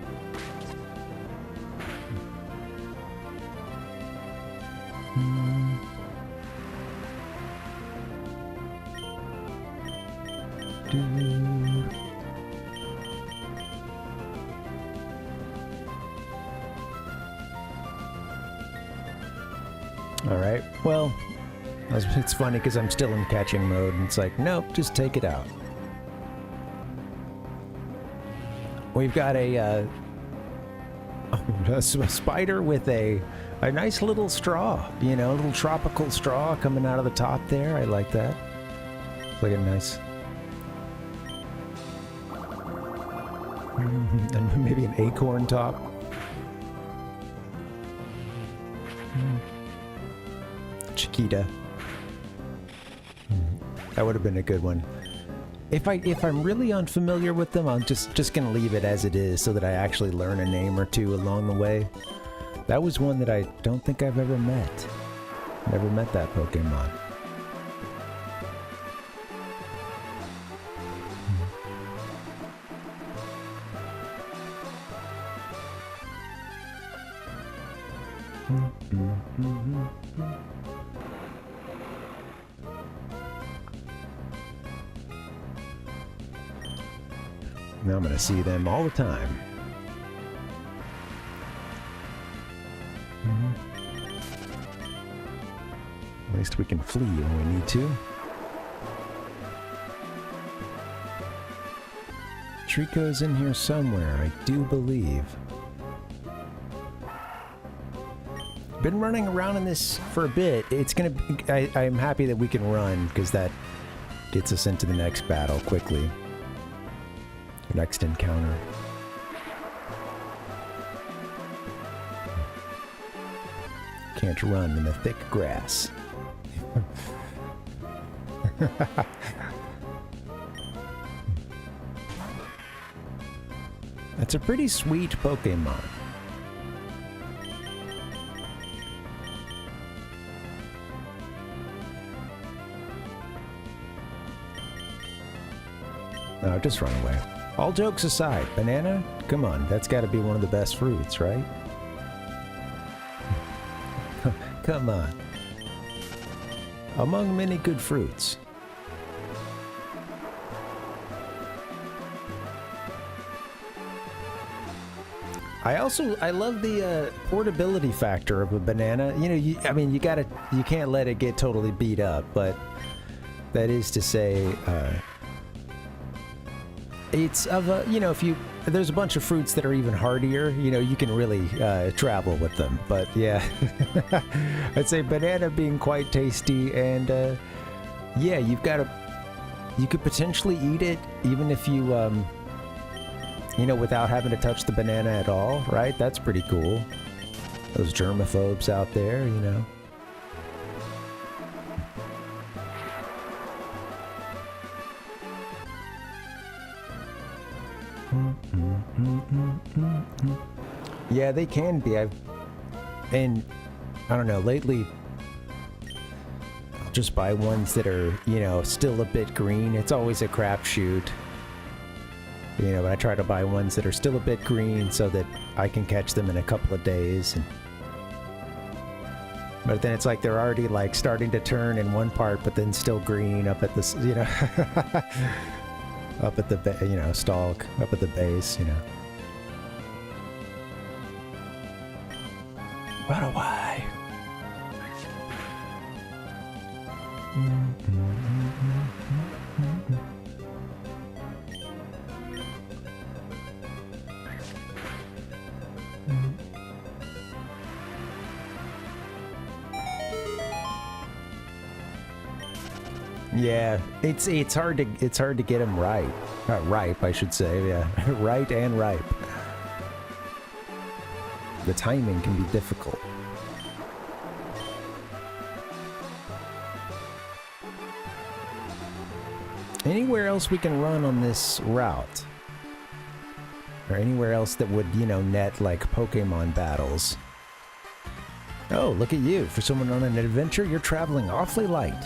All right, well, it's funny because I'm still in catching mode, and it's like, nope, just take it out. We've got a spider with a nice little straw, you know, a little tropical straw coming out of the top there. I like that. It's like a nice... and maybe an acorn top. Chiquita. That would have been a good one. If I'm really unfamiliar with them, I'm just gonna leave it as it is so that I actually learn a name or two along the way. That was one that I don't think I've ever met. Never met that Pokemon. Now I'm gonna see them all the time. At least we can flee when we need to. Trico's in here somewhere, I do believe. Been running around in this for a bit. It's gonna be, I'm happy that we can run, because that gets us into the next battle quickly. Next encounter. Can't run in the thick grass. That's a pretty sweet Pokemon. No, just run away. All jokes aside, banana? Come on, that's got to be one of the best fruits, right? Come on. Among many good fruits. I love the portability factor of a banana. You know, you can't let it get totally beat up, but that is to say, it's of a, there's a bunch of fruits that are even hardier, you can really travel with them. But yeah, I'd say banana being quite tasty, and yeah, you could potentially eat it even if you, without having to touch the banana at all, right? That's pretty cool. Those germaphobes out there, Yeah, they can be. And I don't know, lately I'll just buy ones that are, still a bit green. It's always a crapshoot. But I try to buy ones that are still a bit green so that I can catch them in a couple of days. But then it's like they're already like starting to turn in one part, but then still green up at this, up at the, stalk, up at the base, What a why? Yeah, it's hard to get them right. Ripe, I should say. Yeah, right and ripe. The timing can be difficult. Anywhere else we can run on this route? Or anywhere else that would, net like Pokemon battles? Oh, look at you. For someone on an adventure, you're traveling awfully light.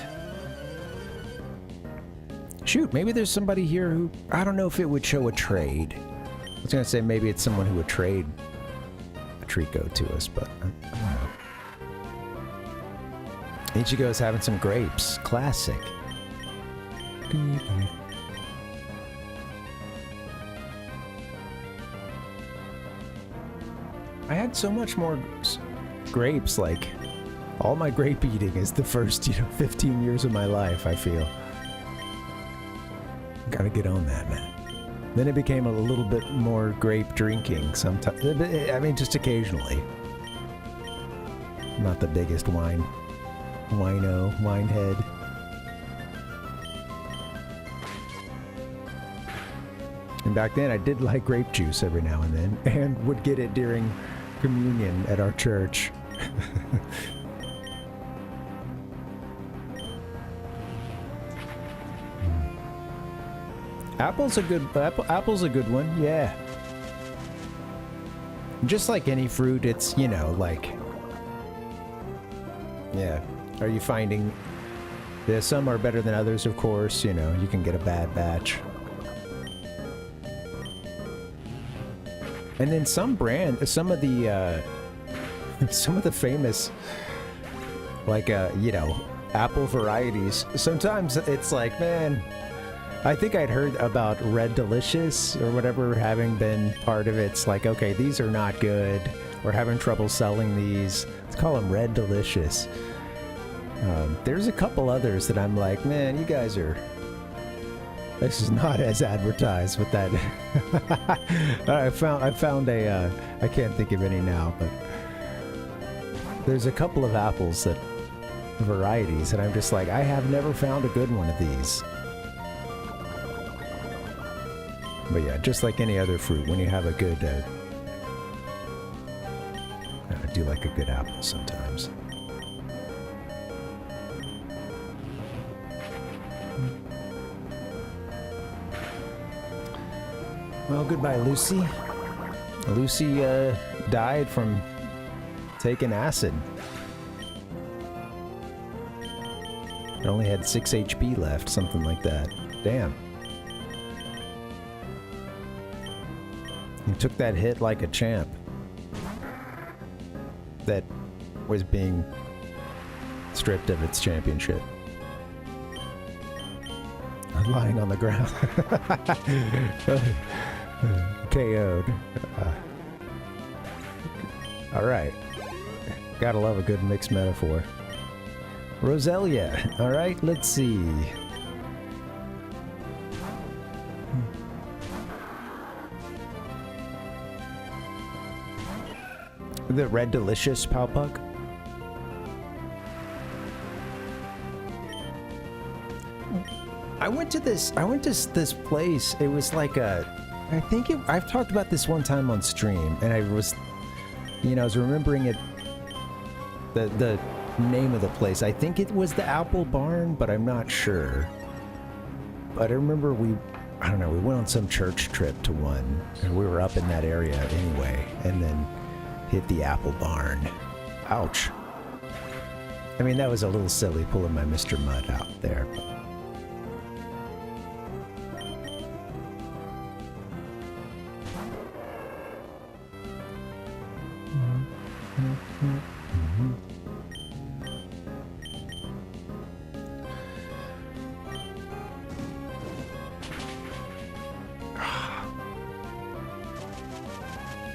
Shoot, maybe there's somebody here who... I don't know if it would show a trade. I was gonna say maybe it's someone who would trade a Trico to us, but I don't know. Ichigo's having some grapes. Classic. I had so much more grapes, like... All my grape eating is the first, 15 years of my life, I feel. Gotta get on that, man. Then it became a little bit more grape drinking sometimes. I mean, just occasionally. Not the biggest winehead. And back then I did like grape juice every now and then, and would get it during communion at our church. Apple's a good one, yeah. Just like any fruit, it's, like... Yeah. Are you finding... Yeah, some are better than others, of course, you can get a bad batch. And then some of the, some of the famous, like, you know, apple varieties. Sometimes it's like, man, I think I'd heard about Red Delicious or whatever having been part of it. It's like, okay, these are not good. We're having trouble selling these. Let's call them Red Delicious. There's a couple others that I'm like, man, you guys are... This is not as advertised with that. I found a, I can't think of any now, but there's a couple of apples that, varieties, and I'm just like, I have never found a good one of these. But yeah, just like any other fruit, when you have a good, I do like a good apple sometimes. Well, goodbye, Lucy. Lucy died from taking acid. It only had 6 HP left, something like that. Damn. He took that hit like a champ. That was being stripped of its championship. Lying on the ground. KO'd. Alright. Gotta love a good mixed metaphor. Roselia. Alright, let's see. The Red Delicious Powpuck. I went to this place. It was like I've talked about this one time on stream, and I was, you know, I was remembering it, the name of the place. I think it was the Apple Barn, but I'm not sure. But I remember I don't know, we went on some church trip to one, and we were up in that area anyway, and then hit the Apple Barn. Ouch. I mean, that was a little silly pulling my Mr. Mud out there.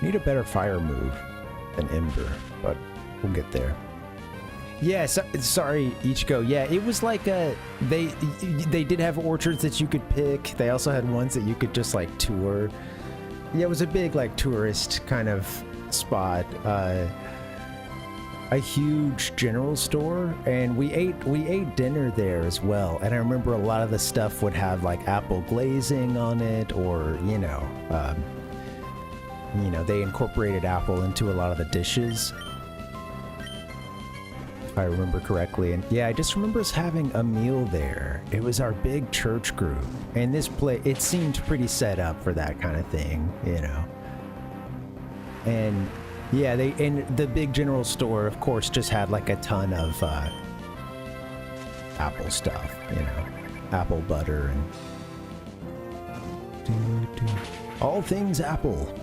Need a better fire move than Ember, but we'll get there. Yeah, sorry, Ichigo. Yeah, it was like they did have orchards that you could pick. They also had ones that you could just like tour. Yeah, it was a big like tourist kind of spot. A huge general store, and we ate dinner there as well. And I remember a lot of the stuff would have like apple glazing on it, or you know, they incorporated apple into a lot of the dishes, if I remember correctly. And yeah, I just remember us having a meal there. It was our big church group, and this place, it seemed pretty set up for that kind of thing, you know. And yeah, and the big general store, of course, just had like a ton of apple stuff, you know, apple butter and all things apple.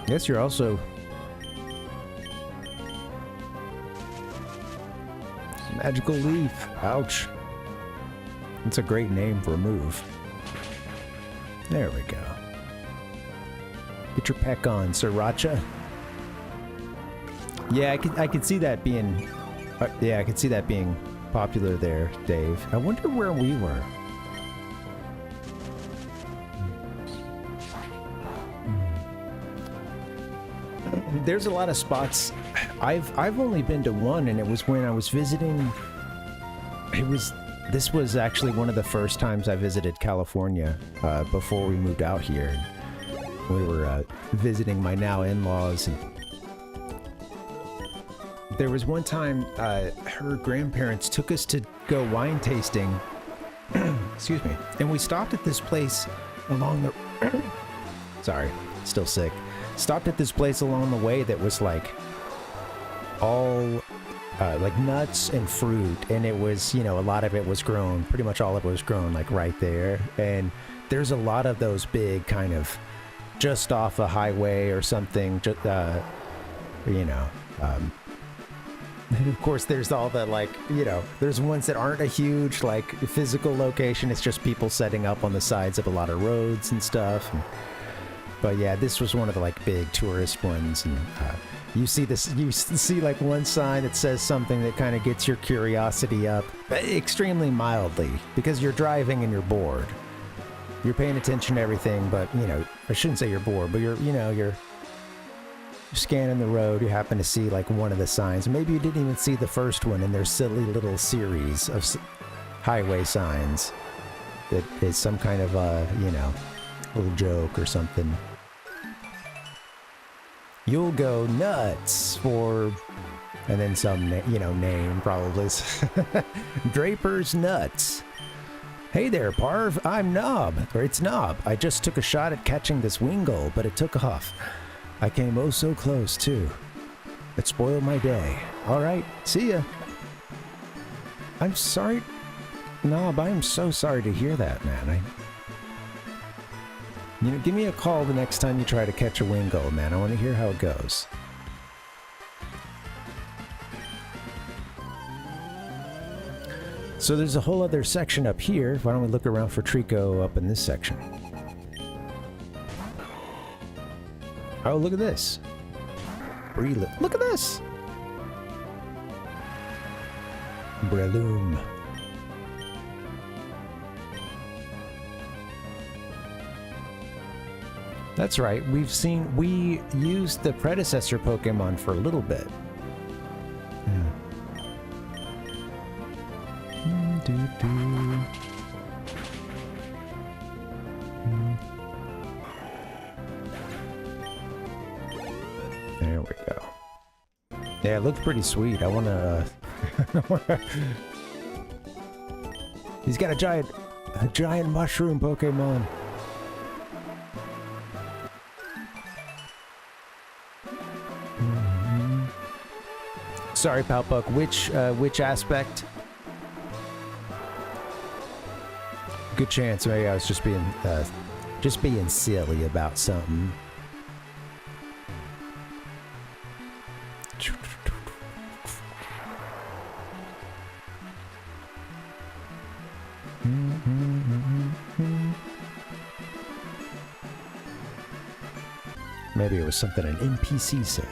Yes, you're also magical leaf. Ouch. That's a great name for a move. There we go. Get your peck on, Sriracha. Yeah, I could see that being. Yeah, I could see that being popular there, Dave. I wonder where we were. There's a lot of spots. I've only been to one, and it was when I was visiting. This was actually one of the first times I visited California before we moved out here. We were visiting my now in-laws, and there was one time her grandparents took us to go wine tasting. Excuse me. And we stopped at this place along the. Sorry, still sick. Stopped at this place along the way that was like all like nuts and fruit, and it was, you know, a lot of it was grown, pretty much all of it was grown like right there. And there's a lot of those big kind of just off a highway or something, just, you know, of course there's all the, like, you know, there's ones that aren't a huge like physical location. It's just people setting up on the sides of a lot of roads and stuff. But yeah, this was one of the like big tourist ones, and you see this, you see like one sign that says something that kind of gets your curiosity up extremely mildly, because you're driving and you're bored. You're paying attention to everything, but, you know, I shouldn't say you're bored, but you're, you know, you're scanning the road. You happen to see like one of the signs. Maybe you didn't even see the first one in their silly little series of highway signs that is some kind of, you know, little joke or something. You'll go nuts for, and then some, you know, name probably. Draper's Nuts. Hey there, Parv. I'm Knob. Or it's Knob. I just took a shot at catching this Wingull, but it took off. I came oh so close, too. It spoiled my day. All right, see ya. I'm sorry. Knob, I am so sorry to hear that, man. You know, give me a call the next time you try to catch a Wingull, man. I want to hear how it goes. So there's a whole other section up here. Why don't we look around for Trico up in this section? Oh, look at this. Look at this. Breloom. That's right. We used the predecessor Pokemon for a little bit. There we go. Yeah, it looked pretty sweet. I wanna. He's got a giant mushroom Pokemon. Sorry, Palpuck. Which aspect? Good chance. Maybe I was just being silly about something. Maybe it was something an NPC said.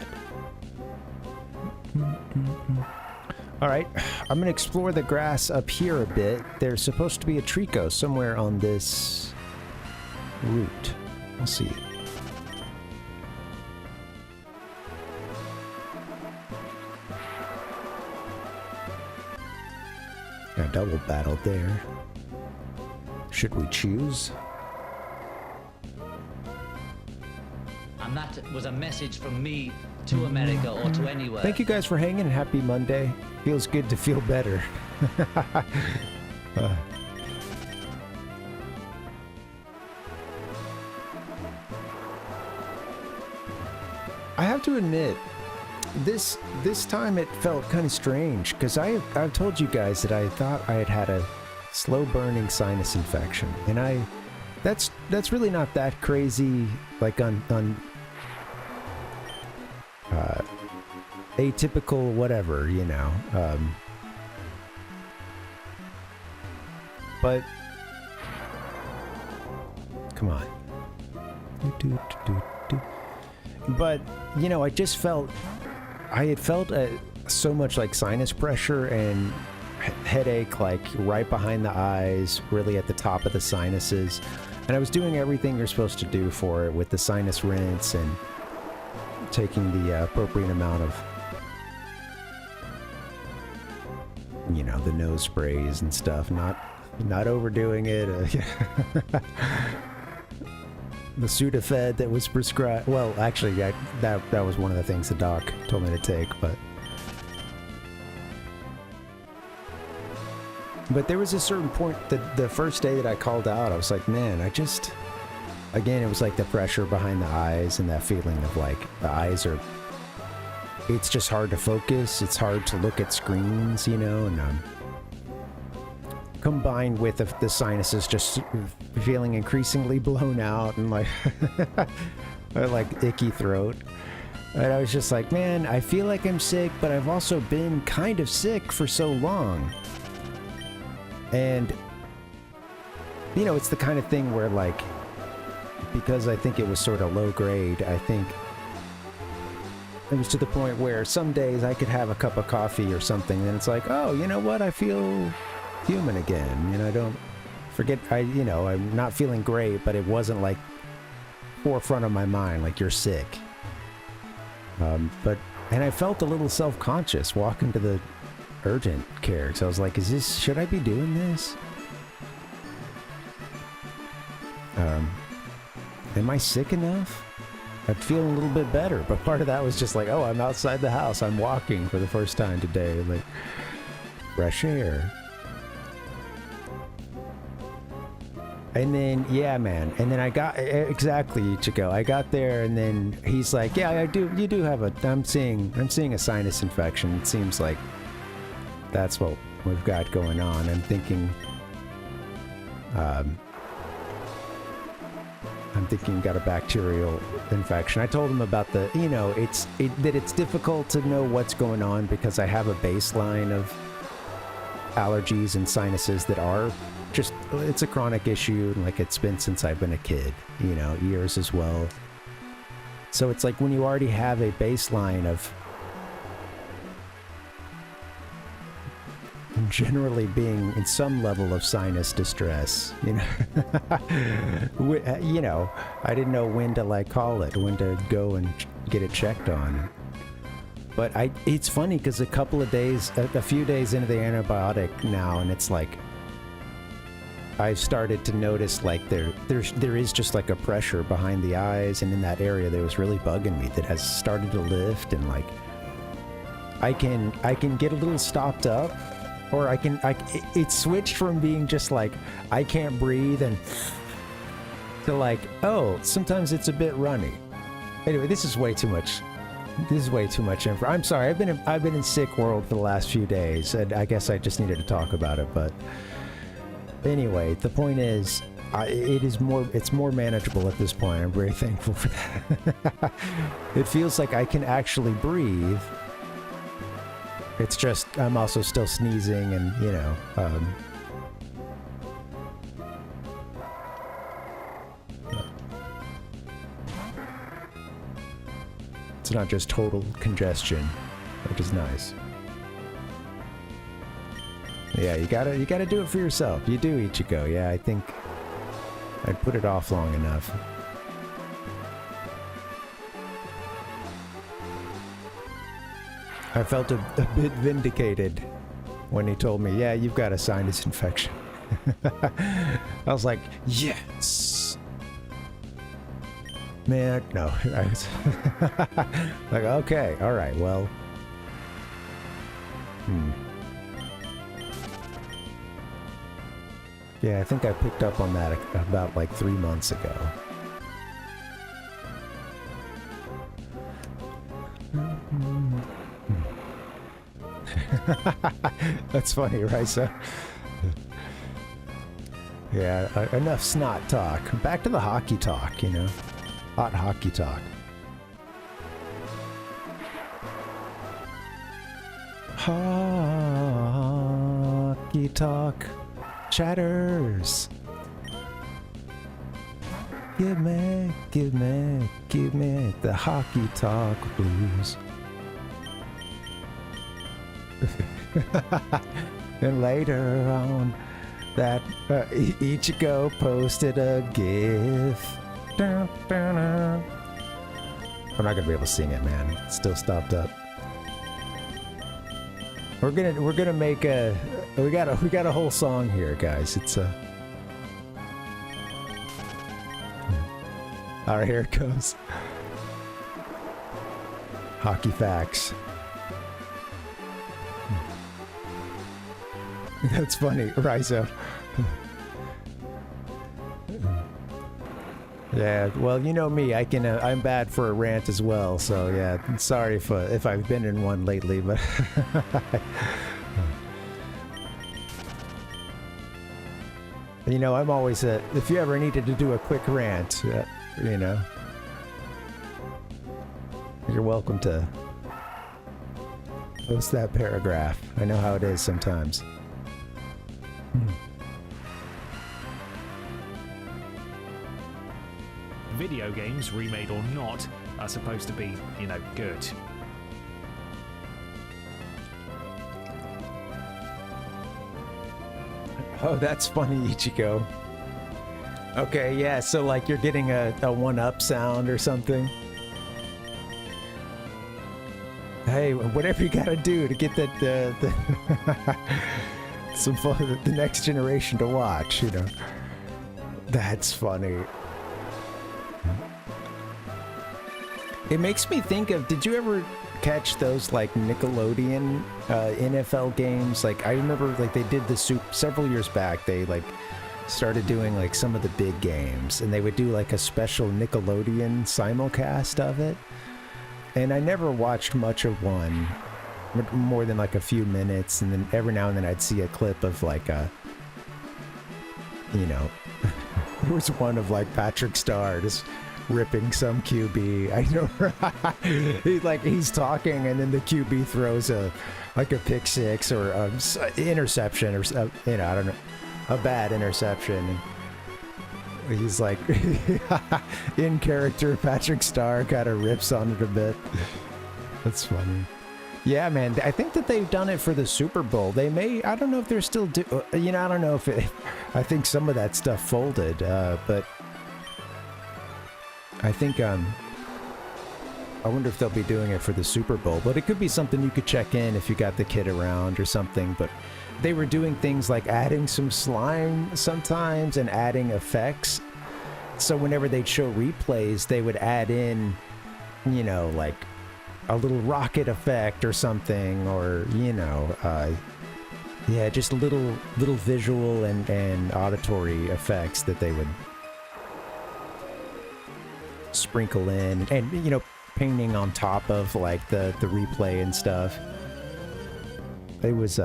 All right, I'm gonna explore the grass up here a bit. There's supposed to be a Trico somewhere on this route. We'll see it. Got double battled there. Should we choose? And that was a message from me to America or to anywhere. Thank you guys for hanging, and happy Monday. Feels good to feel better. I have to admit, this time it felt kind of strange, because I've told you guys that I thought I had a slow burning sinus infection, and that's really not that crazy, like on atypical whatever, you know. But come on. But you know, I just felt so much like sinus pressure and headache, like right behind the eyes, really at the top of the sinuses. And I was doing everything you're supposed to do for it with the sinus rinse and taking the appropriate amount of, you know, the nose sprays and stuff, not overdoing it. The Sudafed that was prescribed. Well, actually, that was one of the things the doc told me to take, but there was a certain point that the first day that I called out, I was like, man, again, it was like the pressure behind the eyes and that feeling of like the eyes are it's just hard to focus. It's hard to look at screens, you know, and combined with the sinuses just feeling increasingly blown out and like like icky throat. And I was just like, man, I feel like I'm sick, but I've also been kind of sick for so long. And, you know, it's the kind of thing where, like, because I think it was sort of low grade, I think it was to the point where some days I could have a cup of coffee or something, and it's like, oh, you know what? I feel human again. You know, I don't forget, you know, I'm not feeling great, but it wasn't like forefront of my mind, like you're sick. And I felt a little self-conscious walking to the urgent care. So I was like, should I be doing this? Am I sick enough? I'm feeling a little bit better, but part of that was just like, oh, I'm outside the house. I'm walking for the first time today. Like, fresh air. And then, yeah, man. And then I got, exactly, Ichigo. I got there and then he's like, yeah, you do have I'm seeing a sinus infection. It seems like that's what we've got going on. I'm thinking you got a bacterial infection. I told him about the, you know, that it's difficult to know what's going on because I have a baseline of allergies and sinuses that are just, it's a chronic issue, like it's been since I've been a kid, you know, years as well. So it's like when you already have a baseline of generally being in some level of sinus distress, you know, you know, I didn't know when to like call it, when to go and get it checked on. But it's funny because a few days into the antibiotic now, and it's like, I've started to notice like there is just like a pressure behind the eyes and in that area that was really bugging me that has started to lift, and like I can get a little stopped up, or it switched from being just like I can't breathe and to like, oh, sometimes it's a bit runny. Anyway, this is way too much. This is way too much info. I'm sorry. I've been in sick world for the last few days, and I guess I just needed to talk about it, but anyway, the point is, it's more manageable at this point. I'm very thankful for that. It feels like I can actually breathe. It's just, I'm also still sneezing and, you know, it's not just total congestion, which is nice. Yeah, you gotta do it for yourself. You do, Ichigo. Yeah, I think I'd put it off long enough. I felt a bit vindicated when he told me, yeah, you've got a sinus infection. I was like, yes! Man, no. I was like, okay, alright, well. Yeah, I think I picked up on that about like 3 months ago. That's funny, right? So, yeah, enough snot talk. Back to the hockey talk, you know? Hot hockey talk. Hockey talk. Chatters. Give me the hockey talk blues. And later on, that Ichigo posted a GIF. I'm not gonna be able to sing it, man. It's still stopped up. We're gonna make we got a whole song here, guys. It's all right, here it goes. Hockey facts. That's funny, Rizo. Yeah, well, you know me. I'm bad for a rant as well. So yeah, sorry if I've been in one lately, but you know, I'm always if you ever needed to do a quick rant, you know, you're welcome to post that paragraph. I know how it is sometimes. Video games, remade or not, are supposed to be, you know, good. Oh, that's funny, Ichigo. Okay, yeah, so like you're getting a one-up sound or something. Hey, whatever you gotta do to get that some fun, the next generation to watch, you know. That's funny. It makes me think of, did you ever catch those like Nickelodeon NFL games? Like I remember like they did the several years back, they like started doing like some of the big games and they would do like a special Nickelodeon simulcast of it. And I never watched much of one, more than like a few minutes, and then every now and then I'd see a clip of like a, you know, there was one of like Patrick Star just ripping some QB. I know he's talking and then the QB throws a pick six or a interception or you know, I don't know, a bad interception. And he's like in character. Patrick Star kind of rips on it a bit. That's funny. Yeah, man. I think that they've done it for the Super Bowl. They may. I don't know if they're still you know, I don't know if it. I think some of that stuff folded, but. I think, I wonder if they'll be doing it for the Super Bowl, but it could be something you could check in if you got the kid around or something. But they were doing things like adding some slime sometimes and adding effects. So whenever they'd show replays, they would add in, you know, like a little rocket effect or something, or, you know, yeah, just little visual and auditory effects that they would sprinkle in, and you know, painting on top of like the replay and stuff. It was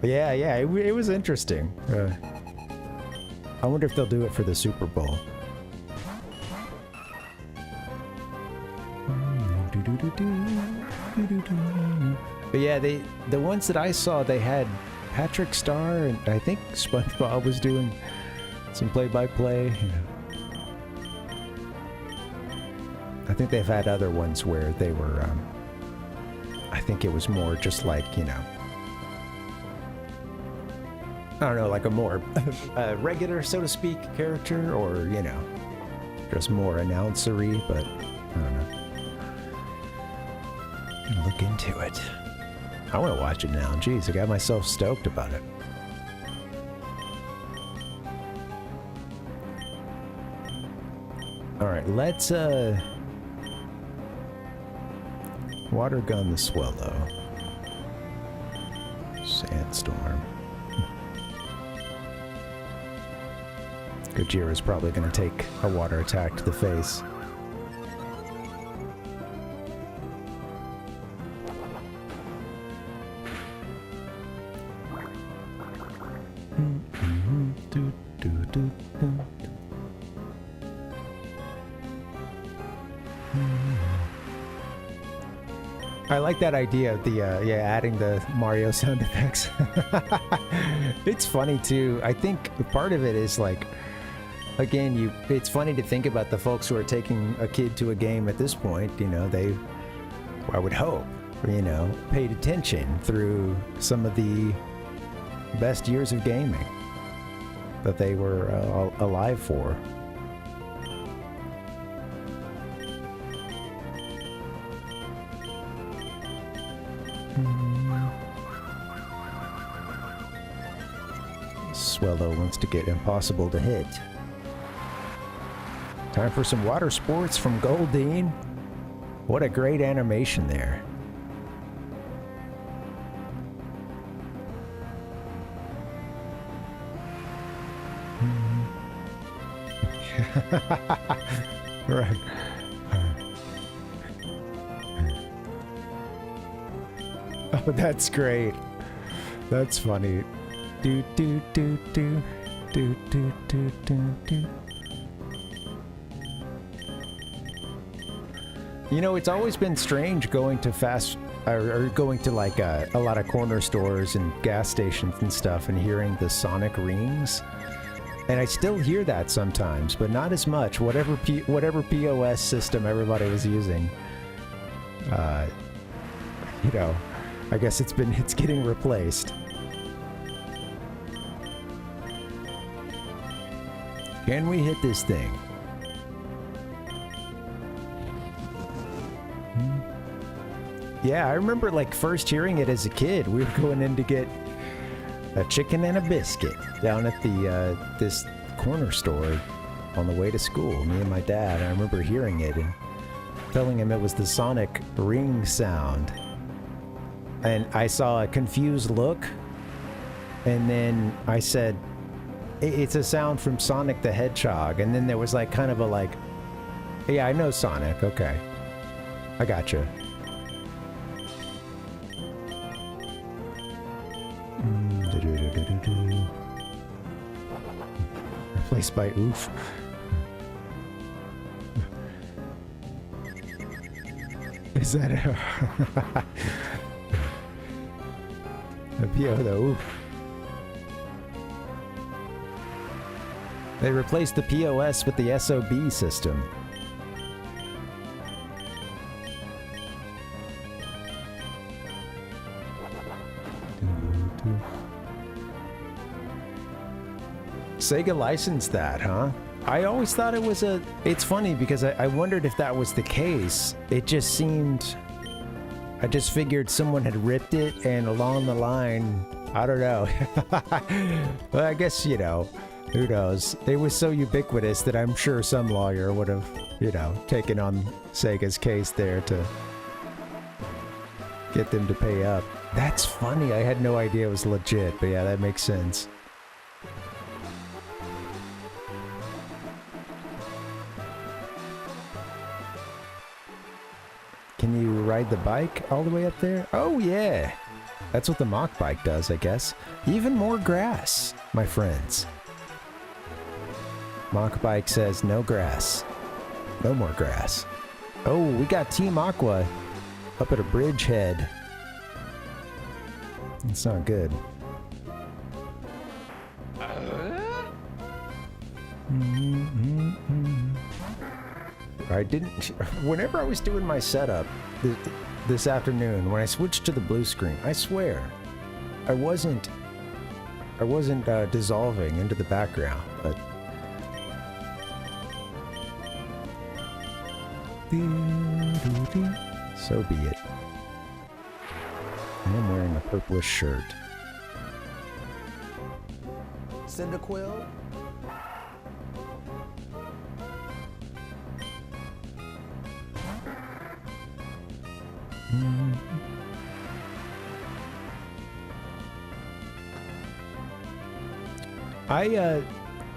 yeah, it was interesting. I wonder if they'll do it for the Super Bowl. But yeah, the ones that I saw, they had Patrick Star, and I think SpongeBob was doing some play-by-play. You know. I think they've had other ones where they were, I think it was more just like, you know, I don't know, like a more regular, so to speak, character, or, you know, just more announcery, but I don't know. Look into it. I want to watch it now. Jeez, I got myself stoked about it. All right, let's, water gun the Swallow. Sandstorm. Gojira is probably going to take a water attack to the face. I like that idea of the yeah, adding the Mario sound effects. It's funny too. I think part of it is like, again, it's funny to think about the folks who are taking a kid to a game at this point. You know, they, I would hope, you know, paid attention through some of the best years of gaming that they were alive for. Swallow wants to get impossible to hit. Time for some water sports from Goldine. What a great animation there. Right. Oh, that's great. That's funny. Do do do do do do do do do. You know, it's always been strange going to or going to like a lot of corner stores and gas stations and stuff and hearing the sonic rings. And I still hear that sometimes, but not as much. Whatever POS system everybody was using, you know, I guess it's getting replaced. Can we hit this thing? Yeah, I remember like first hearing it as a kid. We were going in to get a chicken and a biscuit down at the this corner store on the way to school, me and my dad. I remember hearing it and telling him it was the sonic ring sound. And I saw a confused look, and then I said, it's a sound from Sonic the Hedgehog. And then there was like kind of a like, yeah, I know Sonic, okay. I gotcha. Replaced by oof. Is that a PO the oof? They replaced the POS with the SOB system. Sega licensed that, huh? I always thought it was it's funny because I wondered if that was the case. It just seemed, I just figured someone had ripped it and along the line, I don't know. Well, I guess, you know, who knows? It was so ubiquitous that I'm sure some lawyer would have, you know, taken on Sega's case there to get them to pay up. That's funny. I had no idea it was legit, but yeah, that makes sense. Can you ride the bike all the way up there? Oh yeah! That's what the mock bike does, I guess. Even more grass, my friends. Mock bike says no grass. No more grass. Oh, we got Team Aqua up at a bridgehead. It's not good. I didn't. Whenever I was doing my setup this afternoon, when I switched to the blue screen, I swear, I wasn't dissolving into the background, but. So be it. And I'm wearing a purplish shirt. Cyndaquil?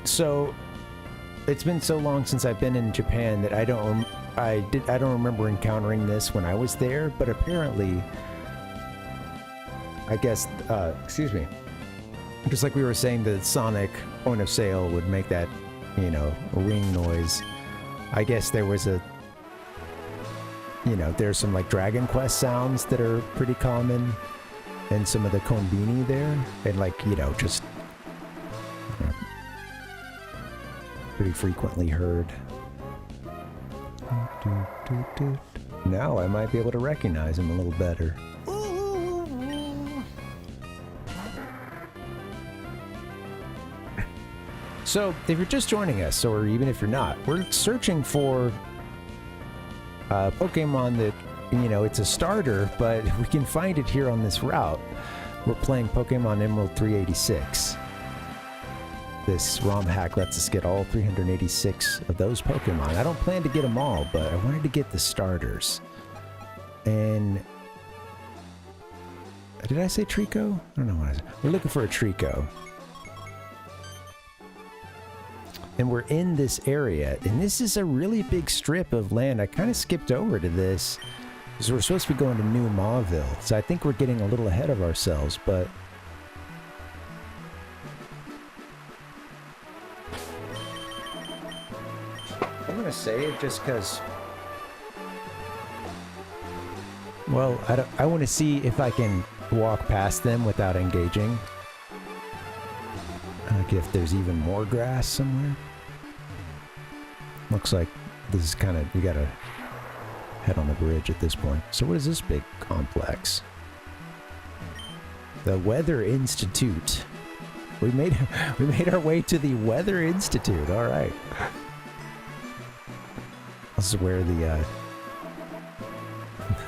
So it's been so long since I've been in Japan that I don't remember encountering this when I was there, but apparently, I guess, excuse me, just like we were saying, the Sonic point of sale would make that, you know, ring noise. I guess there was there's some like Dragon Quest sounds that are pretty common, and some of the konbini there, and like, you know, just pretty frequently heard. Now I might be able to recognize him a little better. So, if you're just joining us, or even if you're not, we're searching for Pokemon that, you know, it's a starter, but we can find it here on this route. We're playing Pokemon Emerald 386. This ROM hack lets us get all 386 of those Pokemon. I don't plan to get them all, but I wanted to get the starters. And did I say Trico? I don't know what I said. We're looking for a Trico. and we're in this area, and this is a really big strip of land. I kind of skipped over to this because we're supposed to be going to New Mauville, so I think we're getting a little ahead of ourselves, but I'm gonna save just because, well, I want to see if I can walk past them without engaging. Like if there's even more grass somewhere. Looks like this is kind of, we gotta head on the bridge at this point. So what is this big complex? The Weather Institute. We made our way to the Weather Institute. All right. This is where the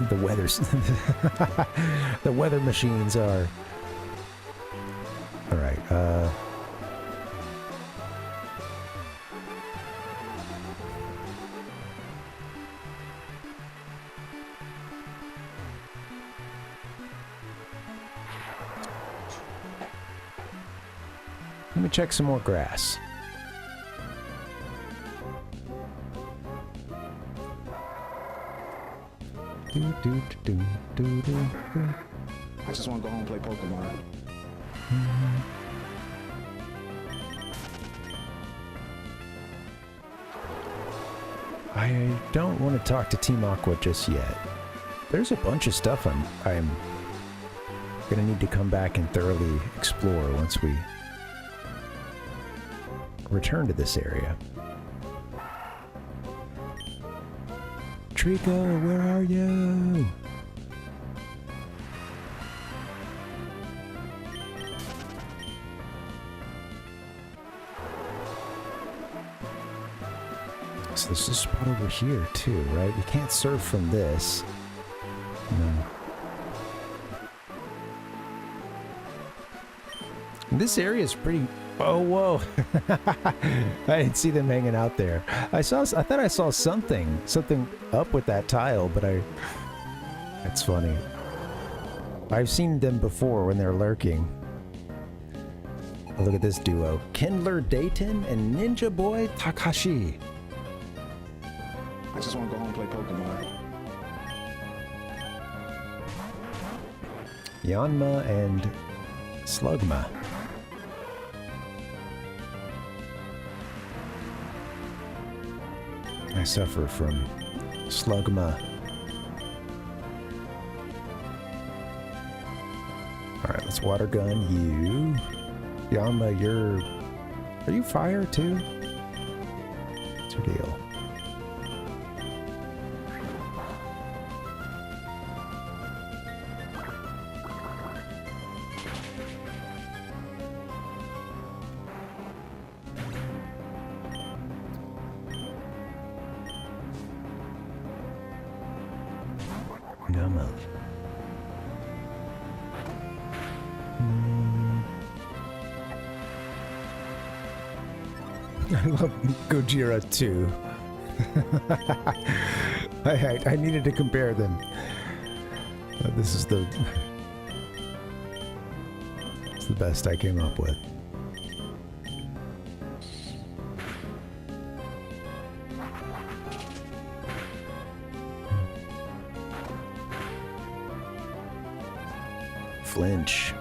the weather machines are. All right. Let me check some more grass. I just want to go home and play Pokemon. I don't want to talk to Team Aqua just yet. There's a bunch of stuff I'm gonna need to come back and thoroughly explore once we return to this area. Trico, where are you? So there's a spot over here too, right? We can't surf from this. No. This area is pretty... Oh, whoa. I didn't see them hanging out there. I thought I saw something up with that tile, but that's funny. I've seen them before when they're lurking. Oh, look at this duo. Kindler Dayton and Ninja Boy Takashi. I just want to go home and play Pokemon. Yanma and Slugma. I suffer from Slugma. Alright, let's water gun you. Yanma, are you fire too? What's your deal? I love Gojira too. I needed to compare them. This is it's the best I came up with. Flinch.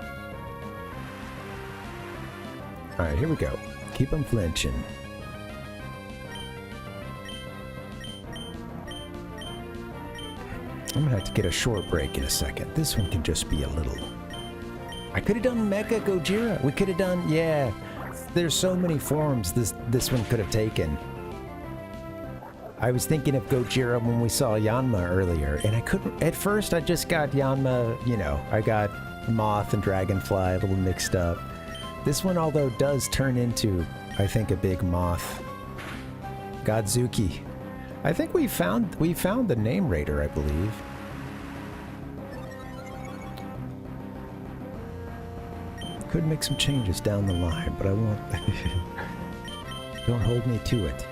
All right, here we go. Keep them flinching. I'm gonna have to get a short break in a second. This one can just be a little... I could have done Mecha Gojira. We could have done... Yeah. There's so many forms this one could have taken. I was thinking of Gojira when we saw Yanma earlier, and I couldn't... At first, I just got Yanma, you know, I got Moth and Dragonfly a little mixed up. This one, although, does turn into, I think, a big moth. Godzuki. I think we found the name raider, I believe. Could make some changes down the line, but I won't. Don't hold me to it.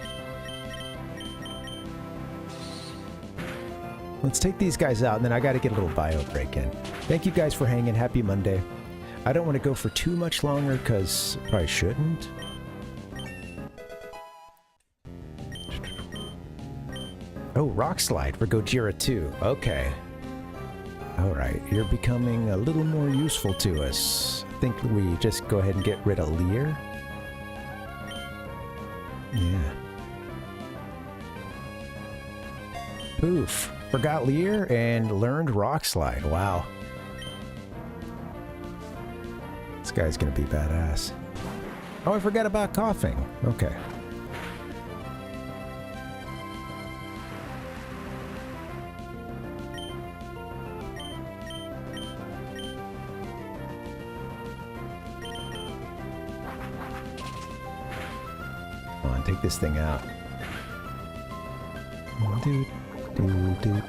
Let's take these guys out, and then I got to get a little bio break in. Thank you guys for hanging. Happy Monday. I don't want to go for too much longer, because I probably shouldn't. Oh, Rock Slide for Gojira 2. Okay. Alright, you're becoming a little more useful to us. I think we just go ahead and get rid of Lear. Yeah. Poof. Forgot Lear and learned Rock Slide. Wow. This guy's gonna be badass. Oh, I forgot about coughing. Okay. Come on, take this thing out. Do, do, do,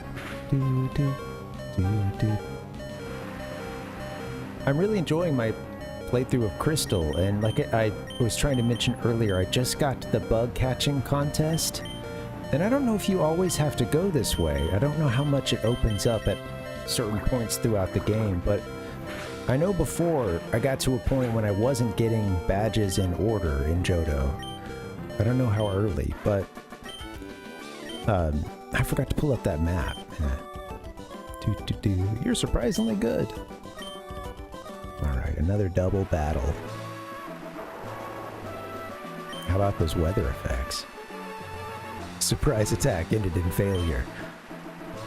do, do, do, do. I'm really enjoying my playthrough of Crystal, and like I was trying to mention earlier, I just got to the bug catching contest, and I don't know if you always have to go this way. I don't know how much it opens up at certain points throughout the game, but I know before I got to a point when I wasn't getting badges in order in Johto. I don't know how early, but I forgot to pull up that map. You're surprisingly good. Alright, another double battle. How about those weather effects? Surprise attack ended in failure.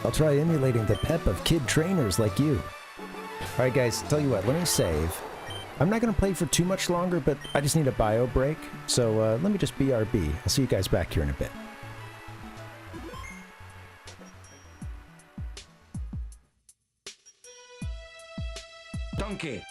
I'll try emulating the pep of kid trainers like you. Alright guys, tell you what, let me save. I'm not going to play for too much longer, but I just need a bio break. So let me just BRB. I'll see you guys back here in a bit. Donkey.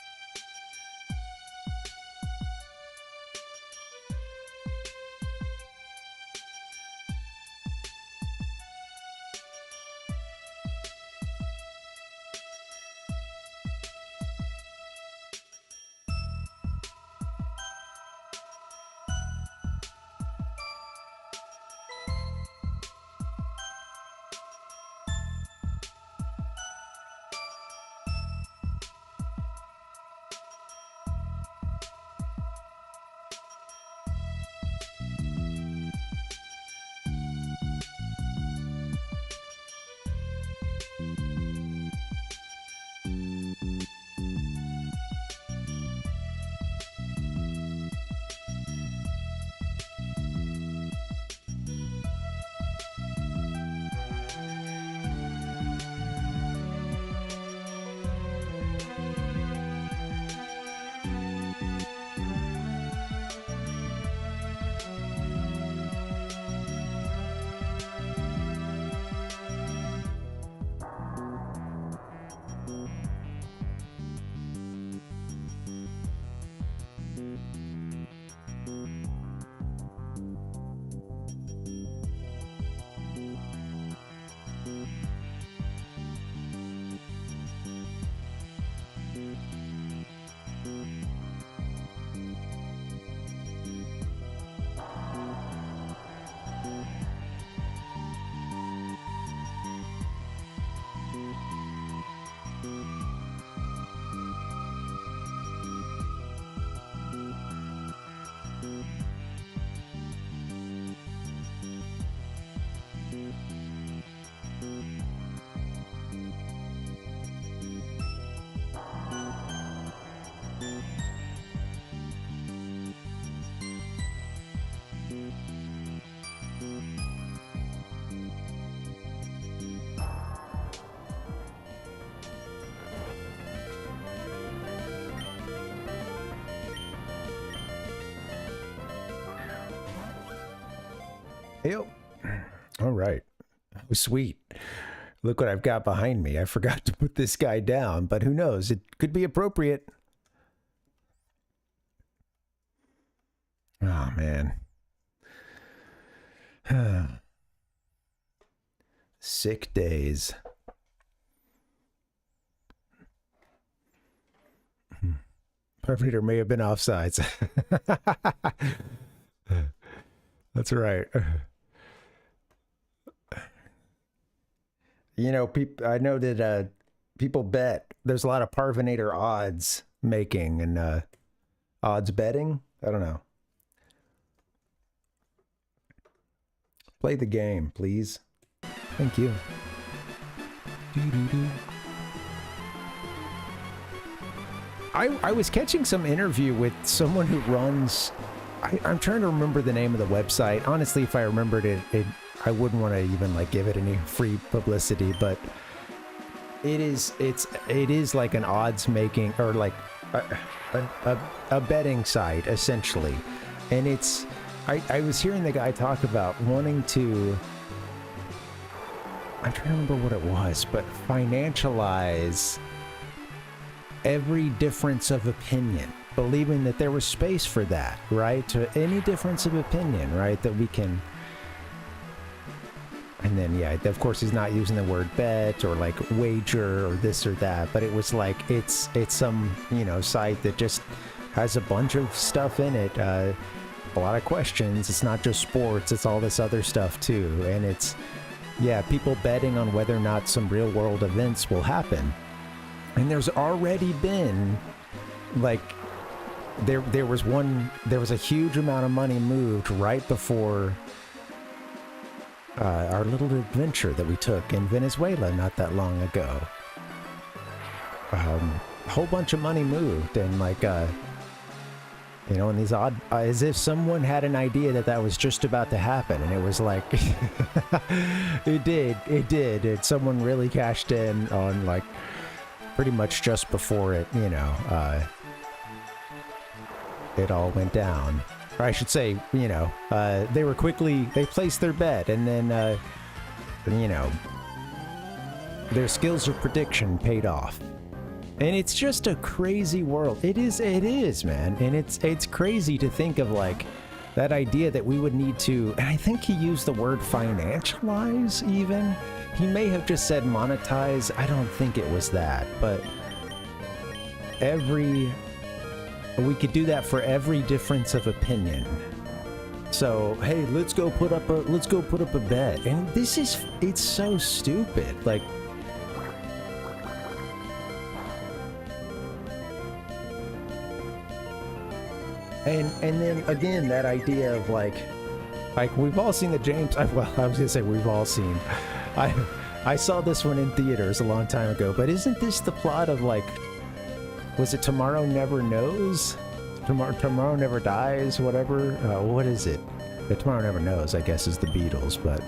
Yep. All right. That was sweet. Look what I've got behind me. I forgot to put this guy down, but who knows? It could be appropriate. Oh, man. Sick days. Parvinator may have been offsides. That's right. You know, I know that people bet. There's a lot of Parvinator odds making and odds betting. I don't know. Play the game, please. Thank you. Doo-doo-doo. I was catching some interview with someone who runs... I'm trying to remember the name of the website. Honestly, if I remembered it, I wouldn't want to even like give it any free publicity, but it is like an odds making or like a betting site essentially. And it's I was hearing the guy talk about wanting to, I'm trying to remember what it was, but financialize every difference of opinion, believing that there was space for that, right? To any difference of opinion, right? That we can. And then, yeah, of course, he's not using the word bet or like wager or this or that, but it was like it's some, you know, site that just has a bunch of stuff in it, a lot of questions. It's not just sports; it's all this other stuff too, and it's, yeah, people betting on whether or not some real world events will happen. And there's already been, like, there was a huge amount of money moved right before our little adventure that we took in Venezuela not that long ago. A whole bunch of money moved, and like, you know, and these odd, as if someone had an idea that was just about to happen, and it was like, it did, and someone really cashed in on like pretty much just before it, you know, it all went down. Or I should say, you know, they placed their bet, and then, you know, their skills of prediction paid off. And it's just a crazy world. It is, man. And it's crazy to think of like that idea that we would need to, and I think he used the word financialize even. He may have just said monetize. I don't think it was that, but we could do that for every difference of opinion. So, hey, let's go put up a bet. And it's so stupid. Like, and then again, that idea of like we've all seen the James, well, I was gonna say we've all seen, I saw this one in theaters a long time ago, but isn't this the plot of like, was it Tomorrow Never Knows? Tomorrow Never Dies, whatever? What is it? Tomorrow Never Knows, I guess, is the Beatles, but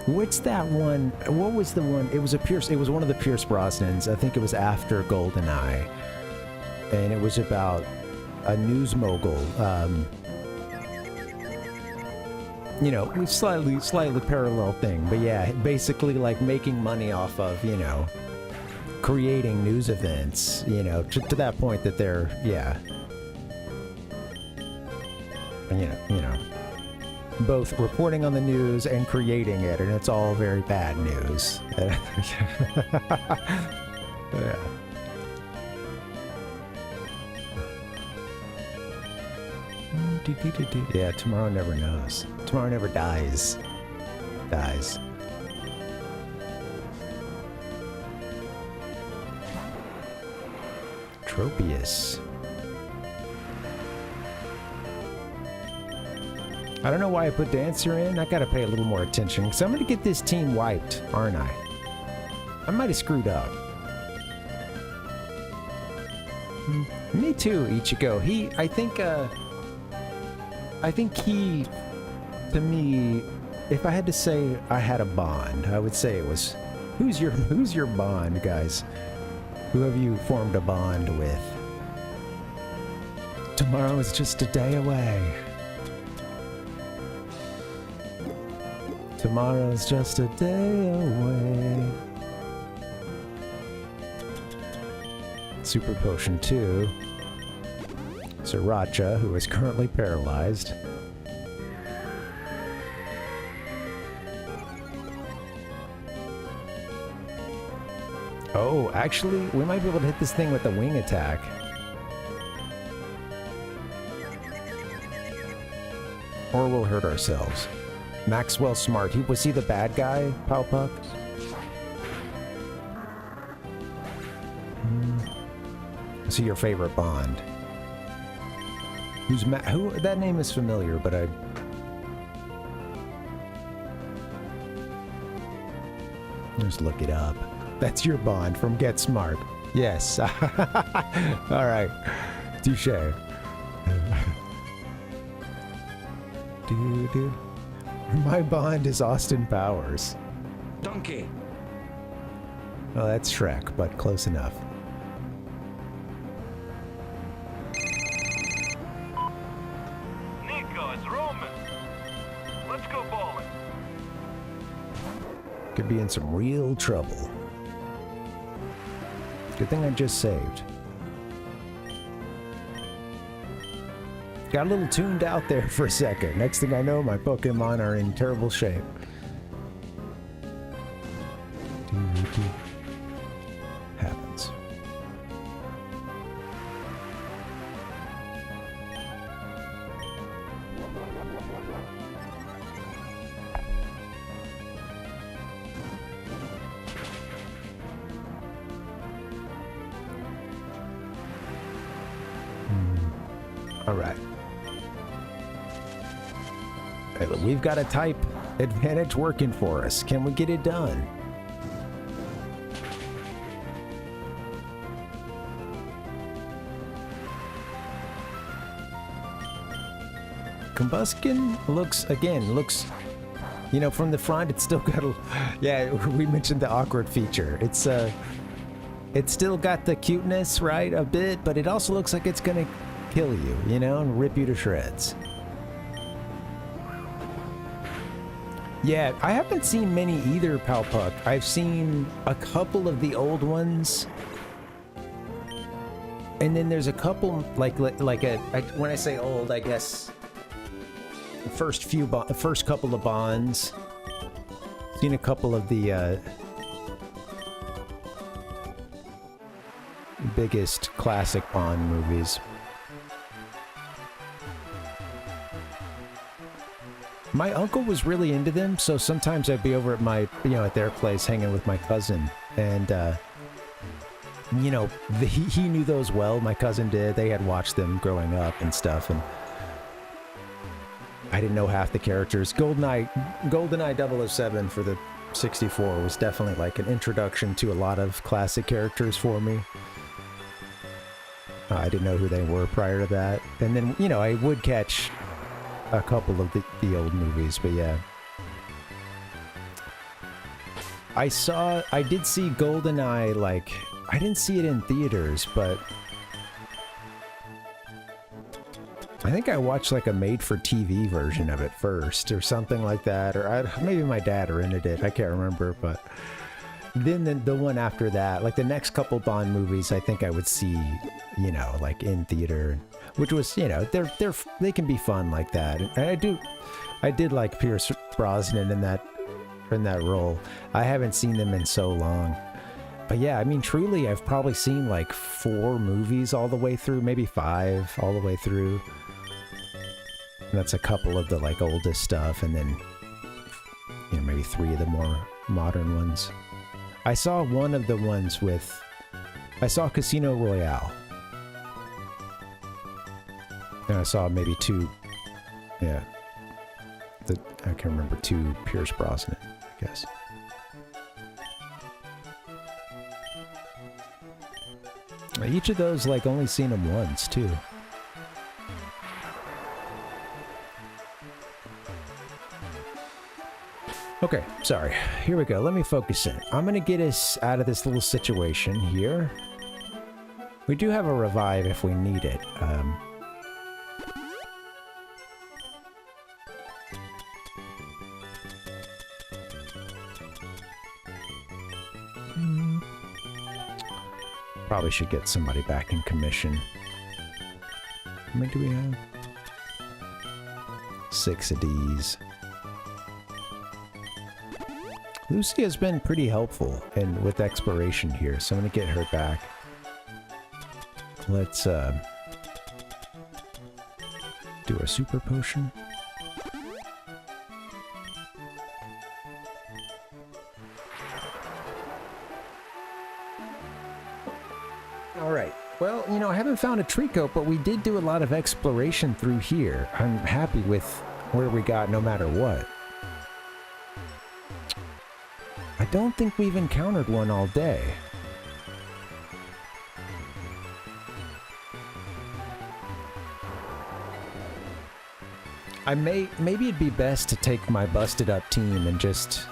what's that one? What was the one? It was one of the Pierce Brosnans. I think it was after GoldenEye. And it was about a news mogul, you know, slightly parallel thing, but yeah, basically like making money off of, you know, creating news events, you know, to that point that they're, yeah, you know, both reporting on the news and creating it, and it's all very bad news. Yeah. Yeah, Tomorrow Never Knows. Tomorrow Never Dies. Dies. Tropius. I don't know why I put Dancer in. I gotta pay a little more attention, because I'm gonna get this team wiped, aren't I? I might have screwed up. Me too, Ichigo. I think he, to me, if I had to say I had a bond, I would say it was, who's your bond, guys? Who have you formed a bond with? Tomorrow is just a day away. Tomorrow's just a day away. Super Potion 2. Sriracha, who is currently paralyzed. Oh, actually, we might be able to hit this thing with the wing attack. Or we'll hurt ourselves. Maxwell Smart. Was he the bad guy, Palpuck? Is he your favorite Bond? Who? That name is familiar, but Just look it up. That's your bond from Get Smart. Yes. All right. Touche. Dude. My bond is Austin Powers. Donkey. Oh, that's Shrek, but close enough. Nico, it's Roman. Let's go bowling. Could be in some real trouble. Good thing I just saved. Got a little tuned out there for a second. Next thing I know, my Pokemon are in terrible shape. Happens. All right. Hey, look, we've got a type advantage working for us. Can we get it done? Combustion looks, you know, from the front, it's still got a, yeah, we mentioned the awkward feature. It's still got the cuteness, right, a bit, but it also looks like it's gonna kill you, you know, and rip you to shreds. Yeah, I haven't seen many either, Palpuck. I've seen a couple of the old ones. And then there's a couple, when I say old, I guess the first couple of Bonds. Seen a couple of the biggest classic Bond movies. My uncle was really into them, so sometimes I'd be over at my, at their place hanging with my cousin, and he knew those well. My cousin did. They had watched them growing up and stuff, and I didn't know half the characters. GoldenEye 007 for the 64 was definitely like an introduction to a lot of classic characters for me. I didn't know who they were prior to that, and then I would catch a couple of the old movies, but yeah. I did see GoldenEye, I didn't see it in theaters, but I think I watched a made-for-TV version of it first, or something like that, or maybe my dad rented it, I can't remember, but then the one after that, the next couple Bond movies, I think I would see, in theater, which was, they can be fun like that. And I did like Pierce Brosnan in that role. I haven't seen them in so long. But yeah, I mean, truly, I've probably seen 4 movies all the way through, maybe 5 all the way through. And that's a couple of the oldest stuff, and then maybe 3 of the more modern ones. I saw one of the ones I saw Casino Royale. And I saw maybe 2, yeah. I can remember 2 Pierce Brosnan, I guess. Each of those, only seen them once, too. Okay, sorry. Here we go. Let me focus in. I'm gonna get us out of this little situation here. We do have a revive if we need it. Probably should get somebody back in commission. How many do we have? 6 of these. Lucy has been pretty helpful with exploration here, so I'm gonna get her back. Let's do a super potion. Alright, well, I haven't found a Trico, but we did do a lot of exploration through here. I'm happy with where we got no matter what. I don't think we've encountered one all day. Maybe it'd be best to take my busted up team and just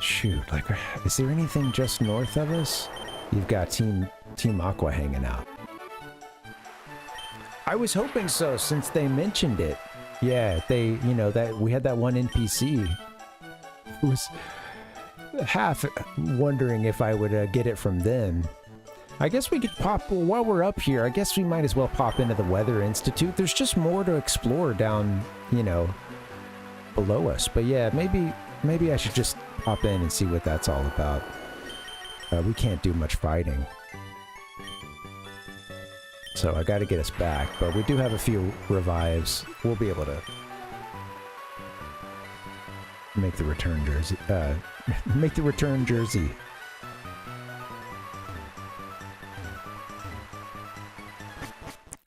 shoot. Like, is there anything just north of us? You've got Team Aqua hanging out. I was hoping so, since they mentioned it. Yeah, that we had that one NPC who was half wondering if I would get it from them. I guess we could pop, while we're up here, I guess we might as well pop into the Weather Institute. There's just more to explore down, below us. But yeah, maybe I should just pop in and see what that's all about. We can't do much fighting. So I gotta get us back, but we do have a few revives. We'll be able to make the return jersey. Make the return jersey.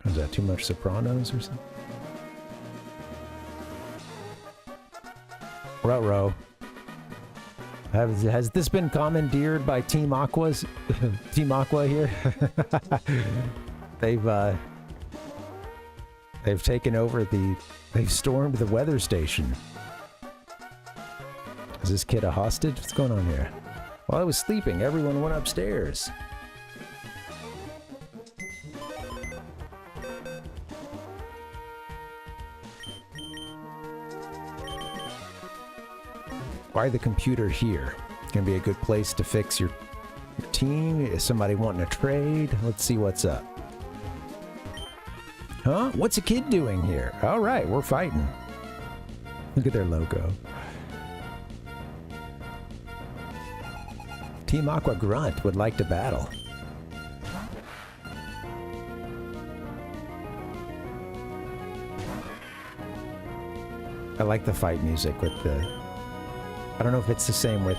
Is that too much Sopranos or something? Ruh-roh. Has this been commandeered by Team Aqua's? Team Aqua here? They've taken over they've stormed the weather station. Is this kid a hostage? What's going on here? While I was sleeping, everyone went upstairs. Why the computer here? Gonna be a good place to fix your team. Is somebody wanting to trade? Let's see what's up. Huh? What's a kid doing here? All right, we're fighting. Look at their logo. Team Aqua Grunt would like to battle. I like the fight music with the... I don't know if it's the same with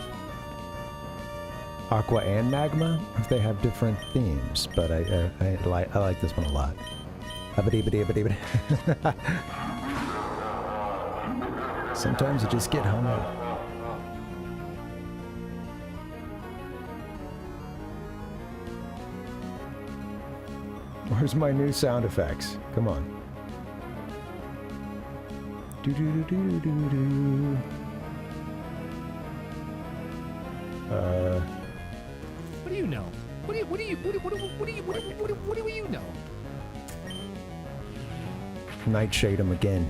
Aqua and Magma, if they have different themes, but I like this one a lot. Sometimes you just get hung up. Where's my new sound effects? Come on. Do do do do do do. What do you know? What do you know? Nightshade him again.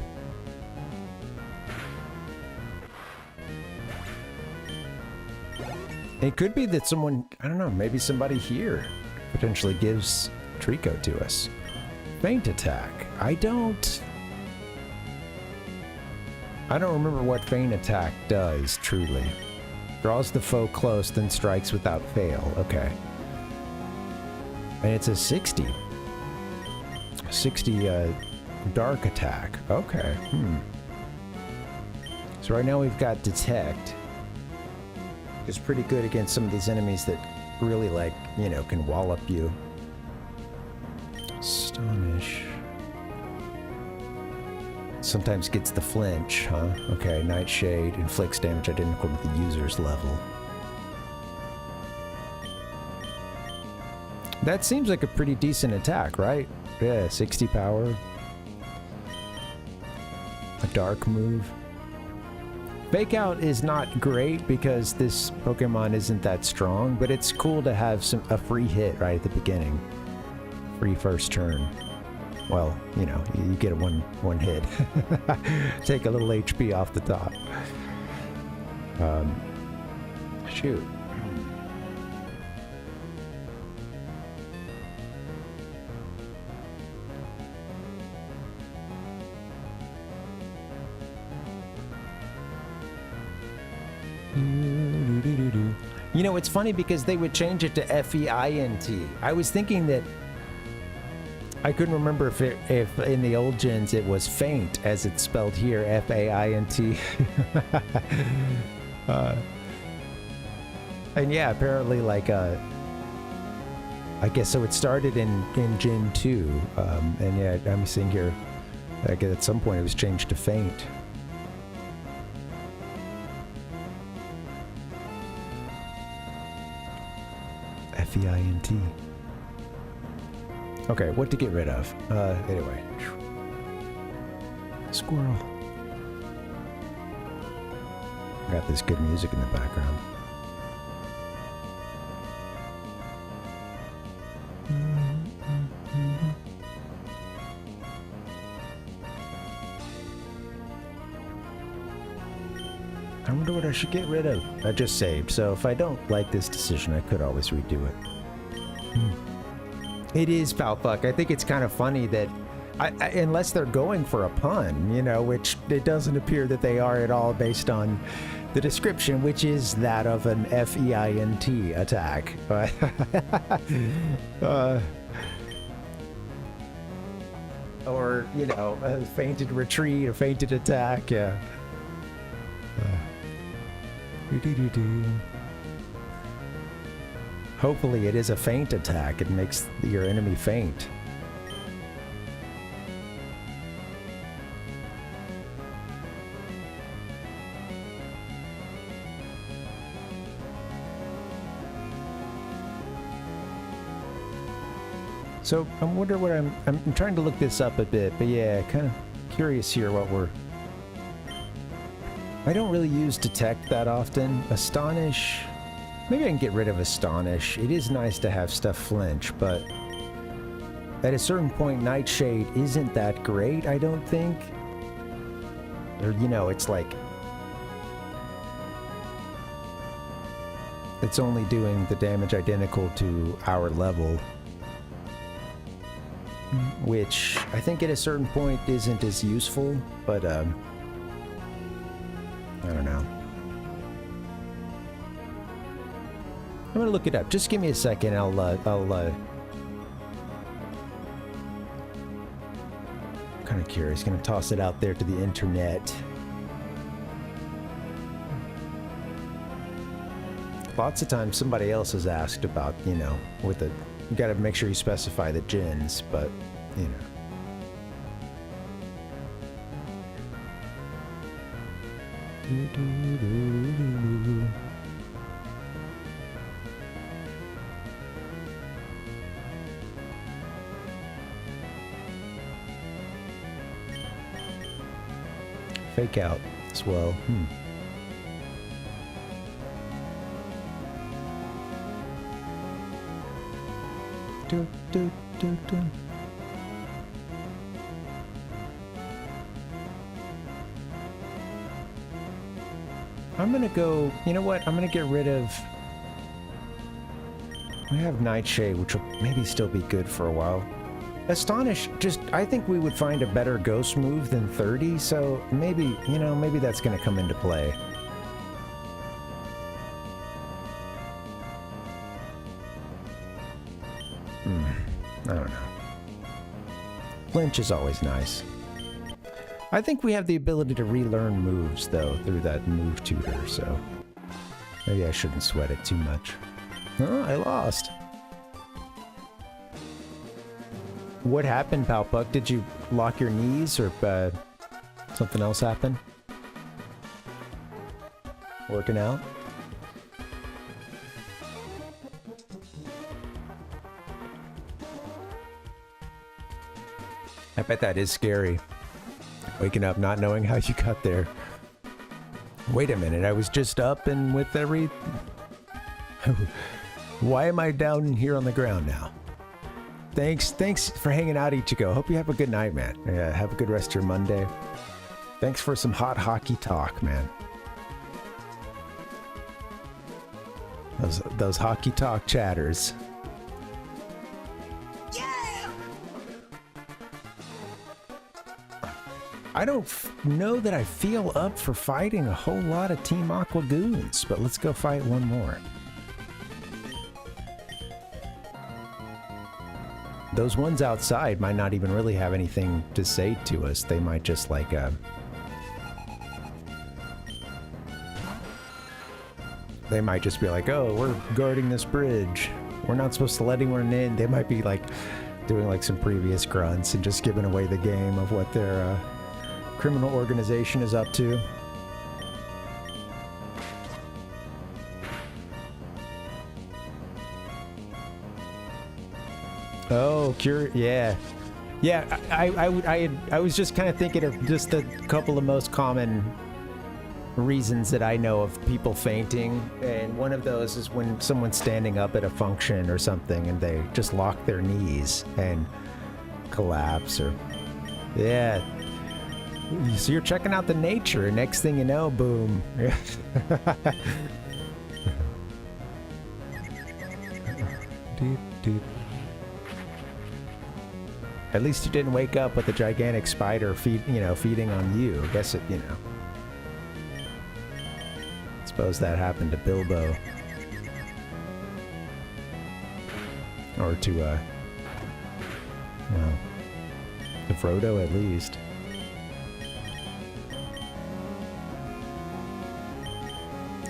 It could be that someone, I don't know, maybe somebody here potentially gives Trico to us. Feint attack. I don't remember what feint attack does, truly. Draws the foe close, then strikes without fail. Okay. And it's a 60. 60 dark attack. Okay. So right now we've got detect. It's pretty good against some of these enemies that really, like, can wallop you. Astonish. Sometimes gets the flinch, huh? Okay, Nightshade inflicts damage identical with the user's level. That seems like a pretty decent attack, right? Yeah, 60 power. A dark move. Fake Out is not great because this Pokemon isn't that strong, but it's cool to have a free hit right at the beginning. Free first turn. Well, you get a one hit. Take a little HP off the top. Shoot. It's funny because they would change it to F-E-I-N-T. I was thinking that I couldn't remember if in the old gens it was faint as it's spelled here, F-A-I-N-T. And yeah, apparently I guess so it started in Gen 2. And yeah, I'm seeing here, I guess at some point it was changed to faint. F-E-I-N-T. Okay, what to get rid of? Anyway. Squirrel. Got this good music in the background. I wonder what I should get rid of. I just saved, so if I don't like this decision, I could always redo it. It is Palfuck. I think it's kind of funny that, unless they're going for a pun, you know, which it doesn't appear that they are at all based on the description, which is that of an F-E-I-N-T attack. Or, you know, a fainted retreat, a fainted attack, yeah. Hopefully it is a feint attack. It makes your enemy faint. So I wonder what I'm trying to look this up a bit, but yeah, kind of curious here what we're... I don't really use detect that often. Astonish, maybe I can get rid of Astonish. It is nice to have stuff flinch, but at a certain point, Nightshade isn't that great, I don't think. Or, you know, it's like... it's only doing the damage identical to our level. Which, I think at a certain point isn't as useful, but, I don't know. I'm gonna look it up. Just give me a second. I'll kind of curious. Gonna toss it out there to the internet. Lots of times somebody else has asked about, you know, with the, you gotta make sure you specify the gens, but, you know. Fake out as well. I'm gonna go, you know what, I'm gonna get rid of, I have Nightshade, which will maybe still be good for a while. Astonish, just, I think we would find a better ghost move than 30, so maybe, you know, maybe that's gonna come into play. I don't know. Flinch is always nice. I think we have the ability to relearn moves, though, through that move tutor, so maybe I shouldn't sweat it too much. Oh, I lost. What happened, Palpuck? Did you lock your knees, or something else happen? Working out? I bet that is scary. Waking up not knowing how you got there. Wait a minute, I was just up and with every... Why am I down here on the ground now? Thanks for hanging out, Ichigo. Hope you have a good night, man. Yeah, have a good rest of your Monday. Thanks for some hot hockey talk, man. Those hockey talk chatters. I don't know that I feel up for fighting a whole lot of Team Aqua Goons, but let's go fight one more. Those ones outside might not even really have anything to say to us. They might just like, they might just be like, oh, we're guarding this bridge. We're not supposed to let anyone in. They might be like doing like some previous grunts and just giving away the game of what their, criminal organization is up to. Oh, yeah. Yeah, I was just kind of thinking of just a couple of most common reasons that I know of people fainting, and one of those is when someone's standing up at a function or something and they just lock their knees and collapse, or yeah. So you're checking out the nature, and next thing you know, boom. At least you didn't wake up with a gigantic spider feeding on you. I guess suppose that happened to Bilbo. Or to Frodo at least.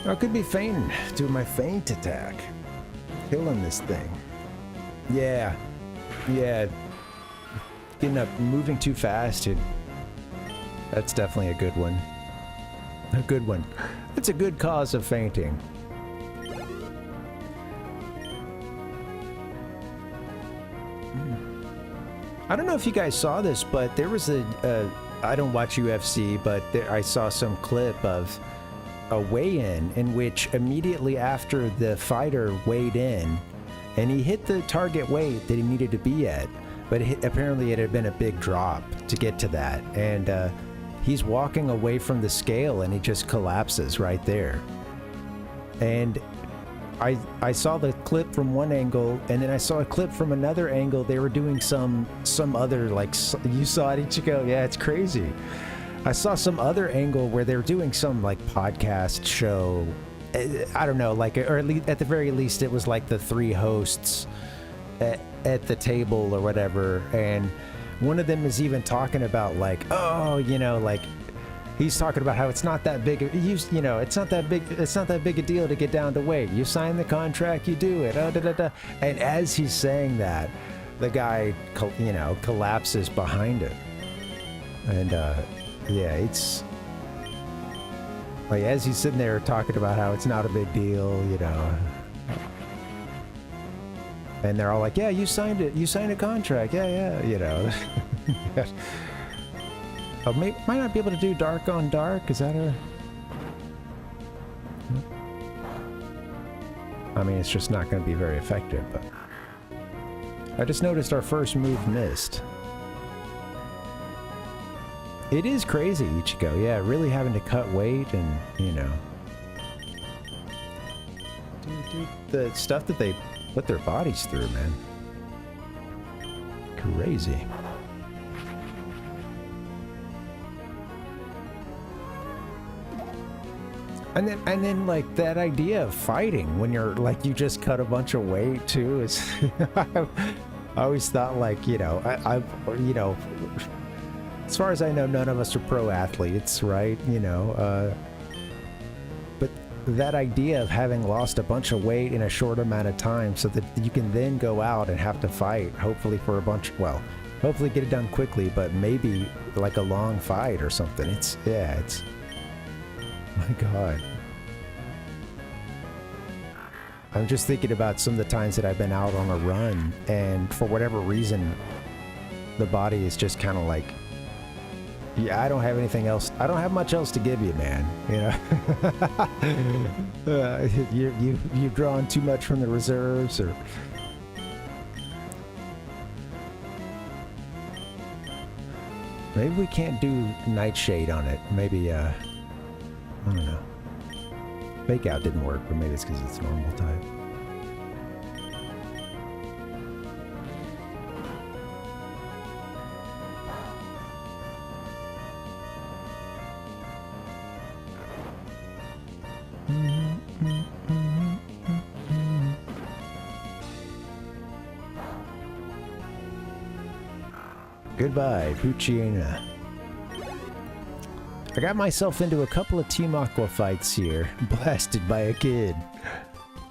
I could be fainting, doing my feint attack. Killing this thing. Yeah. Getting up, moving too fast. That's definitely a good one. A good one. It's a good cause of fainting. I don't know if you guys saw this, but there was I don't watch UFC, but I saw some clip of a weigh-in in which immediately after the fighter weighed in, and he hit the target weight that he needed to be at, but apparently it had been a big drop to get to that, and he's walking away from the scale and he just collapses right there. And I saw the clip from one angle, and then I saw a clip from another angle. They were doing some other, like, you saw it, Ichigo? Yeah, it's crazy. I saw some other angle where they were doing some, like, podcast show. I don't know, like, or at the very least, it was like the three hosts at the table or whatever, and one of them is even talking about, like, oh, like, he's talking about how it's not that big. It's not that big a deal to get down to weight. You sign the contract, you do it. And as he's saying that, the guy, collapses behind it. And it's like, as he's sitting there talking about how it's not a big deal, And they're all like, yeah, you signed it. You signed a contract. Yeah. Oh, might not be able to do dark on dark. Is that a... I mean, it's just not going to be very effective, but... I just noticed our first move missed. It is crazy, Ichigo. Yeah, really having to cut weight and, Dude, the stuff that they put their bodies through, man. Crazy. And then like that idea of fighting when you're like, you just cut a bunch of weight too is I always thought, like, I as far as I know, none of us are pro athletes, right? But that idea of having lost a bunch of weight in a short amount of time so that you can then go out and have to fight, hopefully for hopefully get it done quickly, but maybe like a long fight or something. It's my God. I'm just thinking about some of the times that I've been out on a run, and for whatever reason, the body is just kind of like, yeah, I don't have anything else. I don't have much else to give you, man. You've drawn too much from the reserves, or... Maybe we can't do Nightshade on it. Maybe, I don't know. Fake Out didn't work, but maybe it's because it's normal type. Goodbye, Pucciana. I got myself into a couple of Team Aqua fights here. Blasted by a kid.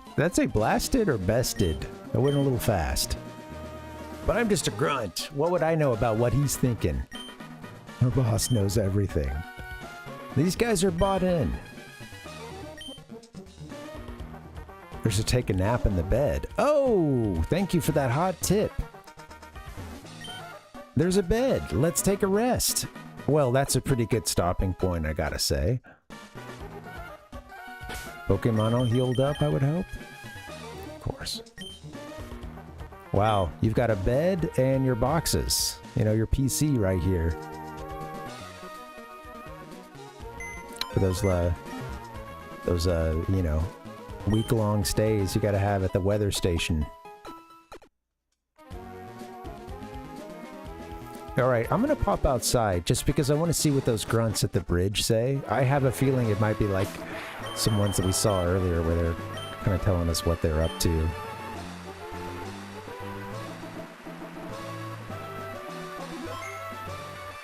Did that say blasted or bested? I went a little fast. But I'm just a grunt. What would I know about what he's thinking? Our boss knows everything. These guys are bought in. There's to take a nap in the bed. Oh, thank you for that hot tip. There's a bed. Let's take a rest. Well, that's a pretty good stopping point, I gotta say. Pokemon all healed up, I would hope. Of course. Wow, you've got a bed and your boxes. You know, your PC right here. For those, you know, week-long stays you gotta have at the weather station. Alright, I'm gonna pop outside just because I want to see what those grunts at the bridge say. I have a feeling it might be like some ones that we saw earlier where they're kind of telling us what they're up to.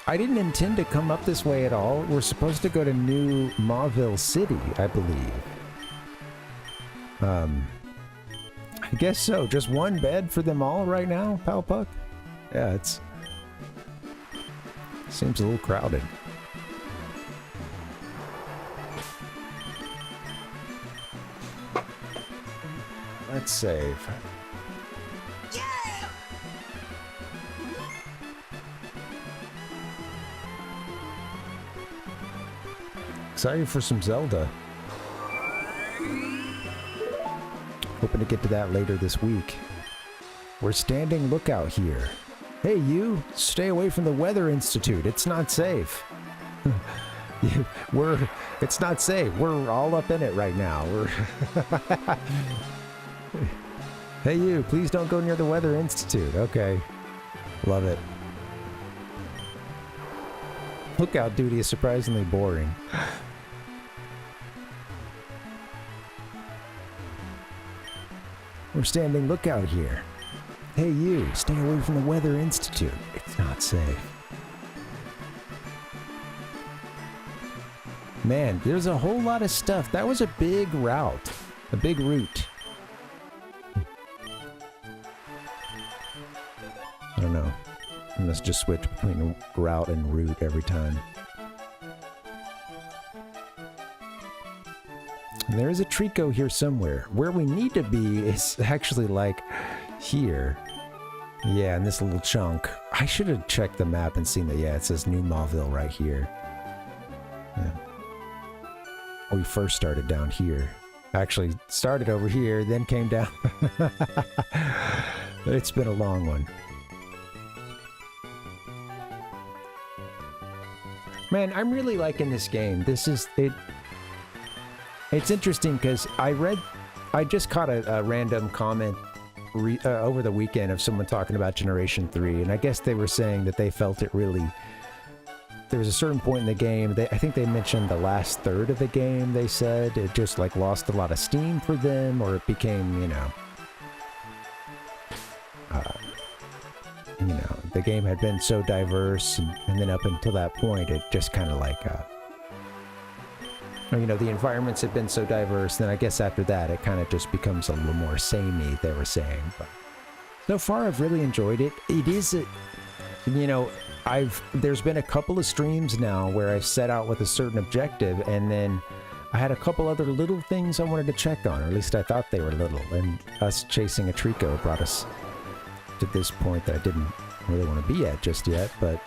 I didn't intend to come up this way at all. We're supposed to go to New Mauville City, I believe. I guess so. Just one bed for them all right now, Palpuck? Yeah, it's... seems a little crowded. Let's save. Excited for some Zelda. Hoping to get to that later this week. We're standing lookout here. Hey, you! Stay away from the Weather Institute. It's not safe. It's not safe. We're all up in it right now. Hey, you! Please don't go near the Weather Institute. Okay. Love it. Lookout duty is surprisingly boring. We're standing lookout here. Hey, you! Stay away from the Weather Institute. It's not safe. Man, there's a whole lot of stuff. That was a big route. A big route. I don't know. I must just switch between route and route every time. And there is a Trico here somewhere. Where we need to be is actually like here. Yeah, in this little chunk. I should have checked the map and seen that, yeah, it says New Mauville right here. Yeah. We first started down here. Actually, started over here, then came down. It's been a long one. Man, I'm really liking this game. This is... It's interesting because I just caught a random comment over the weekend of someone talking about Generation 3, and I guess they were saying that they felt it really... There was a certain point in the game, I think they mentioned the last third of the game, they said. It just, like, lost a lot of steam for them, or it became, you know, the game had been so diverse, and then up until that point, it just kind of like, you know, the environments had been so diverse, then I guess after that, it kind of just becomes a little more samey, they were saying. But so far, I've really enjoyed it. It is, you know, there's been a couple of streams now where I've set out with a certain objective, and then I had a couple other little things I wanted to check on, or at least I thought they were little, and us chasing a Trico brought us to this point that I didn't really want to be at just yet, but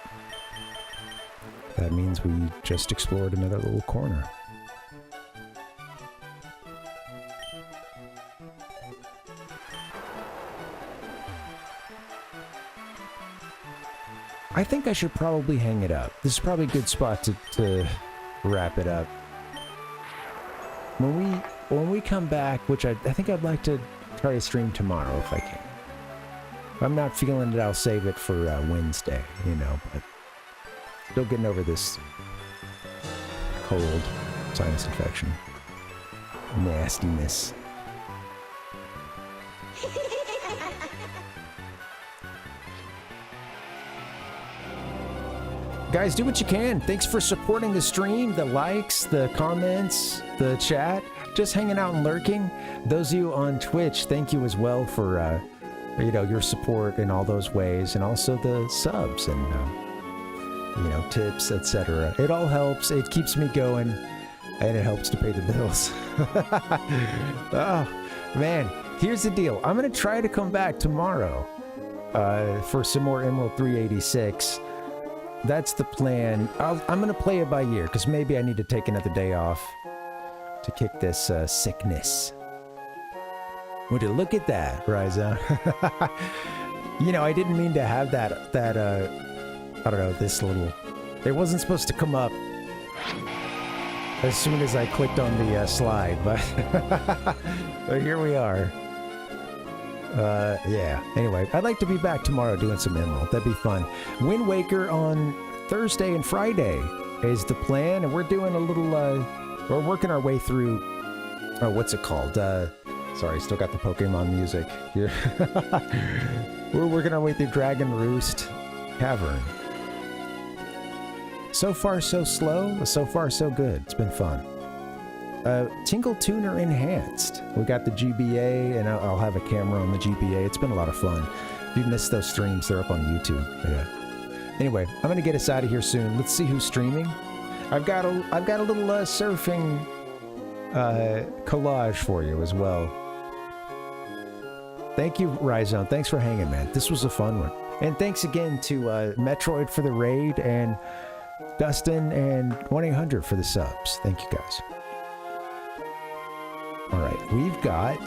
that means we just explored another little corner. I think I should probably hang it up. This is probably a good spot to wrap it up. When we come back, which I think I'd like to try to stream tomorrow if I can. If I'm not feeling it, I'll save it for Wednesday, you know, but still getting over this cold, sinus infection, nastiness. Guys, do what you can. Thanks for supporting the stream, the likes, the comments, the chat, just hanging out and lurking. Those of you on Twitch, thank you as well for, you know, your support in all those ways, and also the subs and, you know, tips, etc. It all helps. It keeps me going, and it helps to pay the bills. Oh, man, here's the deal. I'm going to try to come back tomorrow. for some more Emerald 386. That's the plan. I'm going to play it by ear, because maybe I need to take another day off to kick this sickness. Would you look at that, Ryza? You know, I didn't mean to have that, I don't know, this little... It wasn't supposed to come up as soon as I clicked on the slide, but... but here we are. Yeah. Anyway, I'd like to be back tomorrow doing some Emerald. That'd be fun. Wind Waker on Thursday and Friday is the plan, and we're doing a little, we're working our way through, oh, what's it called? Sorry, still got the Pokemon music here. We're working our way through Dragon Roost Cavern. So far, so slow. So far, so good. It's been fun. Tingle Tuner Enhanced. We got the GBA, and I'll have a camera on the GBA. It's been a lot of fun. If you missed those streams, they're up on YouTube. Yeah. Anyway, I'm gonna get us out of here soon. Let's see who's streaming. I've got a little surfing collage for you as well. Thank you, Ryzone. Thanks for hanging, man. This was a fun one. And thanks again to Metroid for the raid, and Dustin and 1-800 for the subs. Thank you, guys. All right, we've got...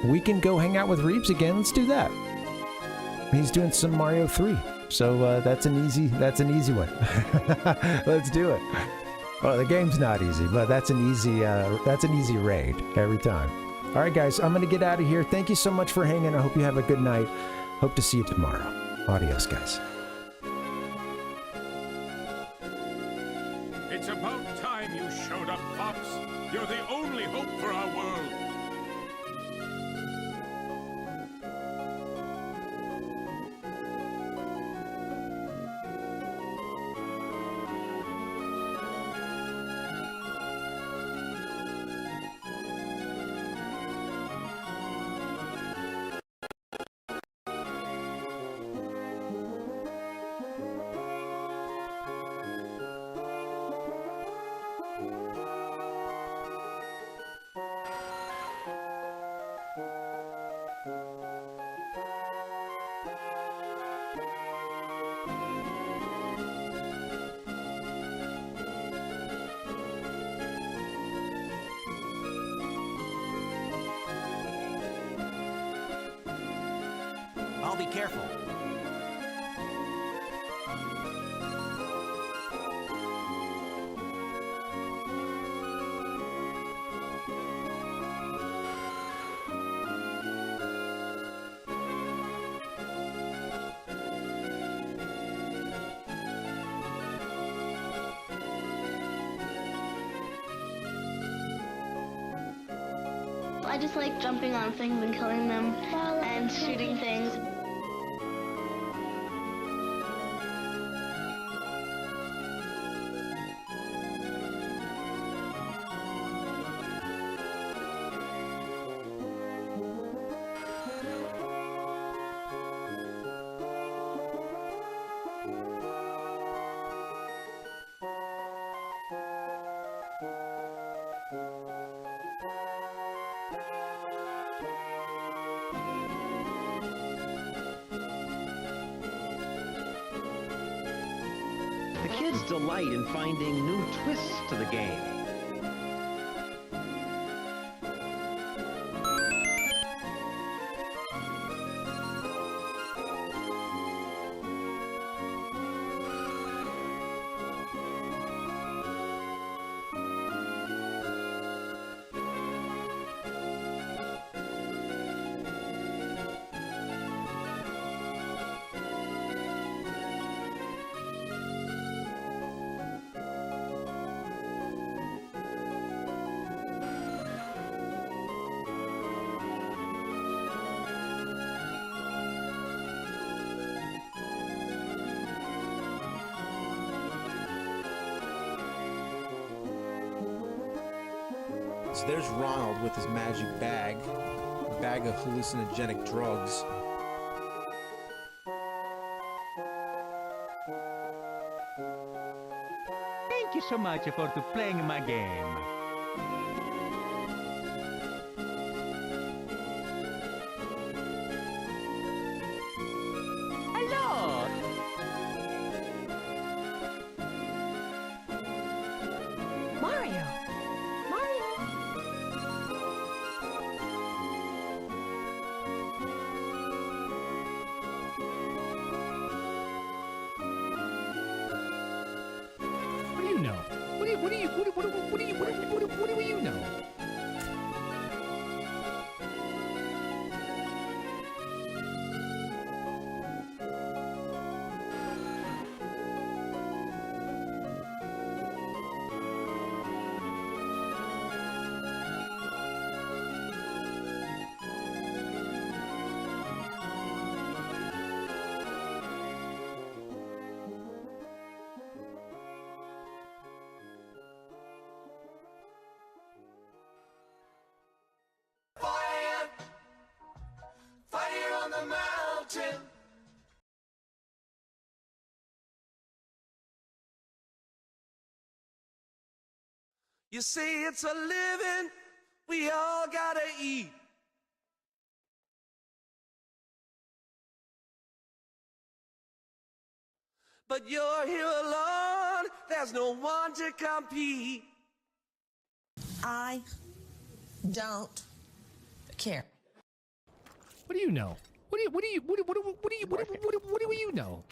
we can go hang out with Reeves again. Let's do that. He's doing some Mario 3, so that's an easy one. Let's do it. Well, the game's not easy, but that's an easy raid every time. All right, guys, I'm gonna get out of here. Thank you so much for hanging. I hope you have a good night. Hope to see you tomorrow. Adios, guys. It's about time you showed up, Fox. You're the only hope for our world. I'll be careful. I just like jumping on things and killing them and shooting things. The kids delight in finding new twists to the game. So there's Ronald with his magic bag, a bag of hallucinogenic drugs. Thank you so much for playing my game. What do you know? Fire on the mountain. You say it's a living we all gotta eat. But you're here alone, there's no one to compete. I don't care. What do you know? What do you know?